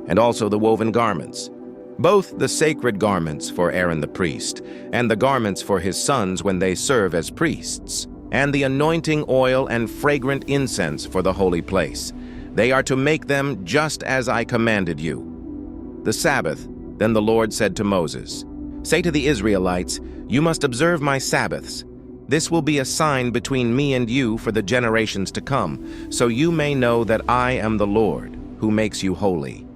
and also the woven garments, both the sacred garments for Aaron the priest, and the garments for his sons when they serve as priests, and the anointing oil and fragrant incense for the holy place. They are to make them just as I commanded you. The Sabbath. Then the Lord said to Moses, say to the Israelites, you must observe my Sabbaths. This will be a sign between me and you for the generations to come, so you may know that I am the Lord, who makes you holy.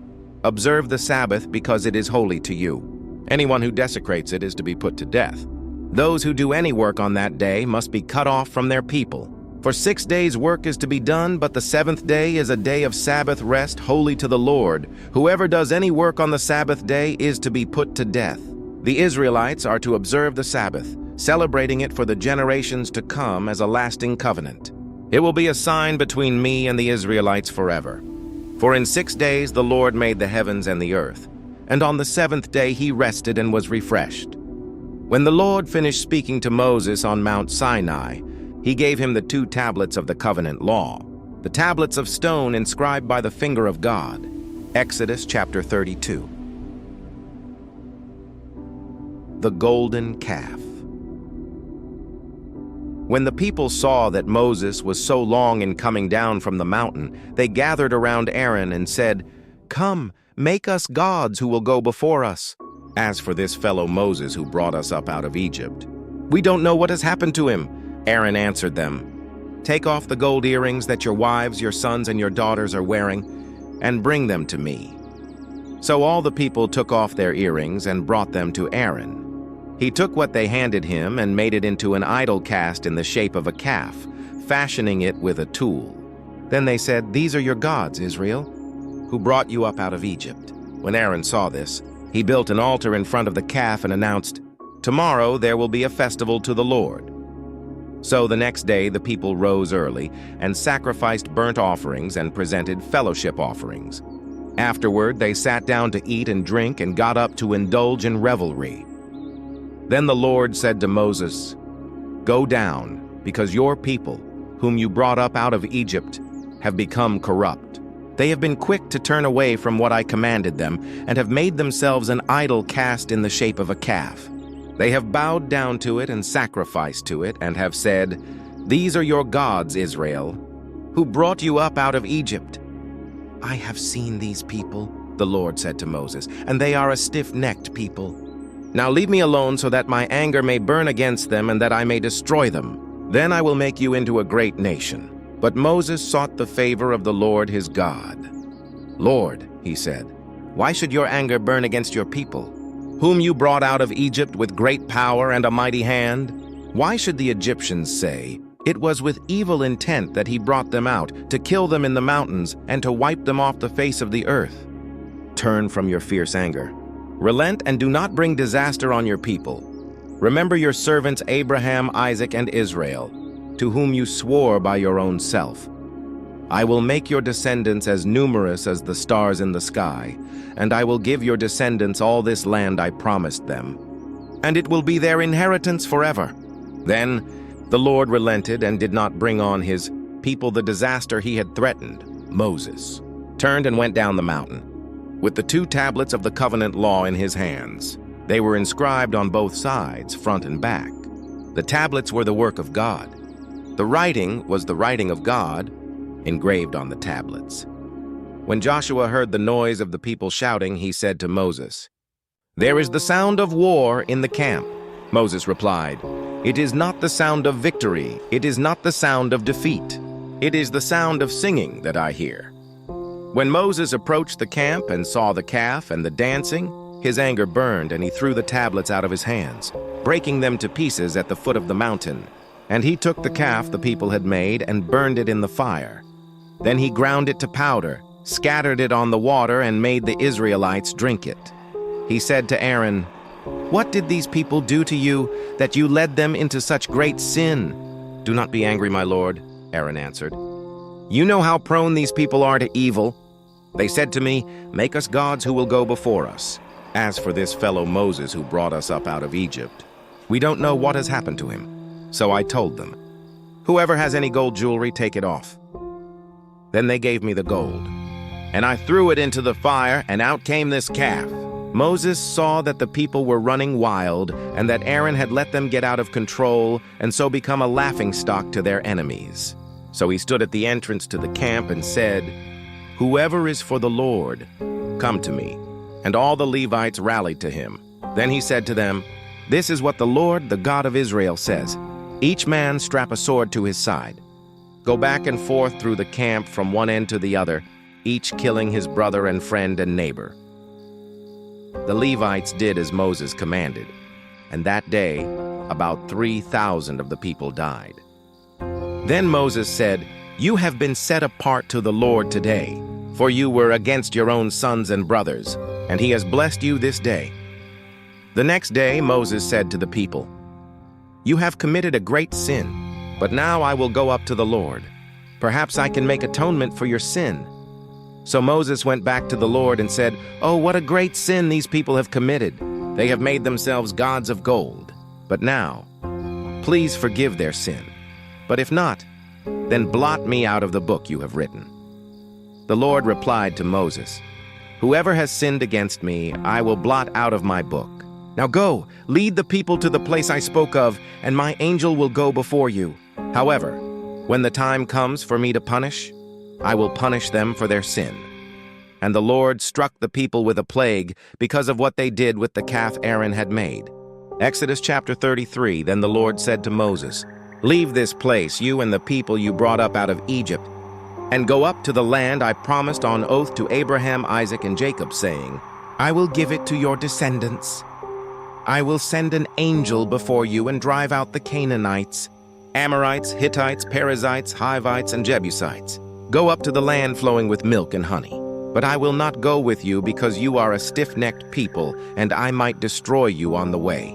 Observe the Sabbath because it is holy to you. Anyone who desecrates it is to be put to death. Those who do any work on that day must be cut off from their people. For 6 days work is to be done, but the seventh day is a day of Sabbath rest, holy to the Lord. Whoever does any work on the Sabbath day is to be put to death. The Israelites are to observe the Sabbath, celebrating it for the generations to come as a lasting covenant. It will be a sign between me and the Israelites forever. For in 6 days the Lord made the heavens and the earth, and on the seventh day he rested and was refreshed. When the Lord finished speaking to Moses on Mount Sinai, He gave him the 2 tablets of the covenant law, the tablets of stone inscribed by the finger of God. Exodus chapter 32. The golden calf. When the people saw that Moses was so long in coming down from the mountain, they gathered around Aaron and said, "Come, make us gods who will go before us. As for this fellow Moses who brought us up out of Egypt, we don't know what has happened to him." Aaron answered them, "Take off the gold earrings that your wives, your sons, and your daughters are wearing, and bring them to me." So all the people took off their earrings and brought them to Aaron. He took what they handed him and made it into an idol cast in the shape of a calf, fashioning it with a tool. Then they said, "These are your gods, Israel, who brought you up out of Egypt." When Aaron saw this, he built an altar in front of the calf and announced, "Tomorrow there will be a festival to the Lord." So the next day the people rose early and sacrificed burnt offerings and presented fellowship offerings. Afterward they sat down to eat and drink and got up to indulge in revelry. Then the Lord said to Moses, "Go down, because your people, whom you brought up out of Egypt, have become corrupt. They have been quick to turn away from what I commanded them, and have made themselves an idol cast in the shape of a calf. They have bowed down to it and sacrificed to it, and have said, 'These are your gods, Israel, who brought you up out of Egypt.' I have seen these people," the Lord said to Moses, "and they are a stiff-necked people. Now leave me alone so that my anger may burn against them and that I may destroy them. Then I will make you into a great nation." But Moses sought the favor of the Lord his God. "Lord," he said, "why should your anger burn against your people, whom you brought out of Egypt with great power and a mighty hand? Why should the Egyptians say, 'It was with evil intent that he brought them out, to kill them in the mountains and to wipe them off the face of the earth'? Turn from your fierce anger. Relent and do not bring disaster on your people. Remember your servants Abraham, Isaac, and Israel, to whom you swore by your own self. I will make your descendants as numerous as the stars in the sky, and I will give your descendants all this land I promised them, and it will be their inheritance forever." Then the Lord relented and did not bring on his people the disaster he had threatened. Moses turned and went down the mountain, with the 2 tablets of the covenant law in his hands. They were inscribed on both sides, front and back. The tablets were the work of God. The writing was the writing of God, engraved on the tablets. When Joshua heard the noise of the people shouting, he said to Moses, "There is the sound of war in the camp." Moses replied, "It is not the sound of victory, it is not the sound of defeat. It is the sound of singing that I hear." When Moses approached the camp and saw the calf and the dancing, his anger burned, and he threw the tablets out of his hands, breaking them to pieces at the foot of the mountain. And he took the calf the people had made and burned it in the fire. Then he ground it to powder, scattered it on the water, and made the Israelites drink it. He said to Aaron, "What did these people do to you, that you led them into such great sin?" "Do not be angry, my lord," Aaron answered. "You know how prone these people are to evil. They said to me, 'Make us gods who will go before us.' As for this fellow Moses who brought us up out of Egypt, we don't know what has happened to him." So I told them, "Whoever has any gold jewelry, take it off." Then they gave me the gold, and I threw it into the fire, and out came this calf. Moses saw that the people were running wild, and that Aaron had let them get out of control, and so become a laughingstock to their enemies. So he stood at the entrance to the camp and said, "Whoever is for the Lord, come to me." And all the Levites rallied to him. Then he said to them, "This is what the Lord, the God of Israel, says. Each man strap a sword to his side. Go back and forth through the camp from one end to the other, each killing his brother and friend and neighbor." The Levites did as Moses commanded, and that day about 3,000 of the people died. Then Moses said, "You have been set apart to the Lord today, for you were against your own sons and brothers, and he has blessed you this day." The next day Moses said to the people, "You have committed a great sin, but now I will go up to the Lord. Perhaps I can make atonement for your sin." So Moses went back to the Lord and said, "Oh, what a great sin these people have committed. They have made themselves gods of gold. But now, please forgive their sin. But if not, then blot me out of the book you have written." The Lord replied to Moses, "Whoever has sinned against me, I will blot out of my book. Now go, lead the people to the place I spoke of, and my angel will go before you. However, when the time comes for me to punish, I will punish them for their sin." And the Lord struck the people with a plague because of what they did with the calf Aaron had made. Exodus chapter 33, Then the Lord said to Moses, "Leave this place, you and the people you brought up out of Egypt, and go up to the land I promised on oath to Abraham, Isaac, and Jacob, saying, I will give it to your descendants. I will send an angel before you and drive out the Canaanites, Amorites, Hittites, Perizzites, Hivites, and Jebusites. Go up to the land flowing with milk and honey. But I will not go with you because you are a stiff-necked people, and I might destroy you on the way."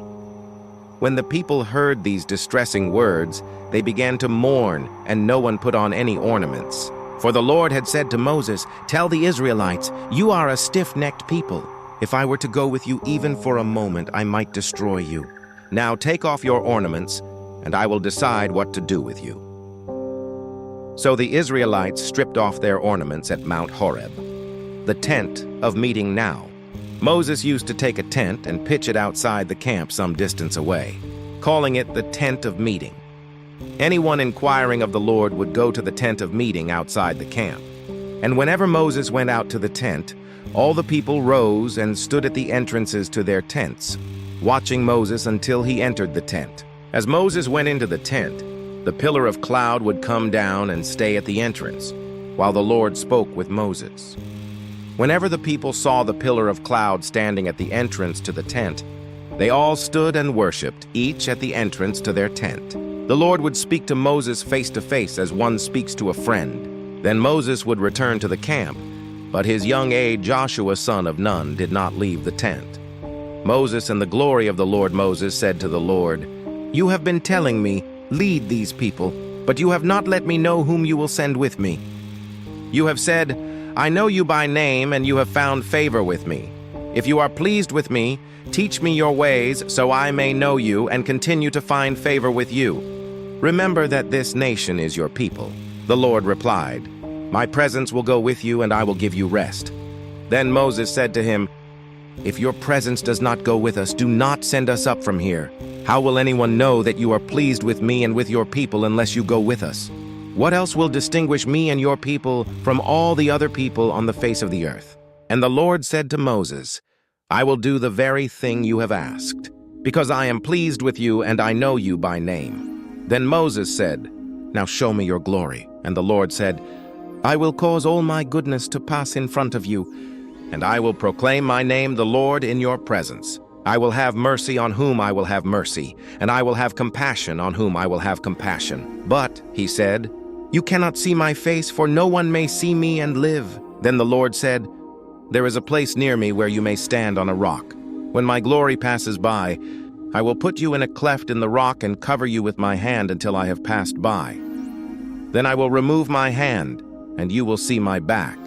When the people heard these distressing words, they began to mourn, and no one put on any ornaments. For the Lord had said to Moses, "Tell the Israelites, you are a stiff-necked people. If I were to go with you even for a moment, I might destroy you. Now take off your ornaments, and I will decide what to do with you." So the Israelites stripped off their ornaments at Mount Horeb, the tent of meeting now. Moses used to take a tent and pitch it outside the camp some distance away, calling it the tent of meeting. Anyone inquiring of the Lord would go to the tent of meeting outside the camp. And whenever Moses went out to the tent, all the people rose and stood at the entrances to their tents, watching Moses until he entered the tent. As Moses went into the tent, the pillar of cloud would come down and stay at the entrance, while the Lord spoke with Moses. Whenever the people saw the pillar of cloud standing at the entrance to the tent, they all stood and worshipped, each at the entrance to their tent. The Lord would speak to Moses face to face as one speaks to a friend. Then Moses would return to the camp, but his young aide Joshua son of Nun did not leave the tent. Moses, in the glory of the Lord Moses, said to the Lord, "You have been telling me, 'Lead these people,' but you have not let me know whom you will send with me. You have said, 'I know you by name, and you have found favor with me. If you are pleased with me, teach me your ways, so I may know you and continue to find favor with you. Remember that this nation is your people." The Lord replied, "My presence will go with you, and I will give you rest." Then Moses said to him, "If your presence does not go with us, do not send us up from here. How will anyone know that you are pleased with me and with your people unless you go with us? What else will distinguish me and your people from all the other people on the face of the earth?" And the Lord said to Moses, "I will do the very thing you have asked, because I am pleased with you and I know you by name." Then Moses said, "Now show me your glory." And the Lord said, "I will cause all my goodness to pass in front of you, and I will proclaim my name, the Lord, in your presence. I will have mercy on whom I will have mercy, and I will have compassion on whom I will have compassion. But," he said, "you cannot see my face, for no one may see me and live." Then the Lord said, "There is a place near me where you may stand on a rock. When my glory passes by, I will put you in a cleft in the rock and cover you with my hand until I have passed by. Then I will remove my hand, and you will see my back.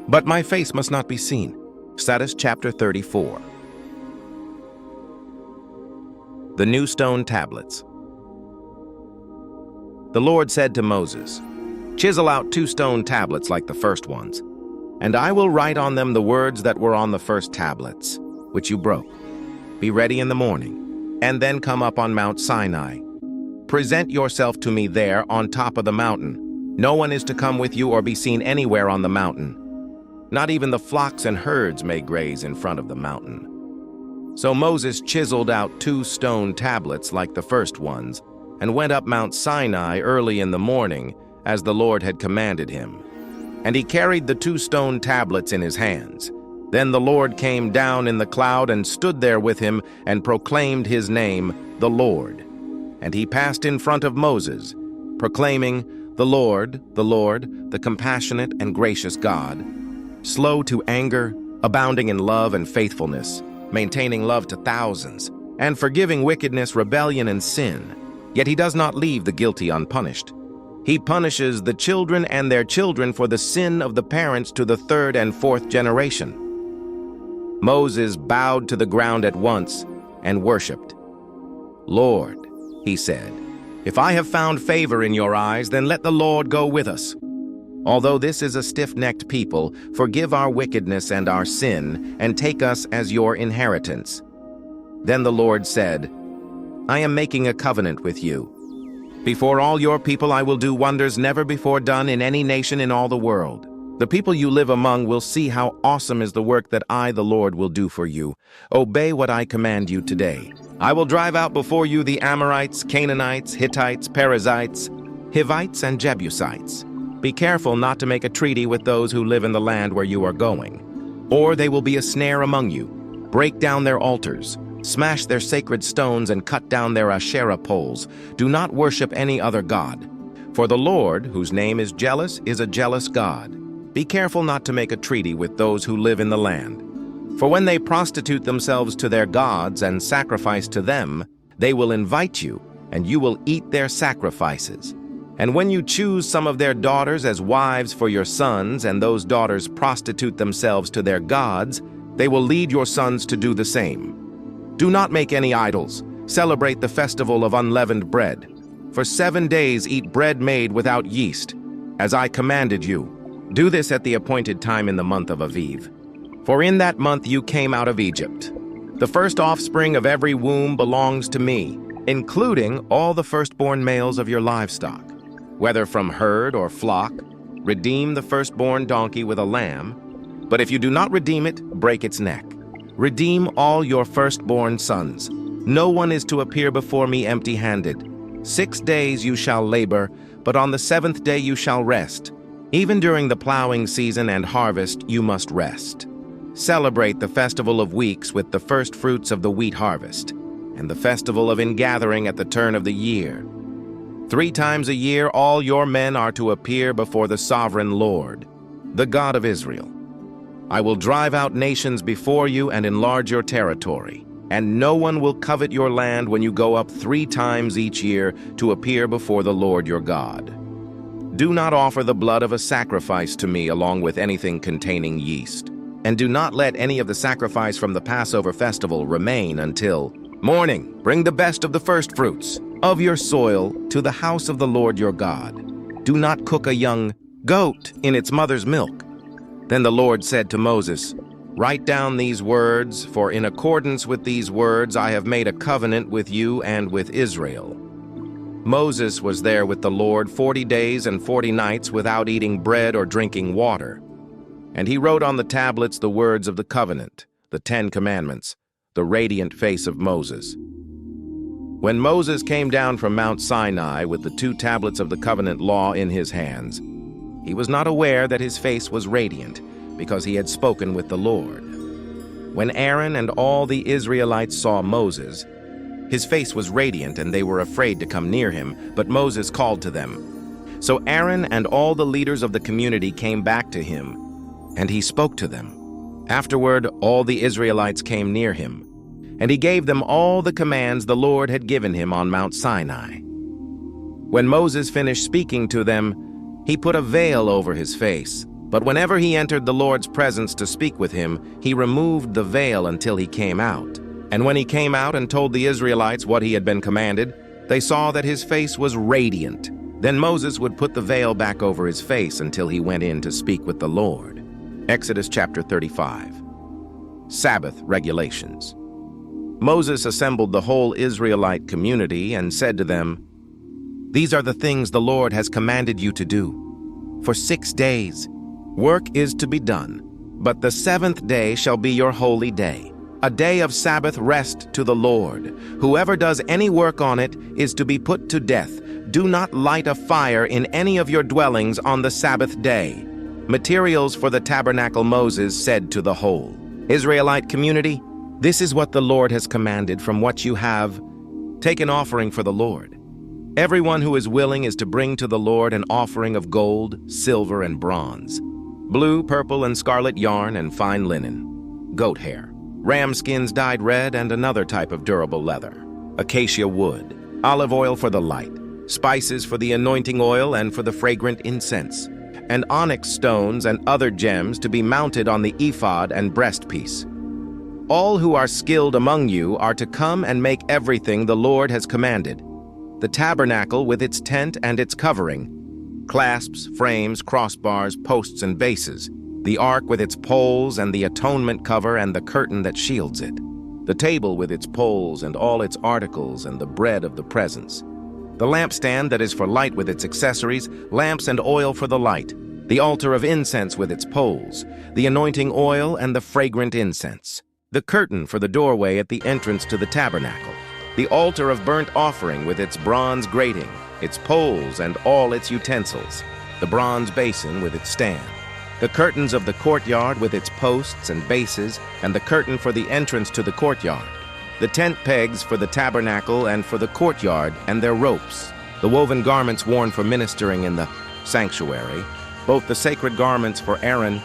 But my face must not be seen." Exodus chapter 34. The new stone tablets. The Lord said to Moses, "Chisel out 2 stone tablets like the first ones, and I will write on them the words that were on the first tablets, which you broke. Be ready in the morning, and then come up on Mount Sinai. Present yourself to me there on top of the mountain. No one is to come with you or be seen anywhere on the mountain. Not even the flocks and herds may graze in front of the mountain." So Moses chiseled out 2 stone tablets like the first ones, and went up Mount Sinai early in the morning, as the Lord had commanded him. And he carried the 2 stone tablets in his hands. Then the Lord came down in the cloud and stood there with him and proclaimed his name, the Lord. And he passed in front of Moses, proclaiming, the Lord, the compassionate and gracious God, slow to anger, abounding in love and faithfulness, maintaining love to thousands, and forgiving wickedness, rebellion, and sin. Yet he does not leave the guilty unpunished. He punishes the children and their children for the sin of the parents to the 3rd and 4th generation. Moses bowed to the ground at once and worshipped. "Lord," he said, If I have found favor in your eyes, then let the Lord go with us. Although this is a stiff-necked people, forgive our wickedness and our sin, and take us as your inheritance." Then the Lord said, "I am making a covenant with you. Before all your people I will do wonders never before done in any nation in all the world. The people you live among will see how awesome is the work that I, the Lord, will do for you. Obey what I command you today. I will drive out before you the Amorites, Canaanites, Hittites, Perizzites, Hivites, and Jebusites. Be careful not to make a treaty with those who live in the land where you are going, or they will be a snare among you. Break down their altars, smash their sacred stones, and cut down their Asherah poles. Do not worship any other god. For the Lord, whose name is jealous, is a jealous God. Be careful not to make a treaty with those who live in the land. For when they prostitute themselves to their gods and sacrifice to them, they will invite you, and you will eat their sacrifices. And when you choose some of their daughters as wives for your sons, and those daughters prostitute themselves to their gods, they will lead your sons to do the same. Do not make any idols. Celebrate the festival of unleavened bread. For 7 days eat bread made without yeast, as I commanded you. Do this at the appointed time in the month of Aviv. For in that month you came out of Egypt. The first offspring of every womb belongs to me, including all the firstborn males of your livestock. Whether from herd or flock, redeem the firstborn donkey with a lamb. But if you do not redeem it, break its neck. Redeem all your firstborn sons. No one is to appear before me empty-handed. 6 days you shall labor, but on the 7th day you shall rest. Even during the plowing season and harvest you must rest. Celebrate the festival of weeks with the first fruits of the wheat harvest, and the festival of ingathering at the turn of the year. 3 times a year all your men are to appear before the sovereign Lord, the God of Israel. I will drive out nations before you and enlarge your territory, and no one will covet your land when you go up 3 times each year to appear before the Lord your God. Do not offer the blood of a sacrifice to me along with anything containing yeast, and do not let any of the sacrifice from the Passover festival remain until morning. Bring the best of the first fruits of your soil to the house of the Lord your God. Do not cook a young goat in its mother's milk. Then the Lord said to Moses, "Write down these words, for in accordance with these words I have made a covenant with you and with Israel." Moses was there with the Lord 40 days and 40 nights without eating bread or drinking water. And he wrote on the tablets the words of the covenant, the 10 commandments, the radiant face of Moses. When Moses came down from Mount Sinai with the 2 tablets of the covenant law in his hands, he was not aware that his face was radiant, because he had spoken with the Lord. When Aaron and all the Israelites saw Moses, his face was radiant, and they were afraid to come near him, but Moses called to them. So Aaron and all the leaders of the community came back to him, and he spoke to them. Afterward, all the Israelites came near him, and he gave them all the commands the Lord had given him on Mount Sinai. When Moses finished speaking to them, he put a veil over his face, but whenever he entered the Lord's presence to speak with him, he removed the veil until he came out. And when he came out and told the Israelites what he had been commanded, they saw that his face was radiant. Then Moses would put the veil back over his face until he went in to speak with the Lord. Exodus chapter 35. Sabbath regulations. Moses assembled the whole Israelite community and said to them, "These are the things the Lord has commanded you to do. For 6 days, work is to be done, but the 7th day shall be your holy day, a day of Sabbath rest to the Lord. Whoever does any work on it is to be put to death. Do not light a fire in any of your dwellings on the Sabbath day." Materials for the tabernacle. Moses said to the whole Israelite community, "This is what the Lord has commanded. From what you have, take an offering for the Lord. Everyone who is willing is to bring to the Lord an offering of gold, silver, and bronze, blue, purple, and scarlet yarn, and fine linen, goat hair, ram skins dyed red, and another type of durable leather, acacia wood, olive oil for the light, spices for the anointing oil and for the fragrant incense, and onyx stones and other gems to be mounted on the ephod and breastpiece. All who are skilled among you are to come and make everything the Lord has commanded. the tabernacle with its tent and its covering, clasps, frames, crossbars, posts, and bases, the ark with its poles and the atonement cover and the curtain that shields it, the table with its poles and all its articles and the bread of the presence, the lampstand that is for light with its accessories, lamps and oil for the light, the altar of incense with its poles, the anointing oil and the fragrant incense, the curtain for the doorway at the entrance to the tabernacle, the altar of burnt offering with its bronze grating, its poles and all its utensils, the bronze basin with its stand, the curtains of the courtyard with its posts and bases, and the curtain for the entrance to the courtyard, the tent pegs for the tabernacle and for the courtyard and their ropes, the woven garments worn for ministering in the sanctuary, both the sacred garments for Aaron,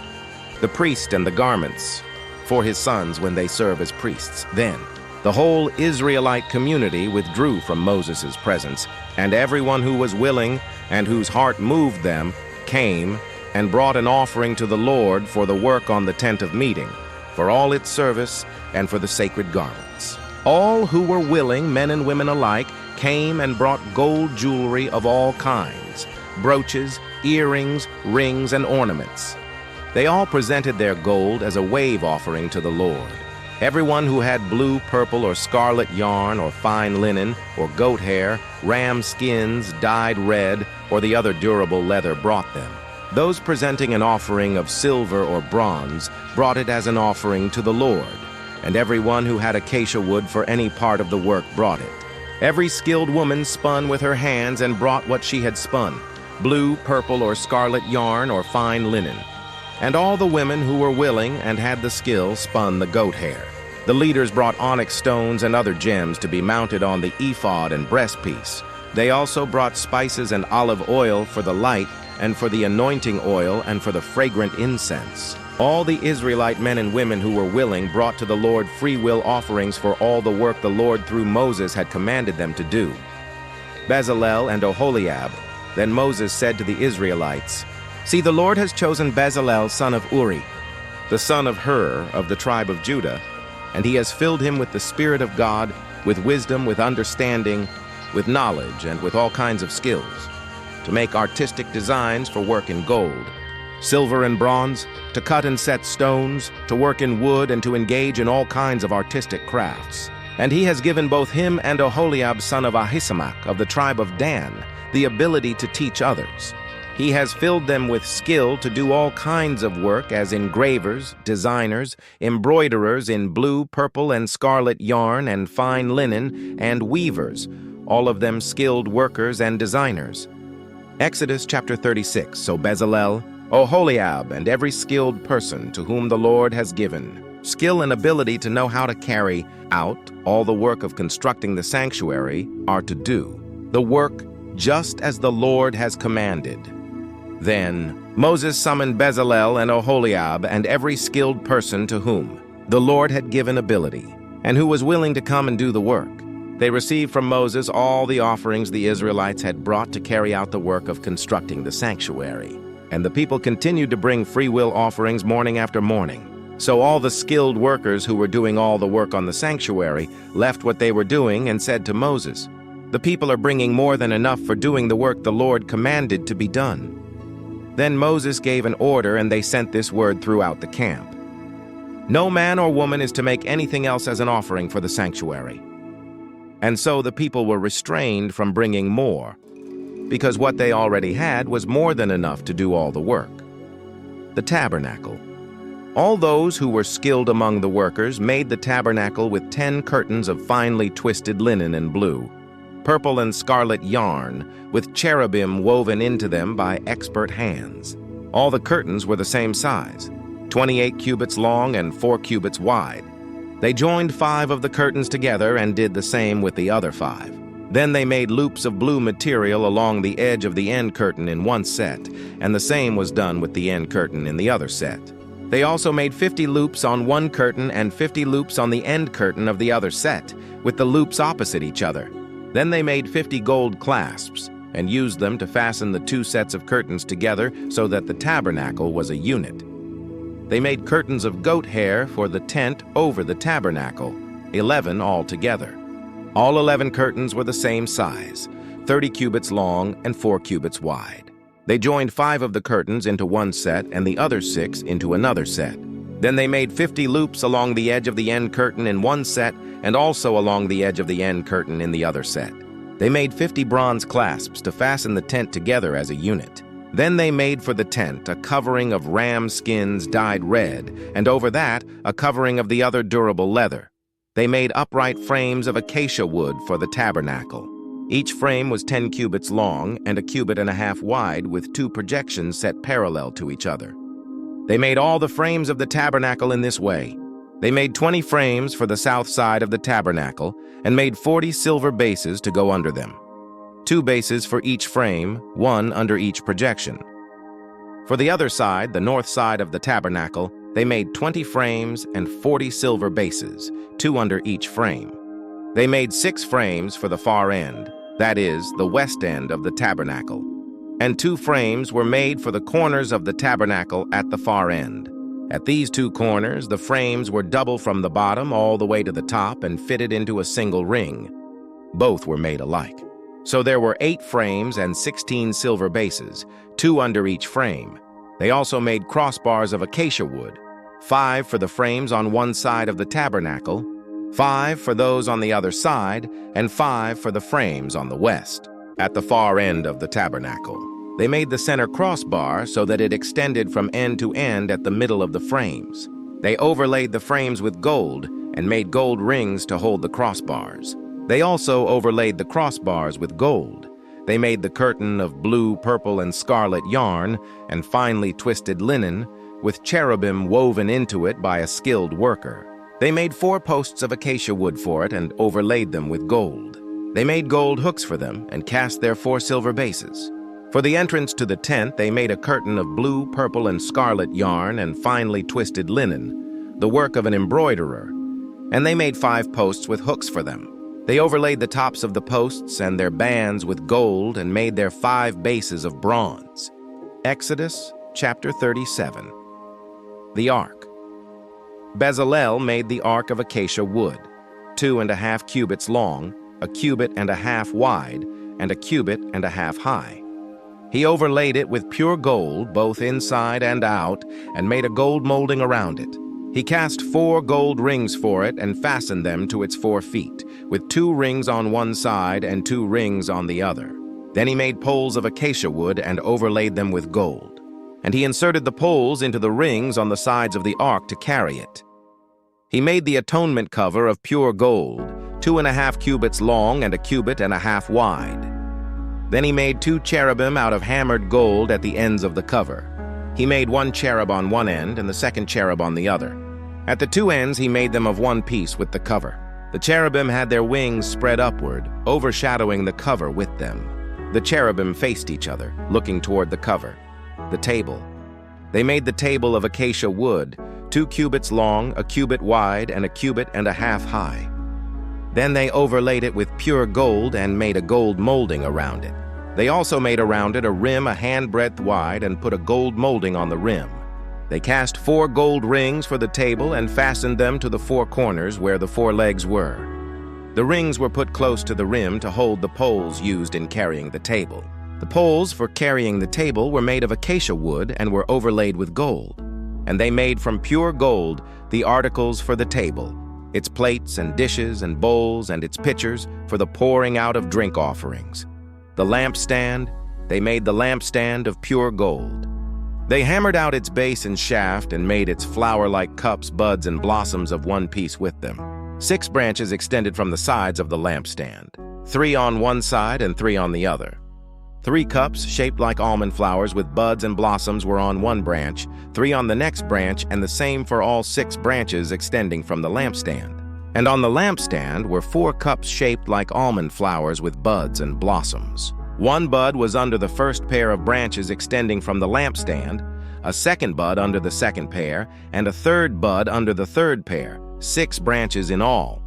the priest, and the garments for his sons when they serve as priests. Then the whole Israelite community withdrew from Moses' presence, and everyone who was willing and whose heart moved them came and brought an offering to the Lord for the work on the tent of meeting, for all its service, and for the sacred garments. All who were willing, men and women alike, came and brought gold jewelry of all kinds, brooches, earrings, rings, and ornaments. They all presented their gold as a wave offering to the Lord. Everyone who had blue, purple, or scarlet yarn, or fine linen, or goat hair, ram skins, dyed red, or the other durable leather brought them. Those presenting an offering of silver or bronze brought it as an offering to the Lord, and everyone who had acacia wood for any part of the work brought it. Every skilled woman spun with her hands and brought what she had spun, blue, purple, or scarlet yarn or fine linen. And all the women who were willing and had the skill spun the goat hair. The leaders brought onyx stones and other gems to be mounted on the ephod and breastpiece. They also brought spices and olive oil for the light, and for the anointing oil, and for the fragrant incense. All the Israelite men and women who were willing brought to the Lord free will offerings for all the work the Lord through Moses had commanded them to do. Bezalel and Oholiab. Then Moses said to the Israelites, "See, the Lord has chosen Bezalel son of Uri, the son of Hur of the tribe of Judah, and he has filled him with the Spirit of God, with wisdom, with understanding, with knowledge, and with all kinds of skills, to make artistic designs for work in gold, silver and bronze, to cut and set stones, to work in wood, and to engage in all kinds of artistic crafts. And he has given both him and Oholiab son of Ahisamach of the tribe of Dan the ability to teach others. He has filled them with skill to do all kinds of work as engravers, designers, embroiderers in blue, purple, and scarlet yarn and fine linen, and weavers, all of them skilled workers and designers." Exodus chapter 36. So Bezalel, Oholiab, and every skilled person to whom the Lord has given skill and ability to know how to carry out all the work of constructing the sanctuary are to do the work just as the Lord has commanded. Then Moses summoned Bezalel and Oholiab and every skilled person to whom the Lord had given ability, and who was willing to come and do the work. They received from Moses all the offerings the Israelites had brought to carry out the work of constructing the sanctuary. And the people continued to bring free will offerings morning after morning. So all the skilled workers who were doing all the work on the sanctuary left what they were doing and said to Moses, "The people are bringing more than enough for doing the work the Lord commanded to be done." Then Moses gave an order, and they sent this word throughout the camp: "No man or woman is to make anything else as an offering for the sanctuary." And so the people were restrained from bringing more, because what they already had was more than enough to do all the work. The tabernacle. All those who were skilled among the workers made the tabernacle with 10 curtains of finely twisted linen and blue, purple and scarlet yarn, with cherubim woven into them by expert hands. All the curtains were the same size, 28 cubits long and 4 cubits wide. They joined 5 of the curtains together and did the same with the other 5. Then they made loops of blue material along the edge of the end curtain in one set, and the same was done with the end curtain in the other set. They also made 50 loops on one curtain and 50 loops on the end curtain of the other set, with the loops opposite each other. Then they made 50 gold clasps, and used them to fasten the 2 sets of curtains together so that the tabernacle was a unit. They made curtains of goat hair for the tent over the tabernacle, 11 altogether. All 11 curtains were the same size, 30 cubits long and 4 cubits wide. They joined 5 of the curtains into one set and the other 6 into another set. Then they made 50 loops along the edge of the end curtain in one set and also along the edge of the end curtain in the other set. They made 50 bronze clasps to fasten the tent together as a unit. Then they made for the tent a covering of ram skins dyed red, and over that a covering of the other durable leather. They made upright frames of acacia wood for the tabernacle. Each frame was 10 cubits long and a cubit and a half wide, with 2 projections set parallel to each other. They made all the frames of the tabernacle in this way. They made 20 frames for the south side of the tabernacle and made 40 silver bases to go under them. 2 bases for each frame, 1 under each projection. For the other side, the north side of the tabernacle, they made 20 frames and 40 silver bases, 2 under each frame. They made 6 frames for the far end, that is, the west end of the tabernacle, and 2 frames were made for the corners of the tabernacle at the far end. At these 2 corners, the frames were double from the bottom all the way to the top and fitted into a single ring. Both were made alike. So there were 8 frames and 16 silver bases, 2 under each frame. They also made crossbars of acacia wood, 5 for the frames on one side of the tabernacle, 5 for those on the other side, and 5 for the frames on the west. At the far end of the tabernacle, they made the center crossbar so that it extended from end to end at the middle of the frames. They overlaid the frames with gold and made gold rings to hold the crossbars. They also overlaid the crossbars with gold. They made the curtain of blue, purple, and scarlet yarn and finely twisted linen, with cherubim woven into it by a skilled worker. They made 4 posts of acacia wood for it and overlaid them with gold. They made gold hooks for them and cast their 4 silver bases. For the entrance to the tent, they made a curtain of blue, purple, and scarlet yarn and finely twisted linen, the work of an embroiderer. And they made 5 posts with hooks for them. They overlaid the tops of the posts and their bands with gold and made their 5 bases of bronze. Exodus chapter 37. The Ark. Bezalel made the ark of acacia wood, 2.5 cubits long, a cubit and a half wide, and a cubit and a half high. He overlaid it with pure gold, both inside and out, and made a gold molding around it. He cast 4 gold rings for it and fastened them to its 4 feet, with 2 rings on one side and 2 rings on the other. Then he made poles of acacia wood and overlaid them with gold. And he inserted the poles into the rings on the sides of the ark to carry it. He made the atonement cover of pure gold, 2.5 cubits long and a cubit and a half wide. Then he made 2 cherubim out of hammered gold at the ends of the cover. He made 1 cherub on one end and the second cherub on the other. At the 2 ends he made them of one piece with the cover. The cherubim had their wings spread upward, overshadowing the cover with them. The cherubim faced each other, looking toward the cover. The table. They made the table of acacia wood, 2 cubits long, a cubit wide, and a cubit and a half high. Then they overlaid it with pure gold and made a gold molding around it. They also made around it a rim a handbreadth wide and put a gold molding on the rim. They cast 4 gold rings for the table and fastened them to the 4 corners where the 4 legs were. The rings were put close to the rim to hold the poles used in carrying the table. The poles for carrying the table were made of acacia wood and were overlaid with gold. And they made from pure gold the articles for the table, its plates and dishes and bowls and its pitchers for the pouring out of drink offerings. The lampstand, they made the lampstand of pure gold. They hammered out its base and shaft and made its flower-like cups, buds, and blossoms of one piece with them. 6 branches extended from the sides of the lampstand, 3 on one side and 3 on the other. 3 cups shaped like almond flowers with buds and blossoms were on one branch, 3 on the next branch, and the same for all 6 branches extending from the lampstand. And on the lampstand were 4 cups shaped like almond flowers with buds and blossoms. 1 bud was under the first pair of branches extending from the lampstand, a second bud under the second pair, and a third bud under the third pair, 6 branches in all.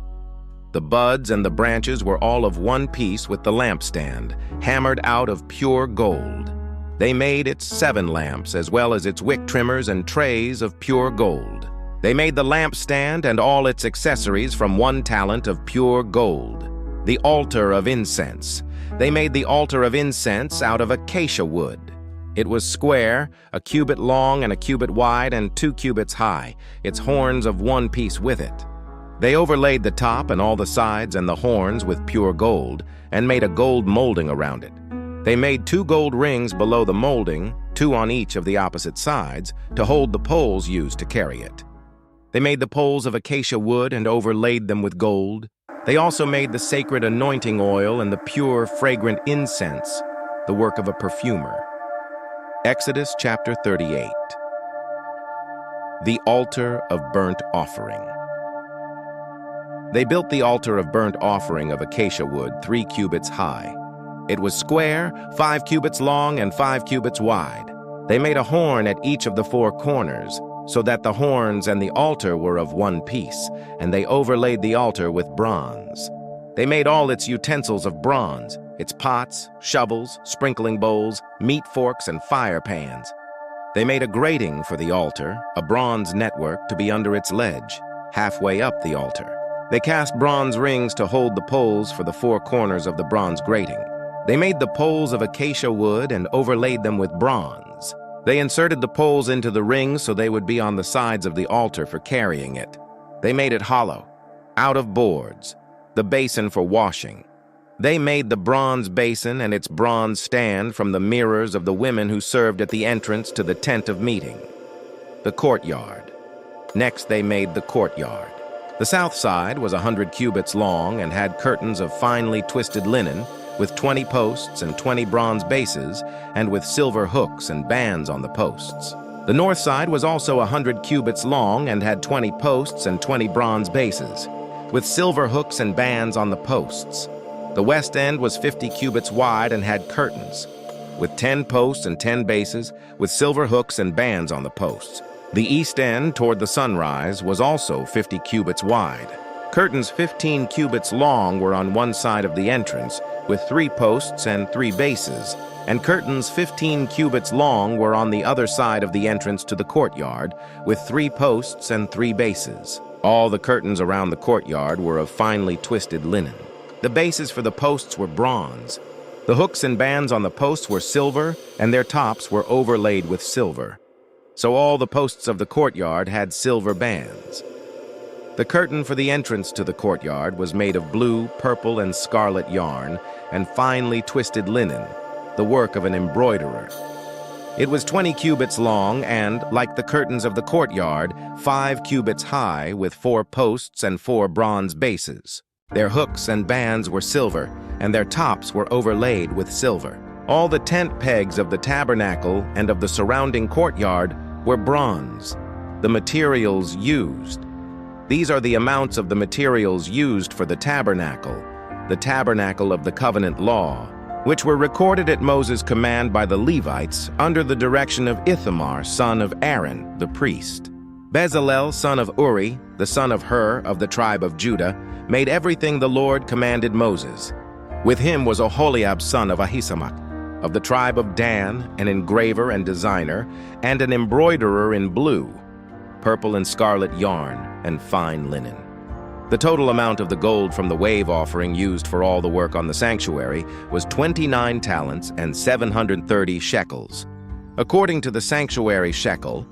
The buds and the branches were all of one piece with the lampstand, hammered out of pure gold. They made its 7 lamps, as well as its wick trimmers and trays of pure gold. They made the lampstand and all its accessories from 1 talent of pure gold. The altar of incense. They made the altar of incense out of acacia wood. It was square, a cubit long and a cubit wide and 2 cubits high, its horns of one piece with it. They overlaid the top and all the sides and the horns with pure gold, and made a gold molding around it. They made 2 gold rings below the molding, 2 on each of the opposite sides, to hold the poles used to carry it. They made the poles of acacia wood and overlaid them with gold. They also made the sacred anointing oil and the pure, fragrant incense, the work of a perfumer. Exodus chapter 38. The altar of burnt offering. They built the altar of burnt offering of acacia wood 3 cubits high. It was square, 5 cubits long and 5 cubits wide. They made a horn at each of the 4 corners, so that the horns and the altar were of one piece, and they overlaid the altar with bronze. They made all its utensils of bronze, its pots, shovels, sprinkling bowls, meat forks, and fire pans. They made a grating for the altar, a bronze network to be under its ledge, halfway up the altar. They cast bronze rings to hold the poles for the 4 corners of the bronze grating. They made the poles of acacia wood and overlaid them with bronze. They inserted the poles into the rings so they would be on the sides of the altar for carrying it. They made it hollow, out of boards, the basin for washing. They made the bronze basin and its bronze stand from the mirrors of the women who served at the entrance to the tent of meeting, the courtyard. Next they made the courtyard. The south side was 100 cubits long and had curtains of finely twisted linen, with 20 posts and 20 bronze bases, and with silver hooks and bands on the posts. The north side was also 100 cubits long and had 20 posts and 20 bronze bases, with silver hooks and bands on the posts. The west end was 50 cubits wide and had curtains, with 10 posts and 10 bases, with silver hooks and bands on the posts. The east end, toward the sunrise, was also 50 cubits wide. Curtains 15 cubits long were on one side of the entrance, with 3 posts and 3 bases, and curtains 15 cubits long were on the other side of the entrance to the courtyard, with 3 posts and 3 bases. All the curtains around the courtyard were of finely twisted linen. The bases for the posts were bronze. The hooks and bands on the posts were silver, and their tops were overlaid with silver. So all the posts of the courtyard had silver bands. The curtain for the entrance to the courtyard was made of blue, purple, and scarlet yarn and finely twisted linen, the work of an embroiderer. It was 20 cubits long and, like the curtains of the courtyard, 5 cubits high with 4 posts and 4 bronze bases. Their hooks and bands were silver, and their tops were overlaid with silver. All the tent pegs of the tabernacle and of the surrounding courtyard were bronze. The materials used. These are the amounts of the materials used for the tabernacle of the covenant law, which were recorded at Moses' command by the Levites under the direction of Ithamar, son of Aaron, the priest. Bezalel, son of Uri, the son of Hur of the tribe of Judah, made everything the Lord commanded Moses. With him was Oholiab, son of Ahisamach, of the tribe of Dan, an engraver and designer, and an embroiderer in blue, purple and scarlet yarn, and fine linen. The total amount of the gold from the wave offering used for all the work on the sanctuary was 29 talents and 730 shekels. According to the sanctuary shekel,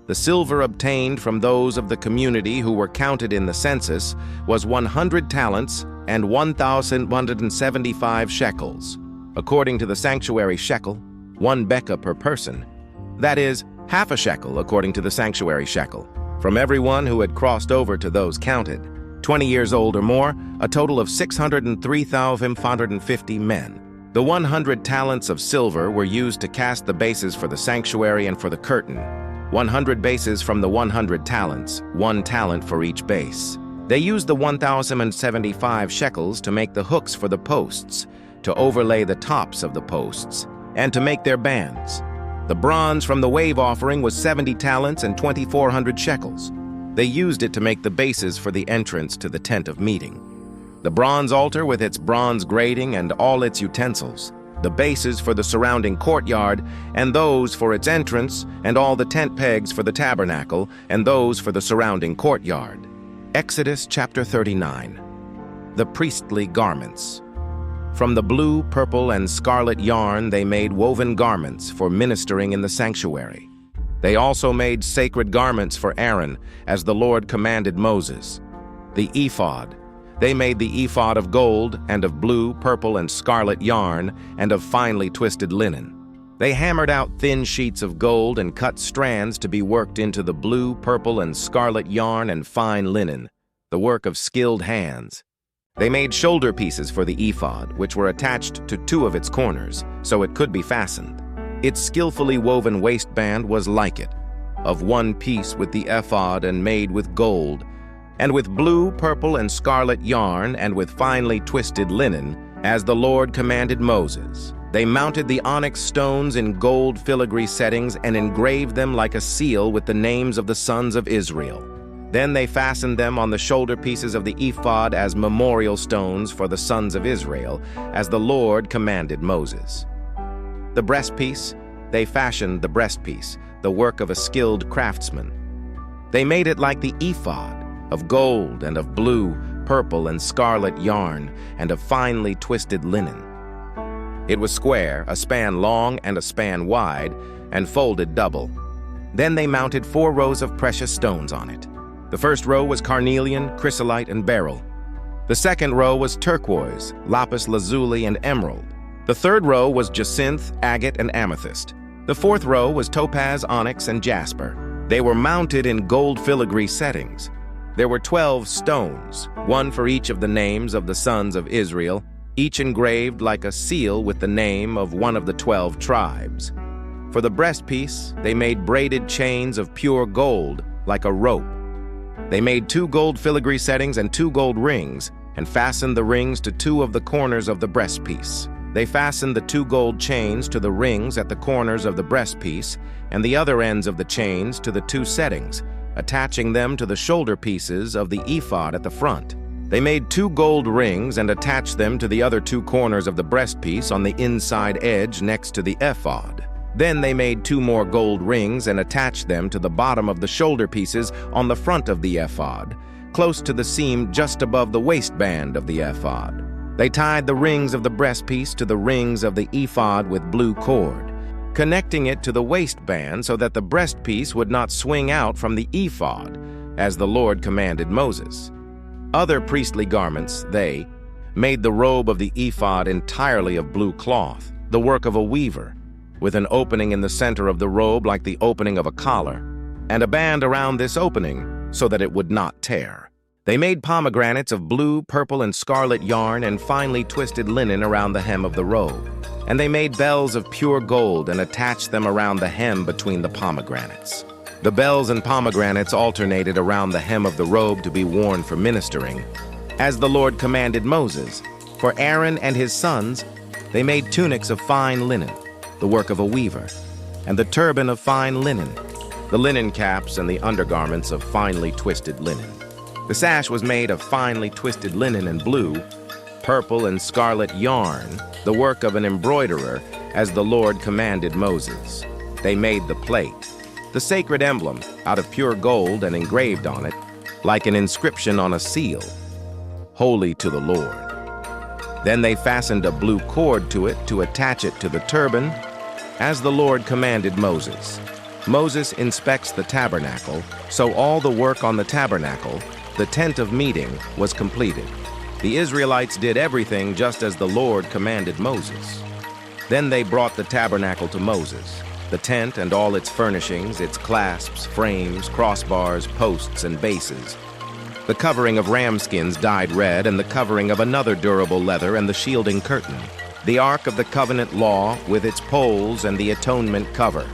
the silver obtained from those of the community who were counted in the census was 100 talents and 1,175 shekels. According to the sanctuary shekel, 1 beka per person, that is, half a shekel according to the sanctuary shekel, from everyone who had crossed over to those counted. 20 years old or more, a total of 603,550 men. The 100 talents of silver were used to cast the bases for the sanctuary and for the curtain. 100 bases from the 100 talents, 1 talent for each base. They used the 1,075 shekels to make the hooks for the posts, to overlay the tops of the posts, and to make their bands. The bronze from the wave offering was 70 talents and 2,400 shekels. They used it to make the bases for the entrance to the tent of meeting. The bronze altar with its bronze grating and all its utensils, the bases for the surrounding courtyard, and those for its entrance, and all the tent pegs for the tabernacle, and those for the surrounding courtyard. Exodus chapter 39. The priestly garments. From the blue, purple, and scarlet yarn they made woven garments for ministering in the sanctuary. They also made sacred garments for Aaron, as the Lord commanded Moses. The ephod. They made the ephod of gold and of blue, purple, and scarlet yarn and of finely twisted linen. They hammered out thin sheets of gold and cut strands to be worked into the blue, purple, and scarlet yarn and fine linen, the work of skilled hands. They made shoulder pieces for the ephod, which were attached to 2 of its corners, so it could be fastened. Its skillfully woven waistband was like it, of one piece with the ephod and made with gold, and with blue, purple, and scarlet yarn and with finely twisted linen, as the Lord commanded Moses. They mounted the onyx stones in gold filigree settings and engraved them like a seal with the names of the sons of Israel. Then they fastened them on the shoulder pieces of the ephod as memorial stones for the sons of Israel, as the Lord commanded Moses. The breastpiece, they fashioned the breastpiece, the work of a skilled craftsman. They made it like the ephod, of gold and of blue, purple, and scarlet yarn, and of finely twisted linen. It was square, a span long and a span wide, and folded double. Then they mounted 4 rows of precious stones on it. The first row was carnelian, chrysolite, and beryl. The second row was turquoise, lapis lazuli, and emerald. The third row was jacinth, agate, and amethyst. The fourth row was topaz, onyx, and jasper. They were mounted in gold filigree settings. There were 12 stones, 1 for each of the names of the sons of Israel, each engraved like a seal with the name of one of the 12 tribes. For the breastpiece, they made braided chains of pure gold, like a rope. They made 2 gold filigree settings and 2 gold rings, and fastened the rings to 2 of the corners of the breastpiece. They fastened the 2 gold chains to the rings at the corners of the breastpiece, and the other ends of the chains to the 2 settings, attaching them to the shoulder pieces of the ephod at the front. They made 2 gold rings and attached them to the other 2 corners of the breastpiece on the inside edge next to the ephod. Then they made 2 more gold rings and attached them to the bottom of the shoulder pieces on the front of the ephod, close to the seam just above the waistband of the ephod. They tied the rings of the breastpiece to the rings of the ephod with blue cord, connecting it to the waistband so that the breastpiece would not swing out from the ephod, as the Lord commanded Moses. Other priestly garments, they made the robe of the ephod entirely of blue cloth, the work of a weaver, with an opening in the center of the robe like the opening of a collar, and a band around this opening so that it would not tear. They made pomegranates of blue, purple, and scarlet yarn and finely twisted linen around the hem of the robe. And they made bells of pure gold and attached them around the hem between the pomegranates. The bells and pomegranates alternated around the hem of the robe to be worn for ministering, as the Lord commanded Moses. For Aaron and his sons, they made tunics of fine linen, the work of a weaver, and the turban of fine linen, the linen caps and the undergarments of finely twisted linen. The sash was made of finely twisted linen and blue, purple, and scarlet yarn, the work of an embroiderer, as the Lord commanded Moses. They made the plate, the sacred emblem, out of pure gold and engraved on it, like an inscription on a seal, "Holy to the Lord." Then they fastened a blue cord to it to attach it to the turban, as the Lord commanded Moses. Moses inspects the tabernacle, so all the work on the tabernacle, the tent of meeting, was completed. The Israelites did everything just as the Lord commanded Moses. Then they brought the tabernacle to Moses, the tent and all its furnishings, its clasps, frames, crossbars, posts, and bases, the covering of ram skins dyed red, and the covering of another durable leather, and the shielding curtain, the Ark of the Covenant law with its poles and the atonement cover,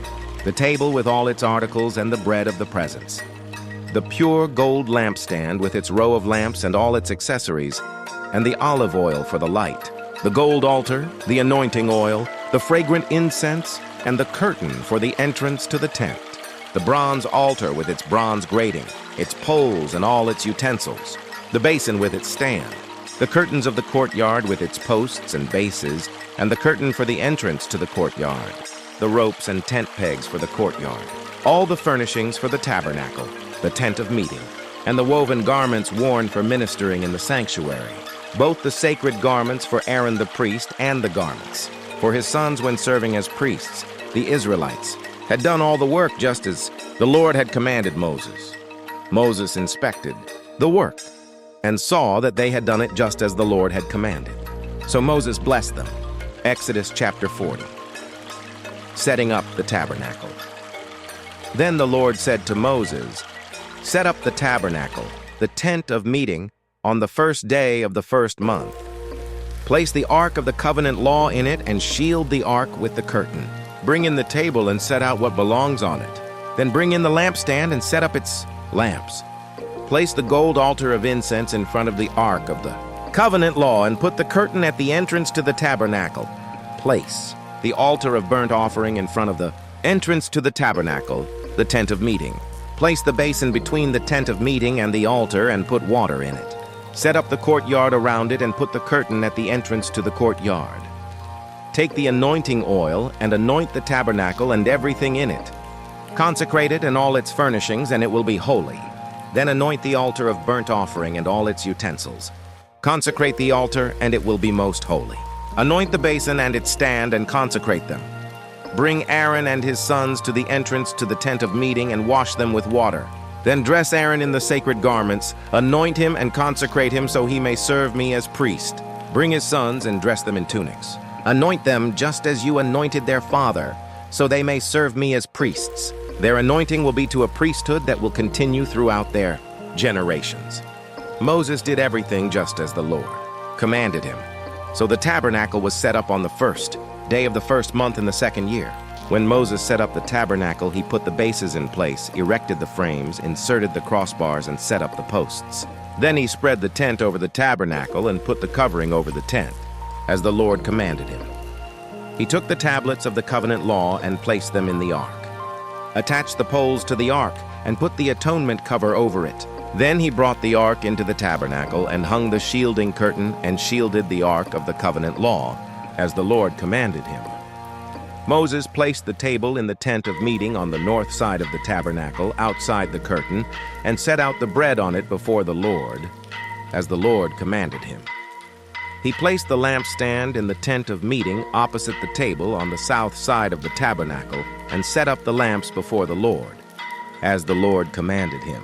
the table with all its articles and the bread of the presence, the pure gold lampstand with its row of lamps and all its accessories, and the olive oil for the light, the gold altar, the anointing oil, the fragrant incense, and the curtain for the entrance to the tent, the bronze altar with its bronze grating, its poles and all its utensils, the basin with its stand, the curtains of the courtyard with its posts and bases, and the curtain for the entrance to the courtyard, the ropes and tent pegs for the courtyard, all the furnishings for the tabernacle, the tent of meeting, and the woven garments worn for ministering in the sanctuary, both the sacred garments for Aaron the priest and the garments for his sons when serving as priests, the Israelites, had done all the work just as the Lord had commanded Moses. Moses inspected the work and saw that they had done it just as the Lord had commanded. So Moses blessed them. Exodus chapter 40. Setting up the tabernacle. Then the Lord said to Moses, "Set up the tabernacle, the tent of meeting, on the first day of the first month. Place the ark of the covenant law in it and shield the ark with the curtain. Bring in the table and set out what belongs on it. Then bring in the lampstand and set up its lamps. Place the gold altar of incense in front of the ark of the covenant law and put the curtain at the entrance to the tabernacle. Place the altar of burnt offering in front of the entrance to the tabernacle, the tent of meeting. Place the basin between the tent of meeting and the altar and put water in it. Set up the courtyard around it and put the curtain at the entrance to the courtyard. Take the anointing oil and anoint the tabernacle and everything in it. Consecrate it and all its furnishings, and it will be holy. Then anoint the altar of burnt offering and all its utensils. Consecrate the altar, and it will be most holy. Anoint the basin and its stand and consecrate them. Bring Aaron and his sons to the entrance to the tent of meeting and wash them with water. Then dress Aaron in the sacred garments, anoint him and consecrate him so he may serve me as priest. Bring his sons and dress them in tunics. Anoint them just as you anointed their father, so they may serve me as priests. Their anointing will be to a priesthood that will continue throughout their generations." Moses did everything just as the Lord commanded him. So the tabernacle was set up on the first day of the first month in the second year. When Moses set up the tabernacle, he put the bases in place, erected the frames, inserted the crossbars, and set up the posts. Then he spread the tent over the tabernacle and put the covering over the tent, as the Lord commanded him. He took the tablets of the covenant law and placed them in the ark, attached the poles to the ark, and put the atonement cover over it. Then he brought the ark into the tabernacle and hung the shielding curtain and shielded the ark of the covenant law, as the Lord commanded him. Moses placed the table in the tent of meeting on the north side of the tabernacle outside the curtain and set out the bread on it before the Lord, as the Lord commanded him. He placed the lampstand in the tent of meeting opposite the table on the south side of the tabernacle and set up the lamps before the Lord, as the Lord commanded him.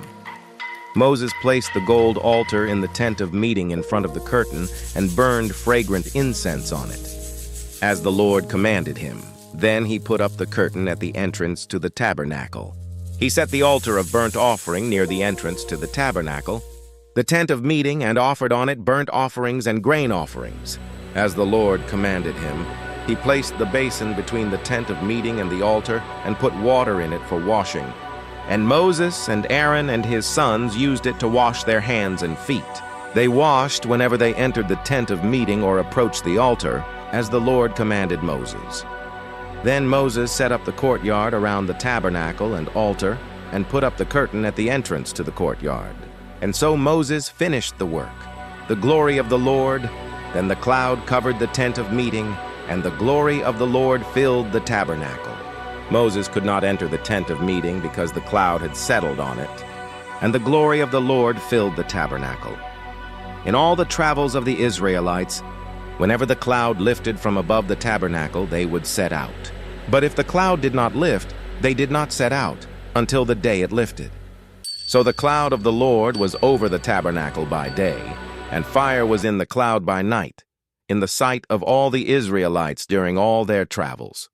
Moses placed the gold altar in the tent of meeting in front of the curtain and burned fragrant incense on it, as the Lord commanded him. Then he put up the curtain at the entrance to the tabernacle. He set the altar of burnt offering near the entrance to the tabernacle, the tent of meeting, and offered on it burnt offerings and grain offerings, as the Lord commanded him. He placed the basin between the tent of meeting and the altar and put water in it for washing. And Moses and Aaron and his sons used it to wash their hands and feet. They washed whenever they entered the tent of meeting or approached the altar, as the Lord commanded Moses. Then Moses set up the courtyard around the tabernacle and altar and put up the curtain at the entrance to the courtyard. And so Moses finished the work. The glory of the Lord, then the cloud covered the tent of meeting, and the glory of the Lord filled the tabernacle. Moses could not enter the tent of meeting because the cloud had settled on it, and the glory of the Lord filled the tabernacle. In all the travels of the Israelites, whenever the cloud lifted from above the tabernacle, they would set out. But if the cloud did not lift, they did not set out until the day it lifted. So the cloud of the Lord was over the tabernacle by day, and fire was in the cloud by night, in the sight of all the Israelites during all their travels.